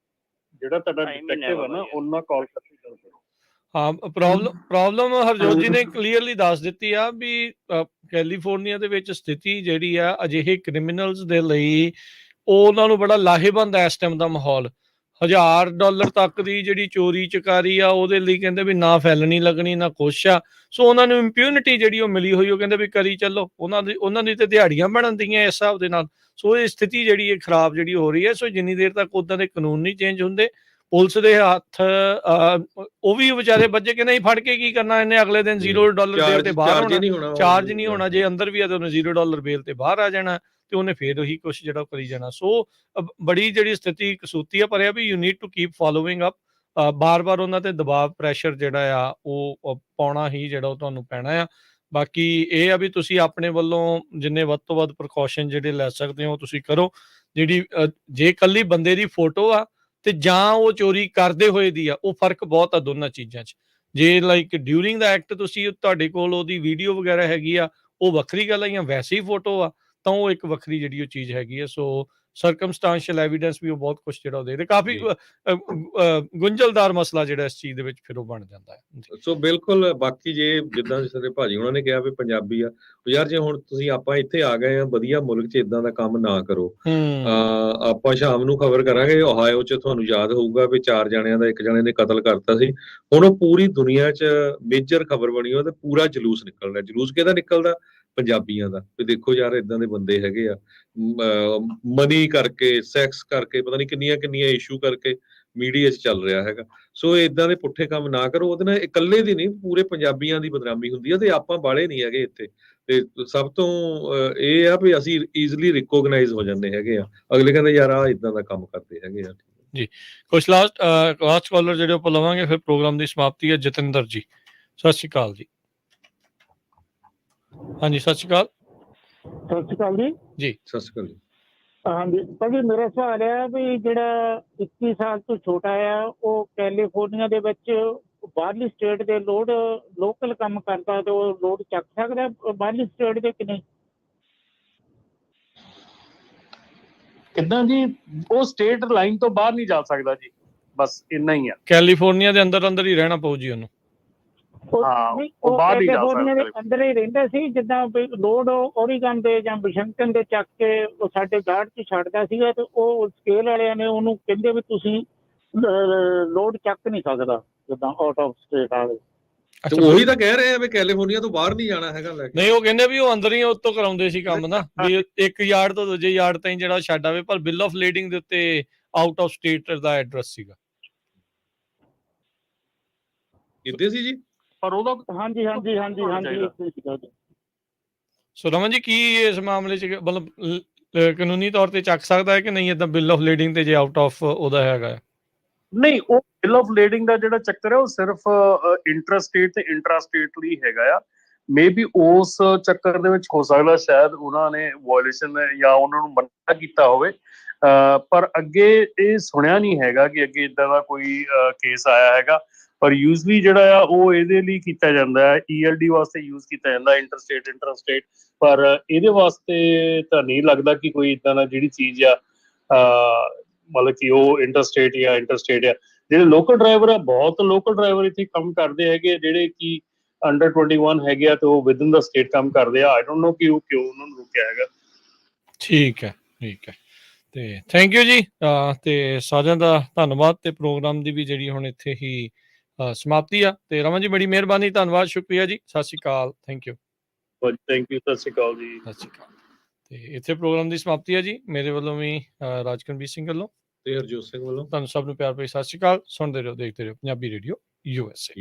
ਜਿਹੜਾ ਤੁਹਾਡਾ ਡਿਟੈਕਟਿਵ ਹੈ ਨਾ, ਉਹਨਾਂ ਕਾਲ ਕਰਕੇ ਕਰੋ। ਹਾਂ, ਪ੍ਰੋਬਲਮ ਹਰਜੋਤ ਜੀ ਨੇ ਕਲੀਅਰਲੀ ਦੱਸ ਦਿੱਤੀ ਆ ਵੀ ਕੈਲੀਫੋਰਨੀਆ ਦੇ ਵਿੱਚ ਸਥਿਤੀ ਜਿਹੜੀ ਆ ਅਜਿਹੇ ਕ੍ਰਿਮੀਨਲਸ ਦੇ ਲਈ, ਉਹਨਾਂ ਨੂੰ ਬੜਾ ਲਾਹੇਵੰਦ ਹੈ ਇਸ ਟਾਈਮ ਦਾ ਮਾਹੌਲ। $1000 ਤੱਕ ਦੀ ਜਿਹੜੀ ਚੋਰੀ ਚਕਾਰੀ ਆ, ਉਹਦੇ ਲਈ ਕਹਿੰਦੇ ਵੀ ਨਾ ਫੈਲਣੀ ਲੱਗਣੀ ਨਾ ਕੁਛ ਆ। ਸੋ ਉਹਨਾਂ ਨੂੰ ਇੰਪਿਊਨਿਟੀ ਜਿਹੜੀ ਉਹ ਮਿਲੀ ਹੋਈ, ਉਹ ਕਹਿੰਦੇ ਵੀ ਕਰੀ ਚੱਲੋ, ਉਹਨਾਂ ਦੀ ਤੇ ਦਿਹਾੜੀਆਂ ਬਣਨ ਦੀਆਂ ਇਸ ਹਿਸਾਬ ਦੇ ਨਾਲ। ਸੋ ਇਹ ਸਥਿਤੀ ਜਿਹੜੀ ਇਹ ਖਰਾਬ ਜਿਹੜੀ ਹੋ ਰਹੀ ਹੈ। ਸੋ ਜਿੰਨੀ ਦੇਰ ਤੱਕ ਉੱਦਾਂ ਦੇ ਕਾਨੂੰਨ ਨਹੀਂ ਚੇਂਜ ਹੁੰਦੇ, ਪੁਲਿਸ ਦੇ ਹੱਥ ਉਹ ਵੀ ਵਿਚਾਰੇ ਬੱਜੇ ਕਿ ਨਹੀਂ, ਫੜ ਕੇ ਕੀ ਕਰਨਾ ਇਹਨੇ, ਅਗਲੇ ਦਿਨ $0 ਬੇਲ ਤੇ ਬਾਹਰ ਹੋਣਾ, ਚਾਰਜ ਨਹੀਂ ਹੋਣਾ, ਜੇ ਅੰਦਰ ਵੀ ਆ ਤਾਂ ਉਹਨੇ $0 ਬੇਲ ਤੇ ਬਾਹਰ ਆ ਜਾਣਾ, ਤੇ ਉਹਨੇ ਫੇਰ ਉਹੀ ਕੁਛ ਜਿਹੜਾ ਕਰੀ ਜਾਣਾ। ਸੋ ਬੜੀ ਜਿਹੜੀ ਸਥਿਤੀ ਕਸੂਤੀ ਆ, ਪਰ ਇਹ ਵੀ you need to keep following up. ਬਾਰ-ਬਾਰ ਉਹਨਾਂ ਤੇ ਦਬਾਅ ਪ੍ਰੈਸ਼ਰ ਜਿਹੜਾ ਆ ਉਹ ਪਾਉਣਾ ਹੀ ਜਿਹੜਾ ਉਹ ਤੁਹਾਨੂੰ ਪੈਣਾ ਆ। ਬਾਕੀ ਇਹ ਆ ਵੀ ਤੁਸੀਂ ਆਪਣੇ ਵੱਲੋਂ ਜਿੰਨੇ ਵੱਧ ਤੋਂ ਵੱਧ ਪ੍ਰੀਕਾਸ਼ਨ ਜਿਹੜੇ ਲੈ ਸਕਦੇ ਹੋ ਤੁਸੀਂ ਕਰੋ। ਜਿਹੜੀ ਜੇ ਇਕੱਲੀ ਬੰਦੇ ਦੀ ਫੋਟੋ ਆ ਤੇ ਜਾਂ ਉਹ ਚੋਰੀ ਕਰਦੇ ਹੋਏ ਦੀ ਆ, ਉਹ ਫਰਕ ਬਹੁਤ ਆ ਦੋਨਾਂ ਚੀਜ਼ਾਂ 'ਚ। ਜੇ ਲਾਈਕ ਡਿਊਰਿੰਗ ਦਾ ਐਕਟ ਤੁਸੀਂ ਤੁਹਾਡੇ ਕੋਲ ਉਹਦੀ ਵੀਡੀਓ ਵਗੈਰਾ ਹੈਗੀ ਆ, ਉਹ ਵੱਖਰੀ ਗੱਲ ਆ, ਜਾਂ ਵੈਸੇ ਹੀ ਫੋਟੋ ਆ ਤਾਂ ਉਹ ਇੱਕ ਵੱਖਰੀ ਜਿਹੜੀ ਉਹ ਚੀਜ਼ ਹੈਗੀ ਆ। ਸੋ ਸਰਕਮਸਟੈਂਸ਼ੀਅਲ ਐਵੀਡੈਂਸ ਵੀ ਉਹ ਬਹੁਤ ਕੁਝ ਜਿਹੜਾ ਉਹਦੇ ਕਾਫੀ ਗੁੰਝਲਦਾਰ ਮਸਲਾ ਜਿਹੜਾ ਇਸ ਚੀਜ਼ ਦੇ ਵਿੱਚ ਫਿਰ ਉਹ ਬਣ ਜਾਂਦਾ ਹੈ। ਸੋ ਬਿਲਕੁਲ, ਬਾਕੀ ਜੇ ਜਿੱਦਾਂ ਸਾਡੇ ਭਾਜੀ ਉਹਨਾਂ ਨੇ ਕਿਹਾ ਵੀ ਪੰਜਾਬੀ ਆ, ਯਾਰ ਜੇ ਹੁਣ ਤੁਸੀਂ ਆਪਾਂ ਇੱਥੇ ਆ ਗਏ ਆ ਵਧੀਆ ਮੁਲਕ 'ਚ, ਇਦਾਂ ਦਾ ਕੰਮ ਨਾ ਕਰੋ। ਆਪਾਂ ਸ਼ਾਮ ਨੂੰ ਖਬਰ ਕਰਾਂਗੇ ਓਹਾਇਓ 'ਚ, ਤੁਹਾਨੂੰ ਯਾਦ ਹੋਊਗਾ ਵੀ 4 ਜਣਿਆਂ ਦਾ 1 ਜਣੇ ਨੇ ਕਤਲ ਕਰਤਾ ਸੀ। ਹੁਣ ਉਹ ਪੂਰੀ ਦੁਨੀਆ 'ਚ ਮੇਜਰ ਖਬਰ ਬਣੀ, ਉਹ ਤੇ ਪੂਰਾ ਜਲੂਸ ਨਿਕਲ ਰਿਹਾ। ਜਲੂਸ ਕਿਹਦਾ ਨਿਕਲਦਾ? ਪੰਜਾਬੀਆਂ ਦਾ। ਵੀ ਦੇਖੋ ਯਾਰ ਇਦਾਂ ਦੇ ਬੰਦੇ ਹੈਗੇ ਆ, ਮਨੀ ਕਰਕੇ, ਸੈਕਸ ਕਰਕੇ, ਪਤਾ ਨਹੀਂ ਕਿੰਨੀਆਂ ਕਿੰਨੀਆਂ ਇਸ਼ੂ ਕਰਕੇ ਮੀਡੀਆ 'ਚ ਚੱਲ ਰਿਹਾ ਹੈਗਾ। ਸੋ ਇਦਾਂ ਦੇ ਪੁੱਠੇ ਕੰਮ ਨਾ ਕਰੋ, ਉਹਦੇ ਨਾਲ ਇਕੱਲੇ ਦੀ ਨਹੀਂ ਪੂਰੇ ਪੰਜਾਬੀਆਂ ਦੀ ਬਦਨਾਮੀ ਹੁੰਦੀ ਹੈ, ਤੇ ਆਪਾਂ ਬਾਲੇ ਨਹੀਂ ਹੈਗੇ ਇੱਥੇ। ਤੇ ਸਭ ਤੋਂ ਇਹ ਆ ਵੀ ਅਸੀਂ ਈਜ਼ੀਲੀ ਰਿਕੋਗਨਾਈਜ਼ ਹੋ ਜਾਂਦੇ ਹੈਗੇ ਆ। ਅਗਲੇ ਕਹਿੰਦੇ ਯਾਰ ਆ ਇਦਾਂ ਦਾ ਕੰਮ ਕਰਦੇ ਹੈਗੇ ਆ ਜੀ। ਕੁਛ ਲਾਸਟ ਕਾਲਰ ਜਿਹੜੇ ਆਪਾਂ ਲਵਾਂਗੇ, ਫਿਰ ਪ੍ਰੋਗਰਾਮ ਦੀ ਸਮਾਪਤੀ ਹੈ। ਜਤਿੰਦਰ ਜੀ, ਸਤਿ ਸ਼੍ਰੀ ਅਕਾਲ ਜੀ। ਹਾਂਜੀ, ਸਤਿ ਸ਼੍ਰੀ ਅਕਾਲ। ਸਤਿ ਸ਼੍ਰੀ ਅਕਾਲ ਜੀ। ਜੀ, ਸਤਿ ਸ਼੍ਰੀ ਅਕਾਲ ਜੀ। ਹਾਂਜੀ ਭਾਜੀ, ਮੇਰਾ ਸਵਾਲ ਹੈ ਵੀ ਜਿਹੜਾ 21 ਸਾਲ ਤੋਂ ਛੋਟਾ ਆ, ਉਹ ਕੈਲੀਫੋਰਨੀਆ ਦੇ ਵਿੱਚ ਬਾਹਰਲੀ ਸਟੇਟ ਦੇ ਲੋਕਲ ਕੰਮ ਕਰਦਾ, ਤੇ ਉਹ ਲੋਡ ਚੱਕ ਸਕਦਾ ਬਾਹਰਲੀ ਸਟੇਟ ਦੇ ਕਿ ਨਹੀਂ? ਕਿੱਦਾਂ ਜੀ? ਉਹ ਸਟੇਟ ਲਾਈਨ ਤੋਂ ਬਾਹਰ ਨਹੀਂ ਜਾ ਸਕਦਾ ਜੀ, ਬਸ ਇੰਨਾ ਹੀ ਆ। ਕੈਲੀਫੋਰਨੀਆ ਦੇ ਅੰਦਰ ਹੀ ਰਹਿਣਾ ਪਊ ਜੀ ਉਹਨੂੰ। ਉਹ ਬਾਹਰ ਨਹੀਂ ਜਾ ਕੈਲੀਫੋਰਨੀਆ ਦੇ ਸਕਦਾ। ਅੰਦਰ ਹੀ ਰਹਿੰਦਾ ਸੀ, ਜਿੱਦਾਂ ਲੋਡ ਓਰੀਗਨ ਦੇ ਜਾਂ ਵਾਸ਼ਿੰਗਟਨ ਦੇ ਚੱਕ ਕੇ ਉਹ ਸਾਡੇ ਗਾਰਡ 'ਚ ਛੱਡਦਾ ਸੀਗਾ, ਤੇ ਉਹ ਸਕੇਲ ਵਾਲਿਆਂ ਨੇ ਉਹਨੂੰ ਕਹਿੰਦੇ ਵੀ ਤੁਸੀਂ ਲੋਡ ਚੱਕ ਨਹੀਂ ਸਕਦਾ, ਜਿੱਦਾਂ ਆਊਟ ਆਫ ਸਟੇਟ ਵਾਲੇ। ਉਹੀ ਤਾਂ ਕਹਿ ਰਹੇ ਆ ਵੀ ਕੈਲੀਫੋਰਨੀਆ ਤੋਂ ਬਾਹਰ ਨਹੀਂ ਜਾਣਾ ਹੈਗਾ ਲੈ ਕੇ। ਨਹੀਂ, ਉਹ ਕਹਿੰਦੇ ਵੀ ਉਹ ਅੰਦਰ ਹੀ ਉੱਤੋਂ ਕਰਾਉਂਦੇ ਸੀ ਕੰਮ ਨਾ, ਵੀ 1 ਯਾਰਡ ਤੋਂ ਦੂਜੇ ਯਾਰਡ ਤਾਈਂ ਜਿਹੜਾ ਛੱਡ ਆਵੇ, ਪਰ ਬਿੱਲ ਆਫ ਲੀਡਿੰਗ ਦੇ ਉੱਤੇ out of state the address ਸੀਗਾ। ਕਿੱਥੇ ਸੀ ਜੀ? ਪਰ ਉਹਦਾ ਹਾਂਜੀ। ਸੋ ਰਮਨ ਜੀ, ਕੀ ਇਸ ਮਾਮਲੇ 'ਚ ਮਤਲਬ ਕਾਨੂੰਨੀ ਤੌਰ ਤੇ ਚੱਕ ਸਕਦਾ ਹੈ ਕਿ ਨਹੀਂ, ਏਦਾਂ ਬਿੱਲ ਆਫ ਲੀਡਿੰਗ ਤੇ ਜੇ ਆਊਟ ਆਫ ਉਹਦਾ ਹੈਗਾ? ਨਹੀਂ, ਉਹ ਬਿੱਲ ਆਫ ਲੀਡਿੰਗ ਦਾ ਜਿਹੜਾ ਚੱਕਰ ਹੈ ਉਹ ਸਿਰਫ ਇੰਟਰ ਸਟੇਟ ਤੇ ਇੰਟਰਾ ਸਟੇਟ ਲਈ ਹੈਗਾ ਆ। ਮੇ ਬੀ ਉਸ ਚੱਕਰ ਦੇ ਵਿੱਚ ਹੋ ਸਕਦਾ ਸ਼ਾਇਦ ਉਹਨਾਂ ਨੇ ਵਾਇਲੇਸ਼ਨ ਜਾਂ ਉਹਨਾਂ ਨੂੰ ਮਨਾ ਕੀਤਾ ਹੋਵੇ, ਪਰ ਅੱਗੇ ਇਹ ਸੁਣਿਆ ਨਹੀਂ ਹੈਗਾ ਕਿ ਅੱਗੇ ਇਦਾਂ ਦਾ ਕੋਈ ਕੇਸ ਆਇਆ ਹੈਗਾ। ਪਰ ਯੂਜ਼ਲੀ ਜਿਹੜਾ ਆ ਉਹ ਇਹਦੇ ਲਈ ਕੀਤਾ ਜਾਂਦਾ ਹੈ, ELD ਵਾਸਤੇ ਯੂਜ਼ ਕੀਤਾ ਜਾਂਦਾ, ਇੰਟਰ ਸਟੇਟ। ਪਰ ਇਹਦੇ ਵਾਸਤੇ ਤਾਂ ਨਹੀਂ ਲੱਗਦਾ ਕਿ ਕੋਈ ਇਦਾਂ ਦਾ ਜਿਹੜੀ ਚੀਜ਼ ਆ ਮਤਲਬ ਕਿ ਉਹ ਇੰਟਰ ਸਟੇਟ ਆ। ਜਿਹੜੇ ਲੋਕਲ ਡਰਾਈਵਰ ਆ, ਬਹੁਤ ਲੋਕਲ ਡਰਾਈਵਰ ਇੱਥੇ ਕੰਮ ਕਰਦੇ ਹੈਗੇ ਜਿਹੜੇ ਕਿ ਅੰਡਰ 21 ਹੈਗੇ ਆ, ਤੇ ਉਹ ਵਿਦਨ ਦਾ ਸਟੇਟ ਕੰਮ ਕਰਦੇ ਆ। ਆਈ ਡੋਨਟ ਨੋ ਕਿ ਉਹ ਕਿਉਂ ਉਹਨਾਂ ਨੂੰ ਰੁਕਿਆ ਹੈਗਾ। ਠੀਕ ਹੈ ਤੇ ਥੈਂਕ ਯੂ ਜੀ, ਤੇ ਸਾਰਿਆਂ ਦਾ ਧੰਨਵਾਦ। ਤੇ ਪ੍ਰੋਗਰਾਮ ਦੀ ਵੀ ਜਿਹੜੀ ਹੁਣ ਇੱਥੇ ਹੀ ਸਮਾਪਤੀ ਆ। ਤੇ ਰਮਨ ਜੀ, ਬੜੀ ਮਿਹਰਬਾਨੀ, ਧੰਨਵਾਦ, ਸ਼ੁਕਰੀਆ ਜੀ, ਸਤਿ ਸ਼੍ਰੀ ਅਕਾਲ, ਥੈਂਕ ਯੂ। ਥੈਂਕ ਯੂ, ਸਤਿ ਸ਼੍ਰੀ ਅਕਾਲ ਜੀ। ਸਤਿ ਸ਼੍ਰੀ ਅਕਾਲ। ਤੇ ਇੱਥੇ ਪ੍ਰੋਗਰਾਮ ਦੀ ਸਮਾਪਤੀ ਹੈ ਜੀ, ਮੇਰੇ ਵੱਲੋਂ ਵੀ, ਰਾਜਕਰਨਵੀਰ ਸਿੰਘ ਵੱਲੋਂ ਤੇ ਹਰਜੋਤ ਸਿੰਘ ਵੱਲੋਂ ਤੁਹਾਨੂੰ ਸਭ ਨੂੰ ਪਿਆਰ ਭਰੀ ਸਤਿ ਸ਼੍ਰੀ ਅਕਾਲ। ਸੁਣਦੇ ਰਹੋ, ਦੇਖਦੇ ਰਹੋ ਪੰਜਾਬੀ ਰੇਡੀਓ USA।